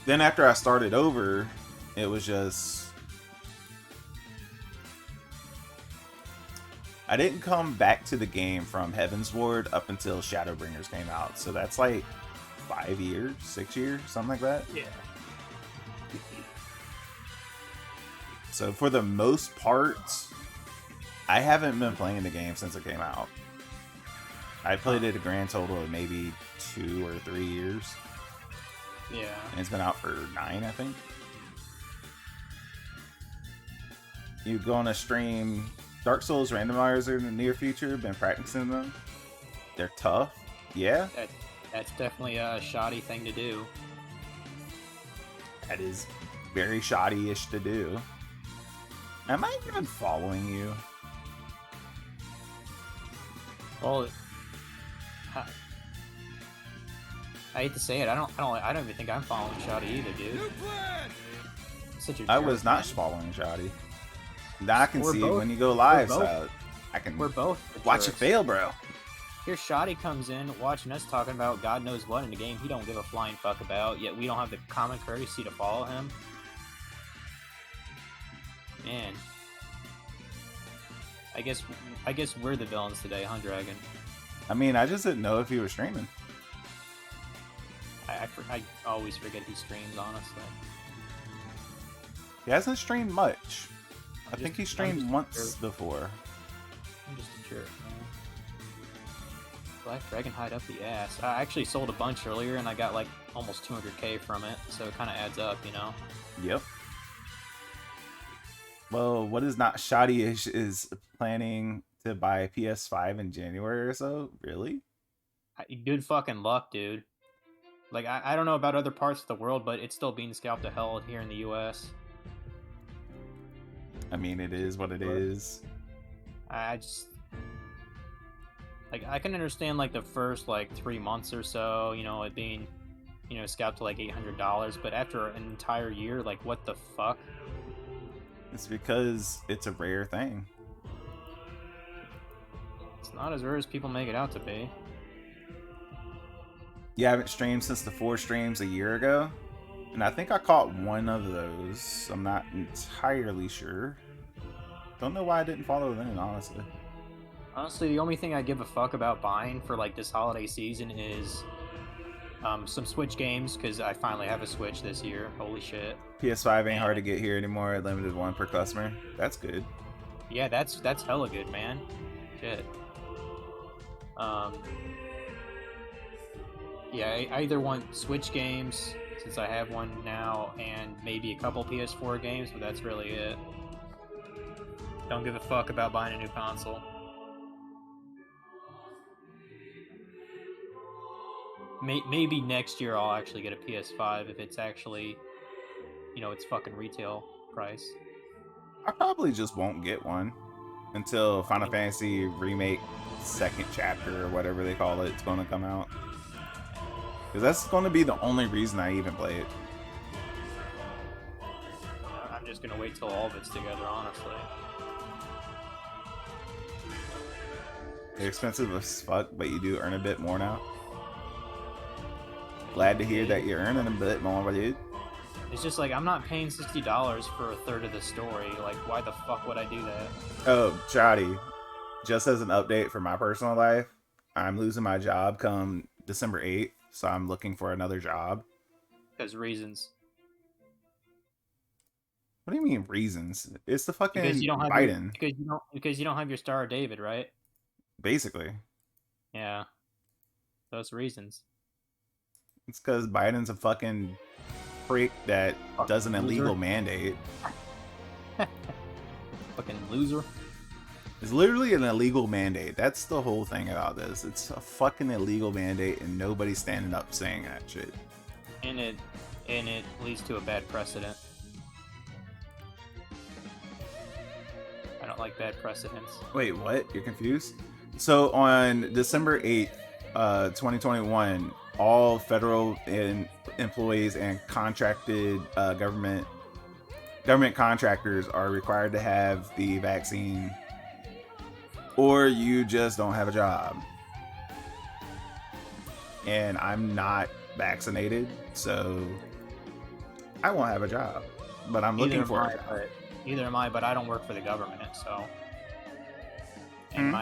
Then after I started over, it was just... I didn't come back to the game from Heaven's Ward up until Shadowbringers came out. So that's like 5 years, 6 years, something like that. Yeah. So for the most part, I haven't been playing the game since it came out. I played it a grand total of maybe 2 or 3 years. Yeah. And it's been out for 9, I think. You go on a stream Dark Souls randomizer in the near future. Been practicing them. They're tough. Yeah. That's definitely a shoddy thing to do. That is very shoddy-ish to do. Am I even following you? Well, I hate to say it, I don't even think I'm following shoddy either, dude. Such a jerk, I was not man. following shoddy. Now I can We're see both- it when you go live, we're both- so I can We're both watch it jerks. fail, bro. Here Shoddy comes in, watching us talking about God knows what in the game he don't give a flying fuck about, yet we don't have the common courtesy to follow him. Man. I guess we're the villains today, huh, Dragon? I mean, I just didn't know if you were streaming. I always forget he streams, honestly. He hasn't streamed much. I think he I'm streamed just once before. I'm just a jerk, man. Black Dragon hide up the ass. I actually sold a bunch earlier and I got like almost 200k from it, so it kind of adds up, you know? Yep. Well, what is not shoddy-ish is planning to buy a PS5 in January or so. Really? Good fucking luck, dude. Like, I don't know about other parts of the world, but it's still being scalped to hell here in the US. I mean, it is what it is. I just... Like, I can understand, like, the first, like, 3 months or so, you know, it being, you know, scalped to, like, $800, but after an entire year, like, what the fuck? It's because it's a rare thing. It's not as rare as people make it out to be. You haven't streamed since the 4 streams a year ago? And I think I caught one of those. I'm not entirely sure. Don't know why I didn't follow then, honestly. Honestly, the only thing I give a fuck about buying for, like, this holiday season is some Switch games, because I finally have a Switch this year. Holy shit. PS5 ain't hard to get here anymore. Limited 1 per customer. That's good. Yeah, that's hella good, man. Shit. Yeah, I either want Switch games, since I have one now, and maybe a couple PS4 games, but that's really it. Don't give a fuck about buying a new console. Maybe next year I'll actually get a PS5 if it's actually, you know, its fucking retail price. I probably just won't get one until Final Fantasy Remake second chapter or whatever they call it. It's going to come out. Because that's going to be the only reason I even play it. I'm just gonna wait till all of it's together, honestly. They're expensive as fuck, but you do earn a bit more now. Glad to hear that you're earning a bit more, dude. It's just like, I'm not paying $60 for a third of the story. Like, why the fuck would I do that? Oh, Shoddy. Just as an update for my personal life, I'm losing my job come December 8th, so I'm looking for another job. Because reasons. What do you mean reasons? It's the fucking Because you don't have Biden, because you don't have your Star of David, right? basically. Yeah. Those reasons. It's because Biden's a fucking freak that does an illegal loser. mandate. Fucking loser. It's literally an illegal mandate. That's the whole thing about this. It's a fucking illegal mandate, and nobody's standing up saying that shit. And it leads to a bad precedent. not like bad precedents. Wait, what? You're confused? So on December 8th, 2021, all federal employees and contracted government contractors are required to have the vaccine, or you just don't have a job. And I'm not vaccinated, so I won't have a job. But I'm looking for a job. Neither am I, but I don't work for the government, so. And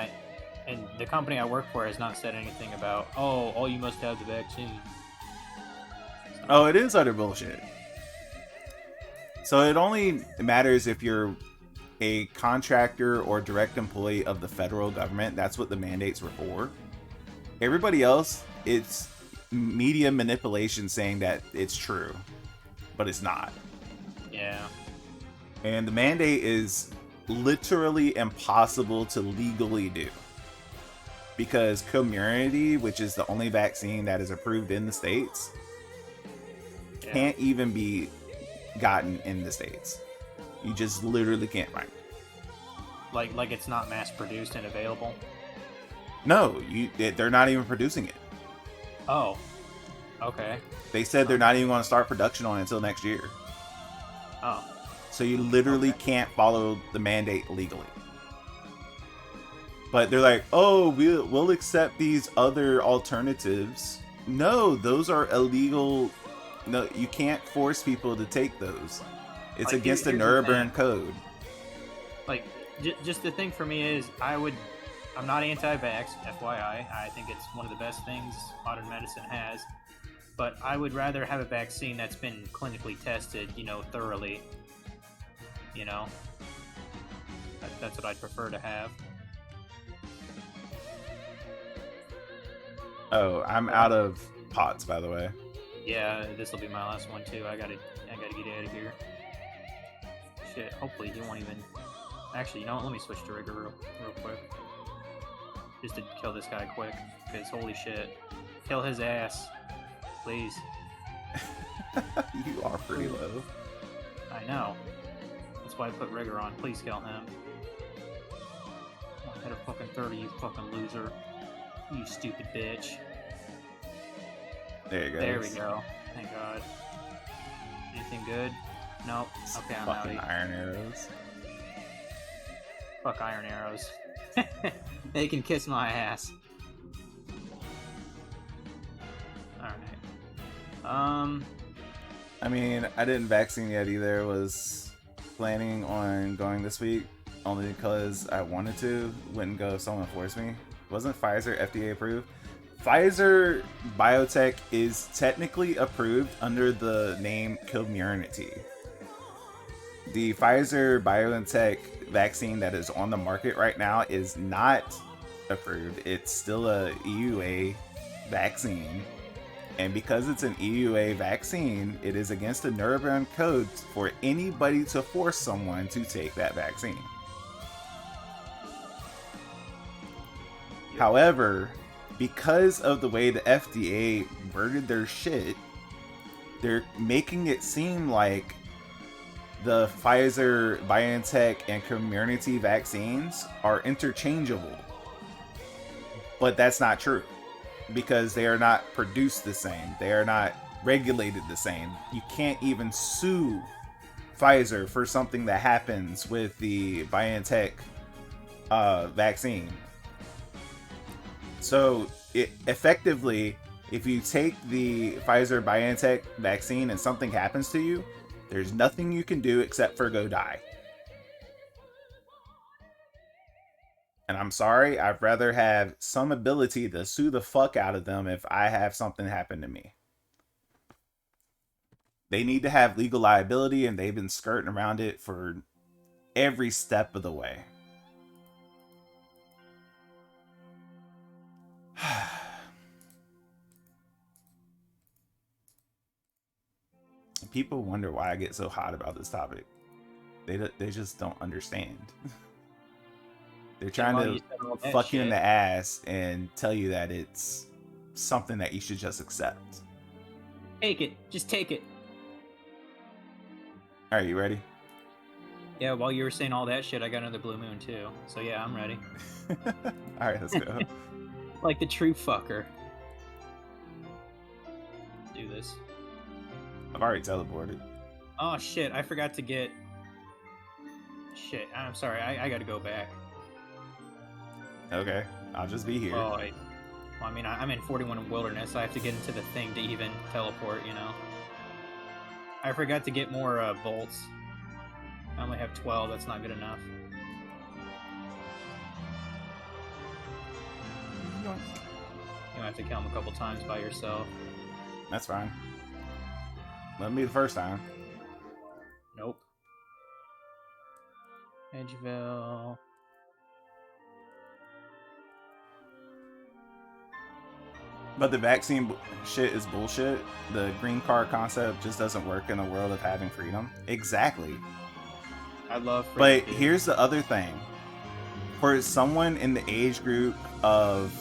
and the company I work for has not said anything about, oh, you must have the vaccine. So. Oh, it is utter bullshit. So it only matters if you're a contractor or direct employee of the federal government. That's what the mandates were for. Everybody else, it's media manipulation saying that it's true, but it's not. Yeah. And the mandate is literally impossible to legally do. Because Comirnaty, which is the only vaccine that is approved in the States, can't even be gotten in the States. You just literally can't find it. Like it's not mass produced and available? No, they're not even producing it. Oh, okay. They said they're not even going to start production on it until next year. Oh. So you literally can't follow the mandate legally. But they're like, oh, we'll accept these other alternatives. No, those are illegal. No, you can't force people to take those. It's like, against the Nuremberg Code. Like, just the thing for me is, I'm not anti-vax, FYI. I think it's one of the best things modern medicine has. But I would rather have a vaccine that's been clinically tested, thoroughly. That's what I'd prefer to have. Oh, I'm out of pots, by the way. Yeah, this will be my last one too. I gotta get out of here. Shit, hopefully he won't even. Actually, let me switch to rigor real quick. Just to kill this guy quick, because holy shit. Kill his ass. Please. You are pretty low. I know. That's why I put rigor on. Please kill him. I hit a fucking 30, you fucking loser. You stupid bitch. There you go. There we go. Thank God. Anything good? Nope. Okay, I'm out. Fucking iron arrows. Fuck iron arrows. They can kiss my ass. Alright. I mean, I didn't vaccine yet either. Was planning on going this week only because I wanted to. Wouldn't go if someone forced me. Wasn't Pfizer FDA approved? Pfizer Biotech is technically approved under the name Comirnaty. The Pfizer BioNTech vaccine that is on the market right now is not approved. It's still a EUA vaccine. And because it's an EUA vaccine, it is against the Nuremberg Code for anybody to force someone to take that vaccine. However, because of the way the FDA worded their shit, they're making it seem like the Pfizer, BioNTech, and Comirnaty vaccines are interchangeable. But that's not true, because they are not produced the same. They are not regulated the same. You can't even sue Pfizer for something that happens with the BioNTech vaccine. So effectively, if you take the Pfizer BioNTech vaccine and something happens to you, there's nothing you can do except for go die. And I'm sorry, I'd rather have some ability to sue the fuck out of them if I have something happen to me. They need to have legal liability, and they've been skirting around it for every step of the way. People wonder why I get so hot about this topic. They just don't understand. They're trying to fuck you in the ass and tell you that it's something that you should just accept. Take it. Just take it. Alright, you ready? Yeah, while you were saying all that shit, I got another blue moon too. So yeah, I'm ready. All right, let's go. Like the true fucker. Let's do this. I've already teleported. Oh shit, I forgot to get... Shit, I'm sorry, I gotta go back. Okay, I'll just be here. Oh, I mean, I'm in 41 Wilderness. I have to get into the thing to even teleport, you know? I forgot to get more bolts. I only have 12, that's not good enough. You have to kill him a couple times by yourself. That's fine. Let me the first time. Nope. Edgeville. But the vaccine shit is bullshit. The green card concept just doesn't work in a world of having freedom. Exactly. I love freedom. But here's the other thing. For someone in the age group of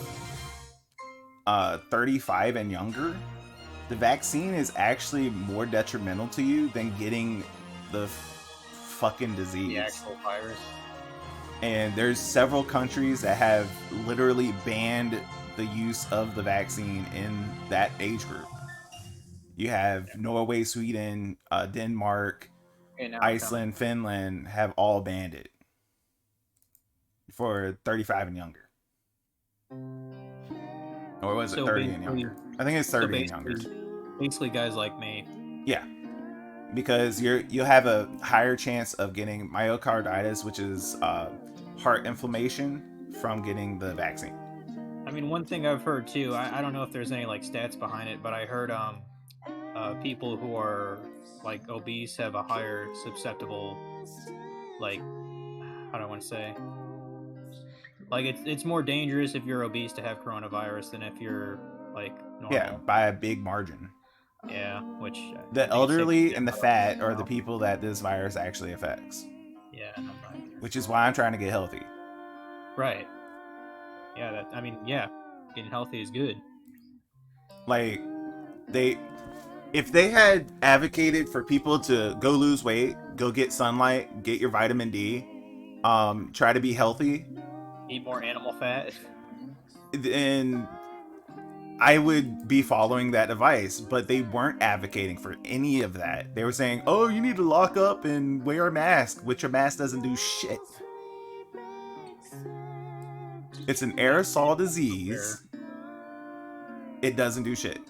35 and younger, the vaccine is actually more detrimental to you than getting the fucking disease. The actual virus. And there's several countries that have literally banned the use of the vaccine in that age group. You have Norway, Sweden, Denmark, Iceland, Finland have all banned it for 35 and younger. Or was it 30 and younger? I think it's 30 and younger. Basically guys like me. Yeah. Because you'll have a higher chance of getting myocarditis, which is heart inflammation, from getting the vaccine. I mean, one thing I've heard too, I don't know if there's any like stats behind it, but I heard people who are like obese have a higher susceptible, like, how do I want to say? Like it's more dangerous if you're obese to have coronavirus than if you're like normal. Yeah, by a big margin. Yeah, which the elderly and the fat are the people that this virus actually affects. Yeah, which is why I'm trying to get healthy. Right. Yeah, getting healthy is good. Like, if they had advocated for people to go lose weight, go get sunlight, get your vitamin D, try to be healthy, eat more animal fat, then I would be following that advice. But they weren't advocating for any of that. They were saying, oh, you need to lock up and wear a mask, which a mask doesn't do shit. It's an aerosol disease. It doesn't do shit.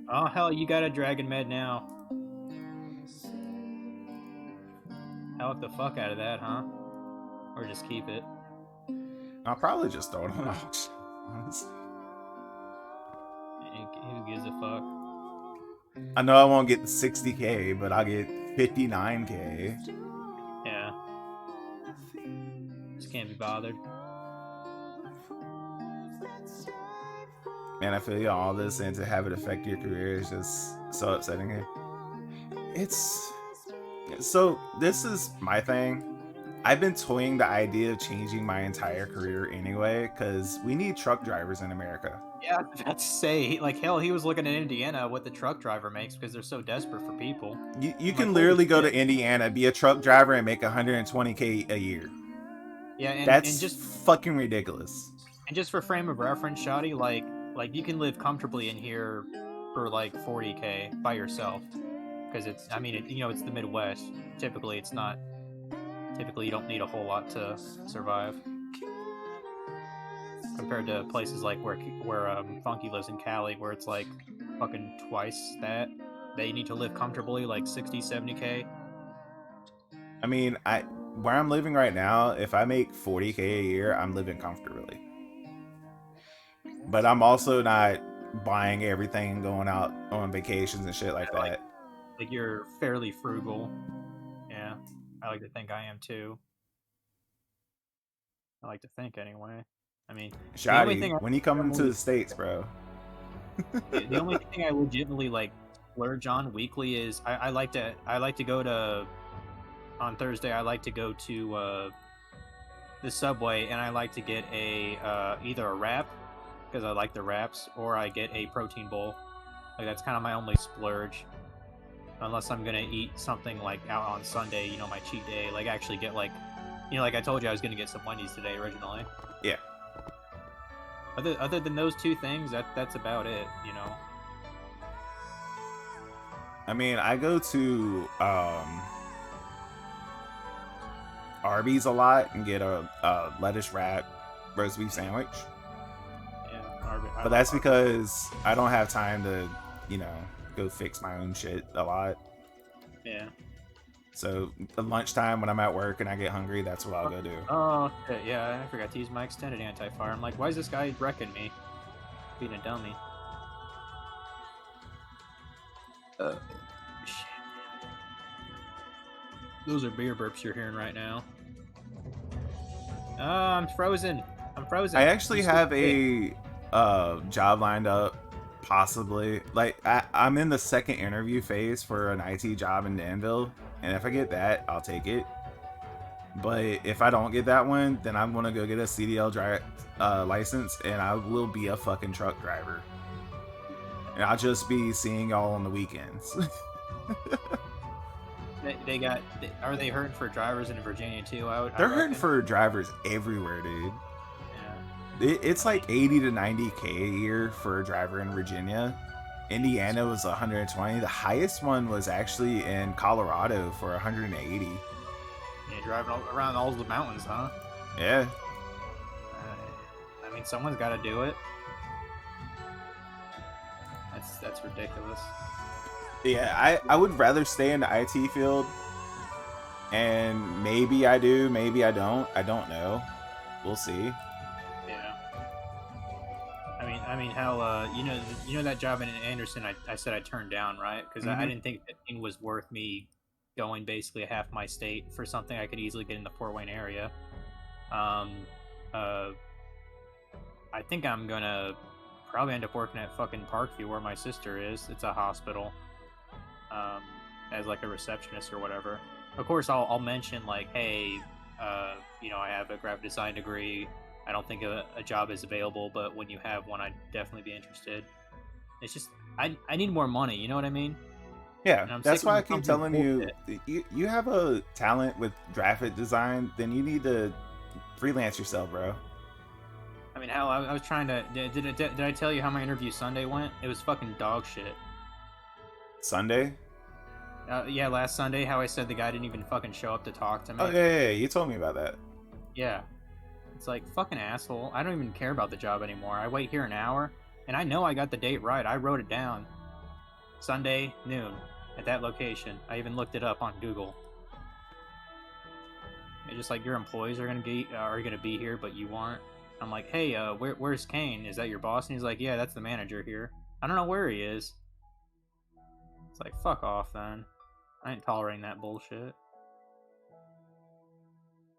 Oh, hell, you got a dragon med now. Hell, the fuck out of that, huh? Or just keep it. I'll probably just throw it on. Who gives a fuck? I know I won't get 60k, but I'll get 59k. Yeah. Just can't be bothered. Man, I feel you all this, and to have it affect your career is just so upsetting. It's so, this is my thing. I've been toying the idea of changing my entire career anyway, because we need truck drivers in America. Yeah, that's say, like, hell, he was looking at Indiana what the truck driver makes because they're so desperate for people. You can literally go to Indiana, be a truck driver, and make 120k a year. Yeah, and that's just fucking ridiculous. And just for frame of reference, Shoddy, like you can live comfortably in here for like 40k by yourself, because it's, I mean, it's the Midwest. Typically, you don't need a whole lot to survive, compared to places like where Funky lives in Cali, where it's like fucking twice that. They need to live comfortably, like 60, 70k. I mean, where I'm living right now, if I make 40k a year, I'm living comfortably. But I'm also not buying everything and going out on vacations and shit like that. Like you're fairly frugal. Yeah, I like to think I am too. I like to think anyway. I mean, Shoddy, when you come into the States, bro. The only thing I legitimately like splurge on weekly is I like to go to, on Thursday I like to go to the Subway, and I like to get either a wrap, because I like the wraps, or I get a protein bowl. Like, that's kind of my only splurge. unless I'm gonna eat something like out on Sunday, you know, my cheat day, like actually get like, you know, like I told you I was gonna get some Wendy's today originally. Yeah. Other than those two things, that's about it, you know. I mean, I go to Arby's a lot and get a lettuce wrap roast beef sandwich. Yeah, But that's because I don't have time to, you know, go fix my own shit a lot. Yeah. So at lunchtime when I'm at work and I get hungry, that's what I'll go do. Oh shit, yeah, I forgot to use my extended anti-fire. I'm like, why is this guy wrecking me? Being a dummy. Shit. Those are beer burps you're hearing right now. I'm frozen. I'm frozen. I actually have a job lined up, possibly. Like, I'm in the second interview phase for an IT job in Danville, and if I get that, I'll take it. But if I don't get that one, then I'm gonna go get a CDL license, and I will be a fucking truck driver. And I'll just be seeing y'all on the weekends. Are they hurting for drivers in Virginia too? They're hurting for drivers everywhere, dude. Yeah. It's like 80 to 90K a year for a driver in Virginia. Indiana was 120. The highest one was actually in Colorado for 180. Yeah, driving around all the mountains, huh? Yeah. I mean, someone's got to do it. That's ridiculous. Yeah, I would rather stay in the IT field, and maybe I do, maybe I don't. I don't know. We'll see. Yeah. I mean, how you know that job in Anderson, I said I turned down, right? Because I didn't think that thing was worth me going basically half my state for something I could easily get in the Fort Wayne area. I think I'm gonna probably end up working at fucking Parkview where my sister is. It's a hospital. As like a receptionist or whatever. Of course, I'll mention like, hey, you know, I have a graphic design degree. I don't think a job is available, but when you have one, I'd definitely be interested. It's just I need more money. You know what I mean? Yeah, that's why I keep telling you, you have a talent with graphic design, then you need to freelance yourself, bro. I mean, how I was trying to did I tell you how my interview Sunday went? It was fucking dog shit. Sunday? Yeah, last Sunday, how I said the guy didn't even fucking show up to talk to me. Oh, yeah, you told me about that. Yeah. It's like, fucking asshole. I don't even care about the job anymore. I wait here an hour, and I know I got the date right. I wrote it down. Sunday, noon, at that location. I even looked it up on Google. It's just like, your employees are gonna be here, but you aren't. I'm like, hey, where's Kane? Is that your boss? And he's like, yeah, that's the manager here. I don't know where he is. It's like, fuck off, then. I ain't tolerating that bullshit.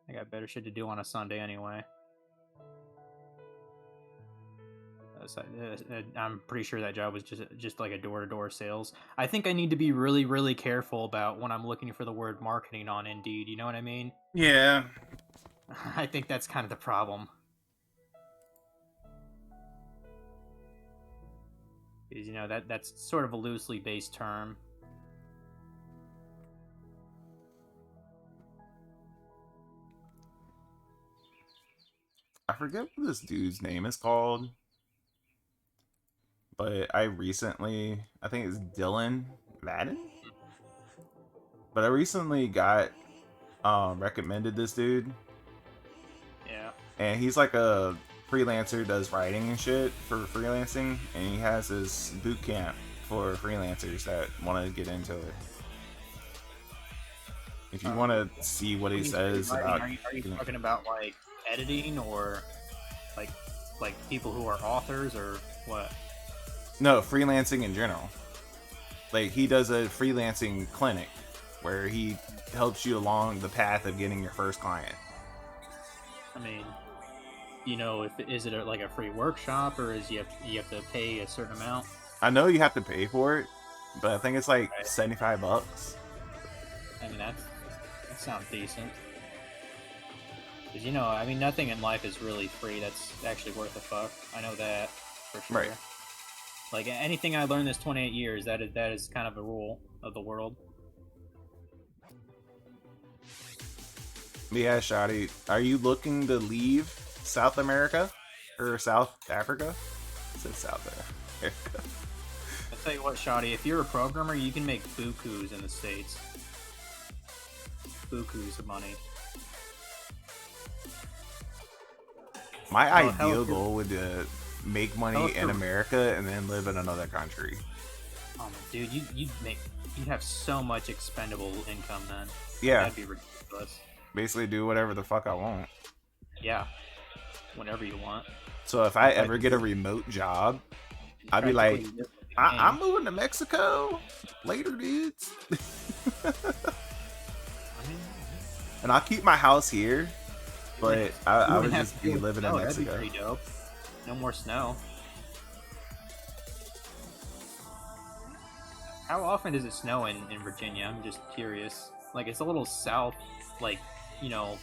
I got better shit to do on a Sunday anyway. I'm pretty sure that job was just like a door-to-door sales. I think I need to be really, really careful about when I'm looking for the word marketing on Indeed. You know what I mean? Yeah. I think that's kind of the problem. Because, you know, that's sort of a loosely based term. I forget what this dude's name is called, but I think it's Dylan Madden, but I recently got recommended this dude. Yeah. And he's like a freelancer, does writing and shit for freelancing, and he has this boot camp for freelancers that want to get into it. If you want to see what he says about, are you talking about like editing or like people who are authors or what? No, freelancing in general. Like, he does a freelancing clinic where he helps you along the path of getting your first client. I mean, you know, is it like a free workshop, or is you have to pay a certain amount? I know you have to pay for it, but I think it's like $75. I mean, that sounds decent. Because, you know, I mean, nothing in life is really free that's actually worth a fuck. I know that for sure. Right. Like, anything I learned this 28 years, that is kind of a rule. of the world. Yeah, Shotty, are you looking to leave South America or South Africa? I said South Africa. I'll tell you what, Shoddy, if you're a programmer, you can make bukus in the States. Bukus of money. My Oh, ideal goal would be to make money in America and then live in another country. Oh, dude, you'd have so much expendable income then. Yeah. That'd be ridiculous. Basically do whatever the fuck I want. Yeah. Whenever you want. So if I ever get a remote job, I'd be like, I'm moving to Mexico later, dudes. And I'll keep my house here, but I would just be living in Mexico. That'd be pretty dope. No more snow. How often does it snow in Virginia? I'm just curious. Like, it's a little south, like, you know,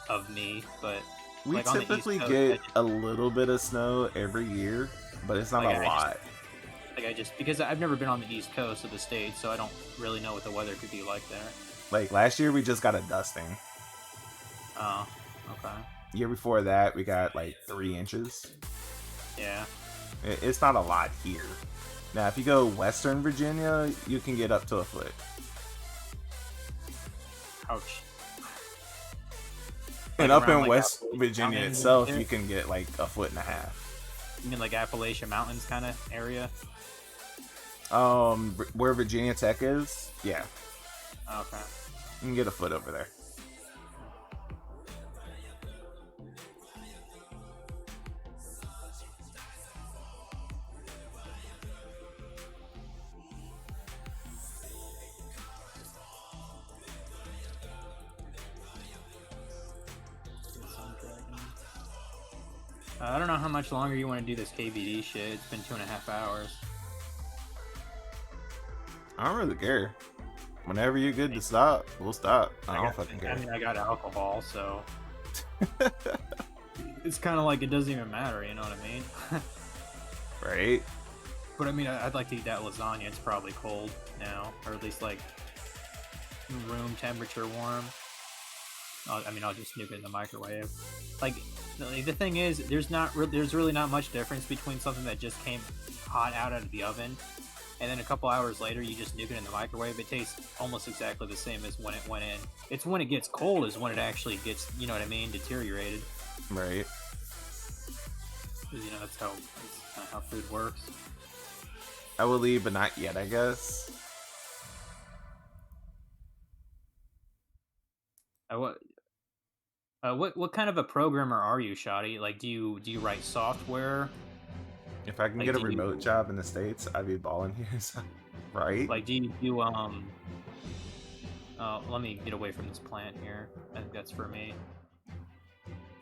of me, but we like typically get a little bit of snow every year, but it's not a lot. Because I've never been on the East Coast of the state, so I don't really know what the weather could be like there. Like last year, we just got a dusting. Oh, okay. Year before that, we got like 3 inches. Yeah. It's not a lot here. Now, if you go Western Virginia, you can get up to a foot. Ouch. And up in West Virginia itself, you can get like 1.5 feet. You mean like Appalachian Mountains kind of area? Where Virginia Tech is, yeah. Okay. You can get 1 foot over there. I don't know how much longer you want to do this KBD shit. It's been 2.5 hours. I don't really care. Whenever you're good to stop, we'll stop. I don't fucking care. I mean, I got alcohol, so it's kind of like it doesn't even matter. You know what I mean? Right. But I mean, I'd like to eat that lasagna. It's probably cold now, or at least like room temperature warm. I'll just snoop it in the microwave. Like the thing is, there's really not much difference between something that just came hot out of the oven, and then a couple hours later you just nuke it in the microwave. It tastes almost exactly the same as when it went in. It's when it gets cold is when it actually gets, you know what I mean, deteriorated. Right. You know, that's kind of how food works. I will leave, but not yet, I guess. What kind of a programmer are you, Shoddy? Like, do you write software? If I can get a remote job in the States, I'd be balling here. So, right? Like, let me get away from this plant here. I think that's for me.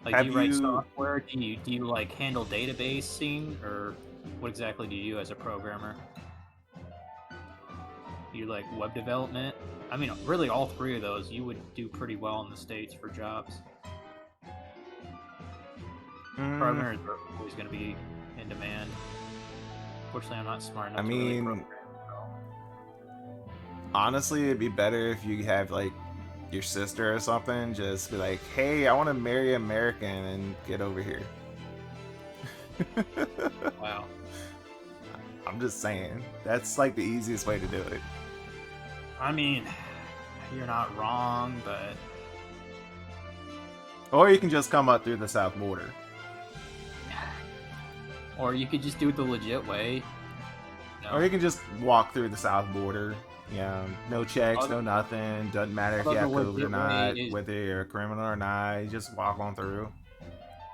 Like, do you write software? Do you like handle databasing, or what exactly do you do as a programmer? Do you like web development? I mean, really, all 3 of those you would do pretty well in the States for jobs. Programmers are always going to be in demand. Fortunately, I'm not smart enough to really program. Honestly, it'd be better if you have like your sister or something. Just be like, "Hey, I want to marry an American and get over here." Wow. I'm just saying, that's like the easiest way to do it. I mean, you're not wrong, but... Or you can just come up through the south border. Or you could just do it the legit way. No. Or you can just walk through the south border. Yeah, no checks, no nothing. Doesn't matter if you have COVID or not, whether you're a criminal or not. You just walk on through.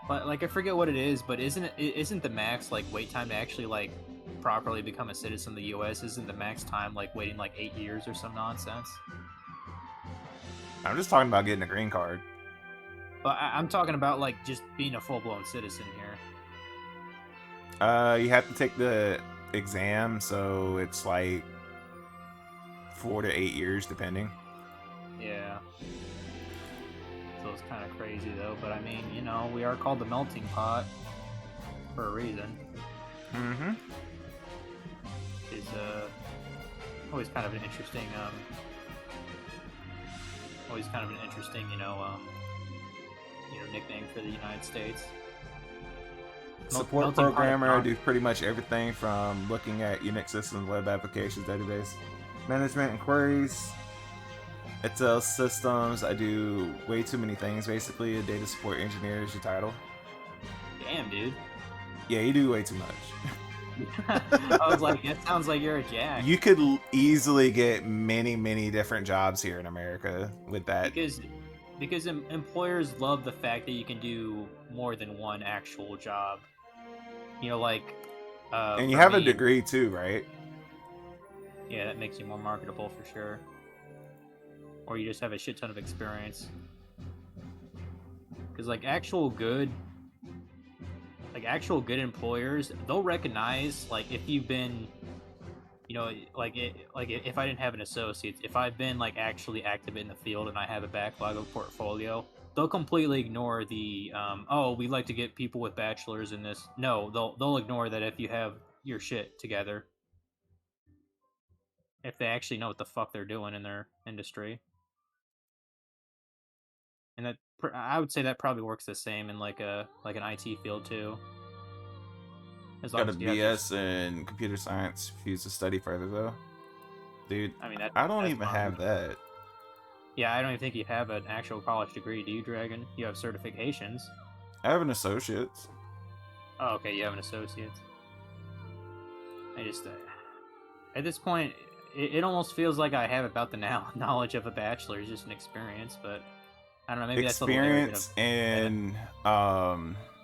But like, I forget what it is, but isn't the max like wait time to actually like properly become a citizen of the U.S. isn't the max time like waiting like 8 years or some nonsense? I'm just talking about getting a green card. But I'm talking about like just being a full-blown citizen here. You have to take the exam, so it's like 4 to 8 years, depending. Yeah. So it's kind of crazy, though. But I mean, you know, we are called the melting pot for a reason. Mm-hmm. always kind of an interesting, nickname for the United States. Support Melting pot of programmer. I dark. do pretty much everything from looking at Unix systems, web applications, database management and queries, Excel systems. I do way too many things. Basically, a data support engineer is your title. Damn, dude. Yeah, you do way too much. I was like, it sounds like you're a jack. You could easily get many different jobs here in America with that. Because employers love the fact that you can do more than one actual job. You know, like. And you have a degree too, right? Yeah, that makes you more marketable for sure. Or you just have a shit ton of experience. Because like actual good employers, they'll recognize like if you've been, if I didn't have an associate, if I've been like actually active in the field and I have a backlog of portfolio, they'll completely ignore the we like to get people with bachelors in this. No, they'll ignore that if you have your shit together. If they actually know what the fuck they're doing in their industry. And that I would say that probably works the same in like an IT field too. As long Got a as you have BS in computer science. Refuse to study further though, dude. I mean, I don't that's even fine. have that. Yeah, I don't even think you have an actual college degree, do you, Dragon? You have certifications. I have an associate's. Oh, okay, you have an associate's. I just at this point, it almost feels like I have about the knowledge of a bachelor's, just an experience, but I don't know. Maybe Experience and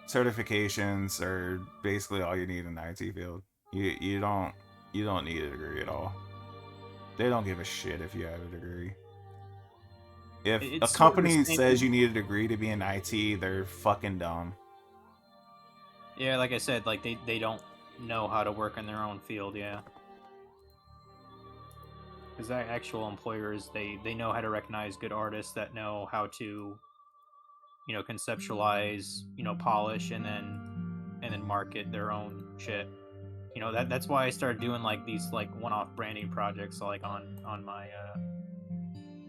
certifications are basically all you need in the IT field. You don't need a degree at all. They don't give a shit if you have a degree. If a company says you need a degree to be in IT, they're fucking dumb. Yeah, like I said, like they don't know how to work in their own field, yeah. Because actual employers, they know how to recognize good artists that know how to, conceptualize, polish, and then market their own shit. That's why I started doing like these like one-off branding projects, like on my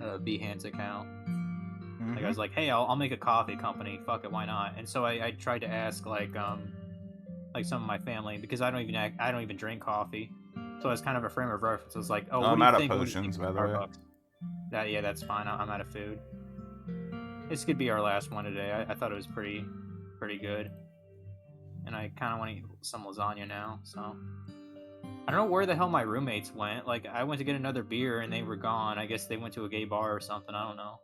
Behance account. Mm-hmm. Like I was like, hey, I'll make a coffee company. Fuck it, why not? And so I tried to ask like some of my family, because I don't even drink coffee. So it's kind of a frame of reference. I was like, oh, what do you think? I'm out of potions, by the way. Yeah, that's fine. I'm out of food. This could be our last one today. I thought it was pretty good. And I kind of want to eat some lasagna now, so. I don't know where the hell my roommates went. Like, I went to get another beer and they were gone. I guess they went to a gay bar or something. I don't know.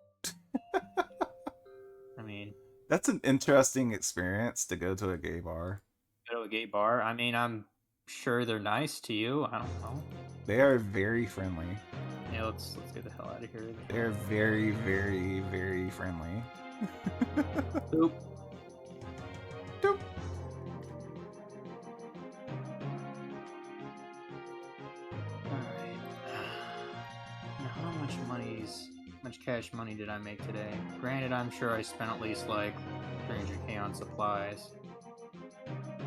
I mean... That's an interesting experience to go to a gay bar. Go to a gay bar? I mean, I'm sure they're nice to you. I don't know. They are very friendly. Yeah, let's get the hell out of here. They're very friendly. Boop. Doop. Alright. Now, how much cash money did I make today? Granted, I'm sure I spent at least like 300k on supplies.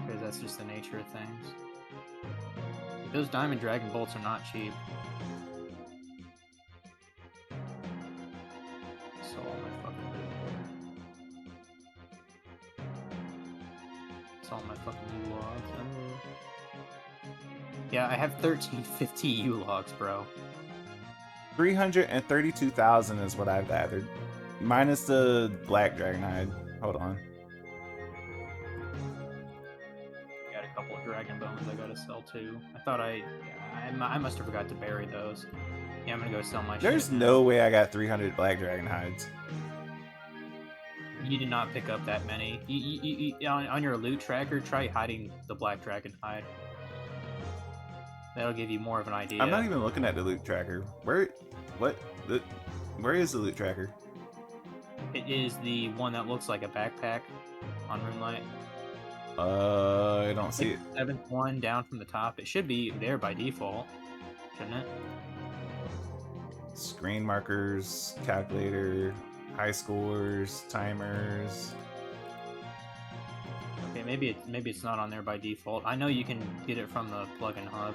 Because that's just the nature of things. Those diamond dragon bolts are not cheap. So all my fucking loot. It's all my fucking U-logs. Yeah, I have 1350 U-logs, bro. 332,000 is what I've gathered. Minus the black dragon hide. Hold on. Got a couple of dragon bones I gotta sell too. I thought I must have forgot to bury those. Yeah, I'm gonna go sell my shit. There's no way I got 300 black dragon hides. You did not pick up that many. You, on your loot tracker, try hiding the black dragon hide. That'll give you more of an idea. I'm not even looking at the loot tracker. Where is the loot tracker? It is the one that looks like a backpack on Roomlight. I don't see it. 7th one down from the top. It should be there by default, shouldn't it? Screen markers, calculator, high scores, timers. Okay, maybe it's not on there by default. I know you can get it from the plugin hub.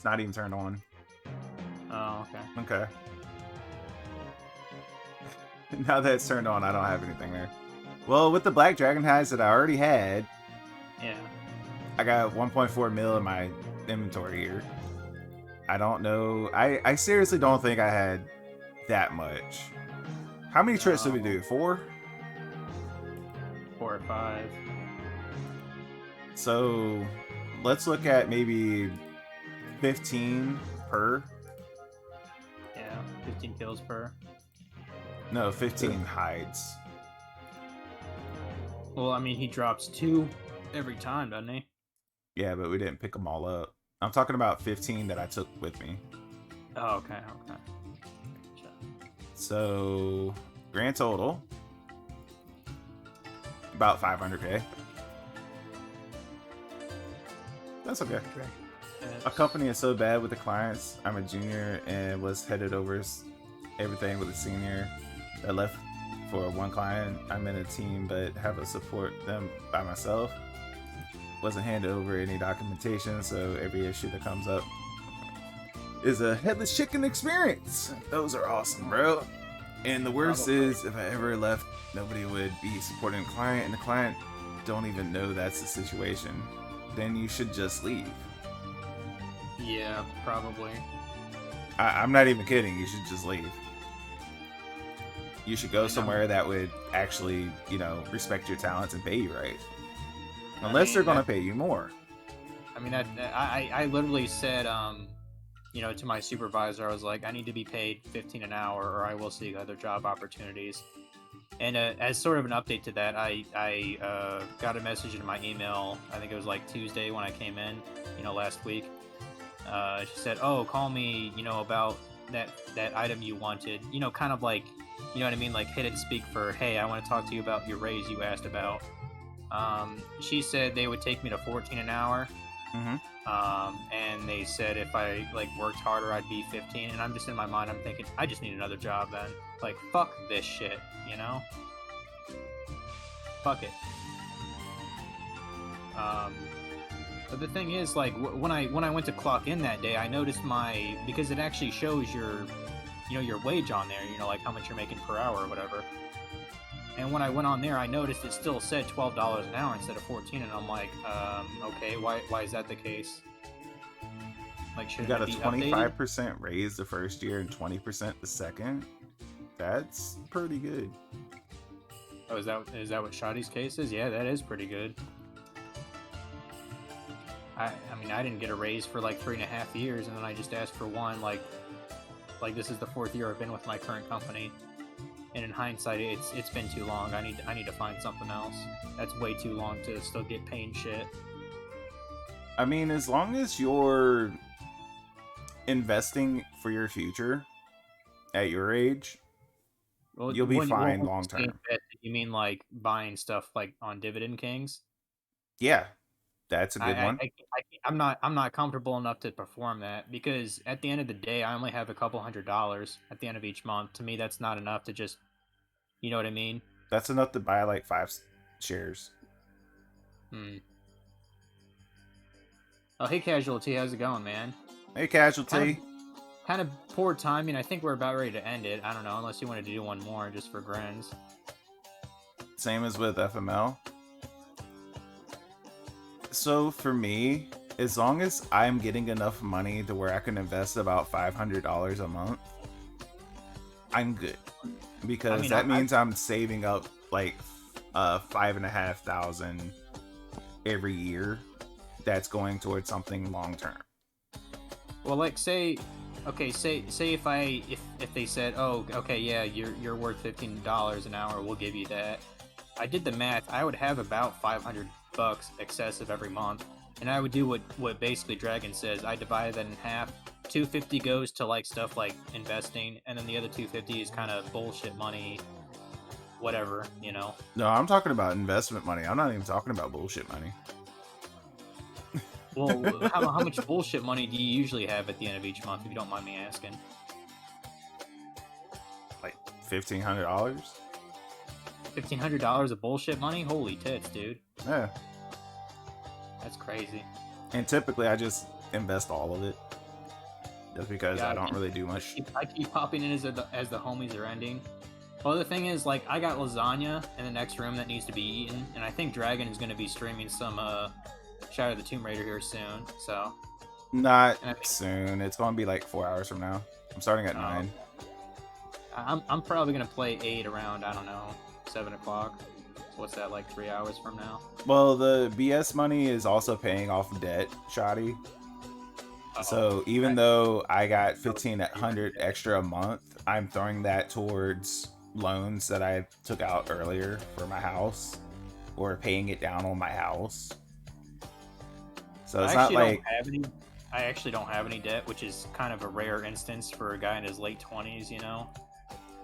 It's not even turned on. Oh, okay. Okay. Now that it's turned on, I don't have anything there. Well, with the Black Dragon hides that I already had, Yeah. I got 1.4 mil in my inventory here. I don't know. I seriously don't think I had that much. How many trips did we do? 4? 4 or 5. So let's look at maybe 15 per. Yeah, 15 kills per. No, 15 hides. Well, I mean, he drops 2 every time, doesn't he? Yeah, but we didn't pick them all up. I'm talking about 15 that I took with me. Oh, okay. So, grand total, about 500k. That's okay. A company is so bad with the clients. I'm a junior and was headed over everything with a senior that left for one client. I'm in a team but have to support them by myself. Wasn't handed over any documentation, so every issue that comes up is a headless chicken experience. Those are awesome, bro. And the worst is, if I ever left, nobody would be supporting the client, and the client don't even know that's the situation. Then you should just leave. Yeah, probably. I'm not even kidding. You should just leave. You should go somewhere that would actually, respect your talents and pay you right. Unless they're going to pay you more. I mean, I literally said, to my supervisor, I was like, I need to be paid $15 an hour or I will seek other job opportunities. And as sort of an update to that, I got a message in my email, I think it was like Tuesday when I came in, last week. She said, oh, call me, about that item you wanted. Kind of like, you know what I mean? Like hit and speak for, hey, I want to talk to you about your raise you asked about. She said they would take me to 14 an hour. Mm-hmm. And they said if I worked harder, I'd be 15. And I'm just in my mind, I'm thinking, I just need another job then. Like, fuck this shit, Fuck it. But the thing is, like, when I went to clock in that day, I noticed because it actually shows your wage on there, like how much you're making per hour or whatever. And when I went on there, I noticed it still said $12 an hour instead of 14, and I'm like, okay, why is that the case? Like, should you got it a be 25% updated? raise the first year and 20% the second. That's pretty good. Oh, is that what Shotty's case is? Yeah, that is pretty good. I mean, I didn't get a raise for like 3.5 years, and then I just asked for one. Like this is the 4th year I've been with my current company. And in hindsight, it's been too long. I need to find something else. That's way too long to still get paid shit. I mean, as long as you're investing for your future at your age, you'll be fine long term. You mean like buying stuff like on Dividend Kings? Yeah, that's a good one. I'm not comfortable enough to perform that because at the end of the day, I only have a couple $100 at the end of each month. To me, that's not enough to just, you know what I mean? That's enough to buy like 5 shares. Oh, hey Casualty, how's it going, man? Hey Casualty. Kind of poor timing. I think we're about ready to end it. I don't know, unless you wanted to do one more just for grins. Same as with FML. So for me, as long as I'm getting enough money to where I can invest about $500 a month, I'm good. Because that means I'm saving up like $5,500 every year. That's going towards something long term. Well, like say if they said, oh, okay, yeah, you're worth $15 an hour, we'll give you that. I did the math. I would have about $500 excessive every month, and I would do what basically Dragon says. I divide that in half. $250 goes to like stuff like investing, and then the other $250 is kind of bullshit money, whatever, No, I'm talking about investment money. I'm not even talking about bullshit money. Well, how much bullshit money do you usually have at the end of each month, if you don't mind me asking? Like $1,500. $1,500 of bullshit money? Holy tits, dude. Yeah. That's crazy. And typically I just invest all of it. just because I God, don't really do much. I keep popping in as the homies are ending. Well, the thing is, like, I got lasagna in the next room that needs to be eaten, and I think Dragon is going to be streaming some Shadow of the Tomb Raider here soon. So Not soon. It's gonna be like 4 hours from now. I'm starting at 9. I'm probably going to play 8 around, I don't know, 7 o'clock. So what's that, like 3 hours from now? Well, the BS money is also paying off debt, shoddy. So even though I got 1,500 extra a month, I'm throwing that towards loans that I took out earlier for my house, or paying it down on my house. So it's not like I actually don't have any debt, which is kind of a rare instance for a guy in his late 20s, you know?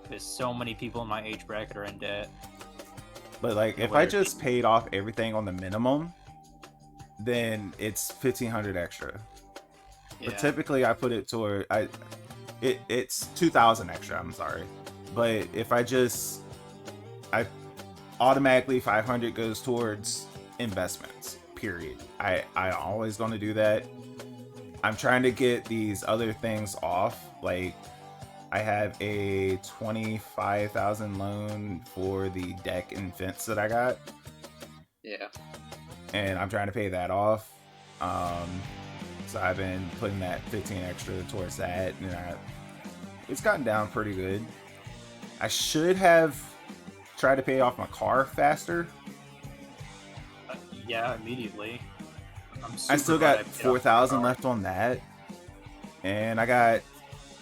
Because so many people in my age bracket are in debt. But like, if I just paid off everything on the minimum, then it's 1,500 extra. Yeah. But typically, I put it toward it's 2,000 extra. I'm sorry, but if I automatically 500 goes towards investments. Period. I always going to do that. I'm trying to get these other things off. Like, I have a 25,000 loan for the deck and fence that I got. Yeah. And I'm trying to pay that off. So I've been putting that 15 extra towards that, and it's gotten down pretty good. I should have tried to pay off my car faster. Yeah, immediately. I still got 4,000 left on that, and I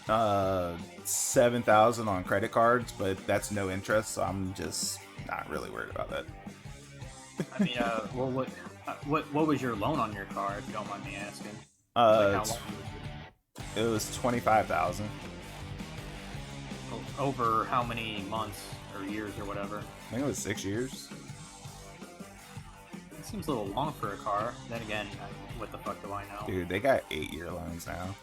got 7,000 on credit cards, but that's no interest, so I'm just not really worried about that. I mean, well, what was your loan on your car, if you don't mind me asking? It was 25,000. Over how many months or years or whatever? I think it was 6 years. It seems a little long for a car. Then again, what the fuck do I know? Dude, they got 8-year loans now.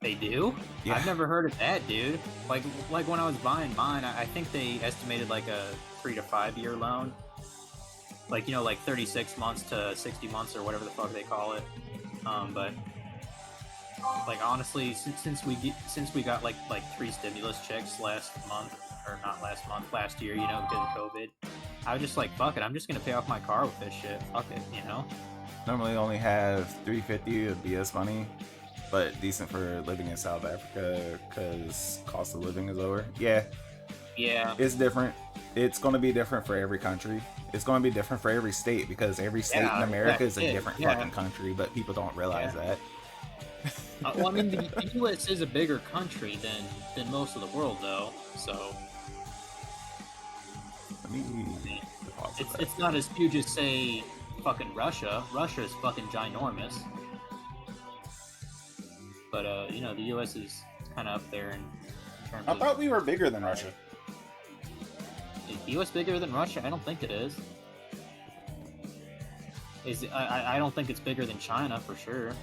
They do? Yeah. I've never heard of that, dude. Like when I was buying mine, I think they estimated like a 3 to 5 year loan. Like, you know, like 36 months to 60 months or whatever the fuck they call it. But like, honestly, since we got like 3 stimulus checks last year, you know, because of COVID, I was just like, fuck it, I'm just gonna pay off my car with this shit. Fuck it, you know. Normally only have $350 of BS money, but decent for living in South Africa because cost of living is lower. Yeah, it's different. It's going to be different for every country. It's going to be different for every state, because every state in America is a different fucking country, but people don't realize that. Well, I mean, the U.S. is a bigger country than most of the world, though, so... It's not as huge as, say, fucking Russia. Russia is fucking ginormous. But, you know, the U.S. is kind of up there in terms of... I thought we were bigger than Russia. Is the U.S. bigger than Russia? I don't think it is. I don't think it's bigger than China, for sure.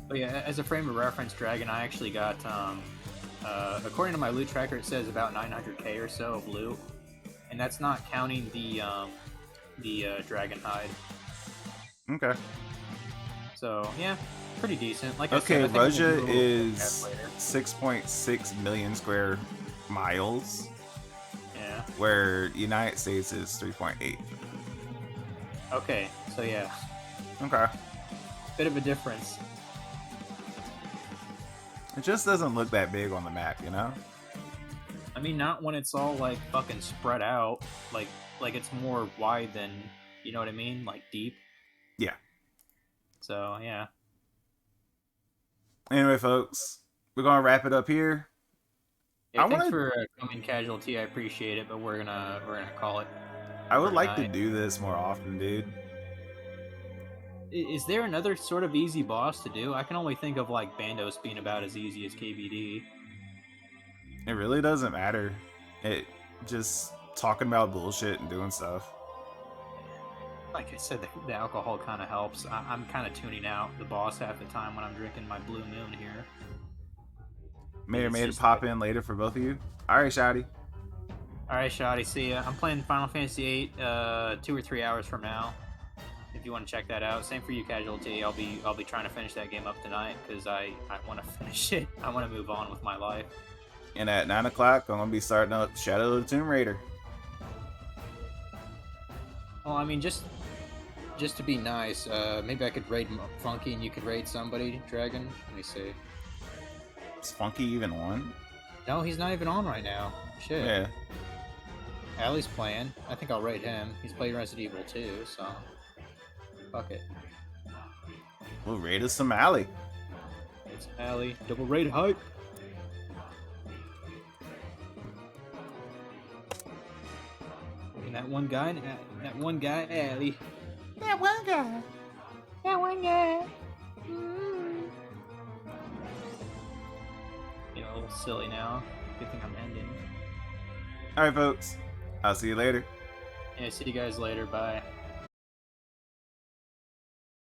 But yeah, as a frame of reference, Dragon, I actually got, according to my loot tracker, it says about 900k or so of loot. And that's not counting the dragon hide. Okay. So, yeah, pretty decent. Like okay, I said, Russia is 6.6 million square miles. Yeah. Where United States is 3.8. Okay, so yeah. Okay. Bit of a difference. It just doesn't look that big on the map, you know? I mean, not when it's all, like, fucking spread out. Like it's more wide than, you know what I mean? Like, deep. Yeah. So, yeah. Anyway, folks, we're going to wrap it up here. Yeah, thanks for coming, Casualty. I appreciate it, but we're gonna call it. I would like to do this more often, dude. Is there another sort of easy boss to do? I can only think of, like, Bandos being about as easy as KBD. It really doesn't matter. It just talking about bullshit and doing stuff. Like I said, the alcohol kind of helps. I'm kind of tuning out the boss half the time when I'm drinking my Blue Moon here. May or may it pop in later for both of you. Alright, Shoddy. Alright, Shoddy, see ya. I'm playing Final Fantasy VIII 2 or 3 hours from now. If if you want to check that out. Same for you, Casualty. I'll be trying to finish that game up tonight because I want to finish it. I want to move on with my life. And at 9 o'clock, I'm gonna be starting up Shadow of the Tomb Raider. Well, I mean, just to be nice, maybe I could raid Funky and you could raid somebody, Dragon. Let me see. Is Funky even on? No, he's not even on right now. Shit. Yeah. Allie's playing. I think I'll raid him. He's playing Resident Evil 2, so fuck it. We'll raid us some Alley. It's Allie. Double raid hype. And that one guy, Allie. That one guy. You know, a little silly now. Good thing I'm ending. Alright, folks. I'll see you later. Yeah, see you guys later. Bye.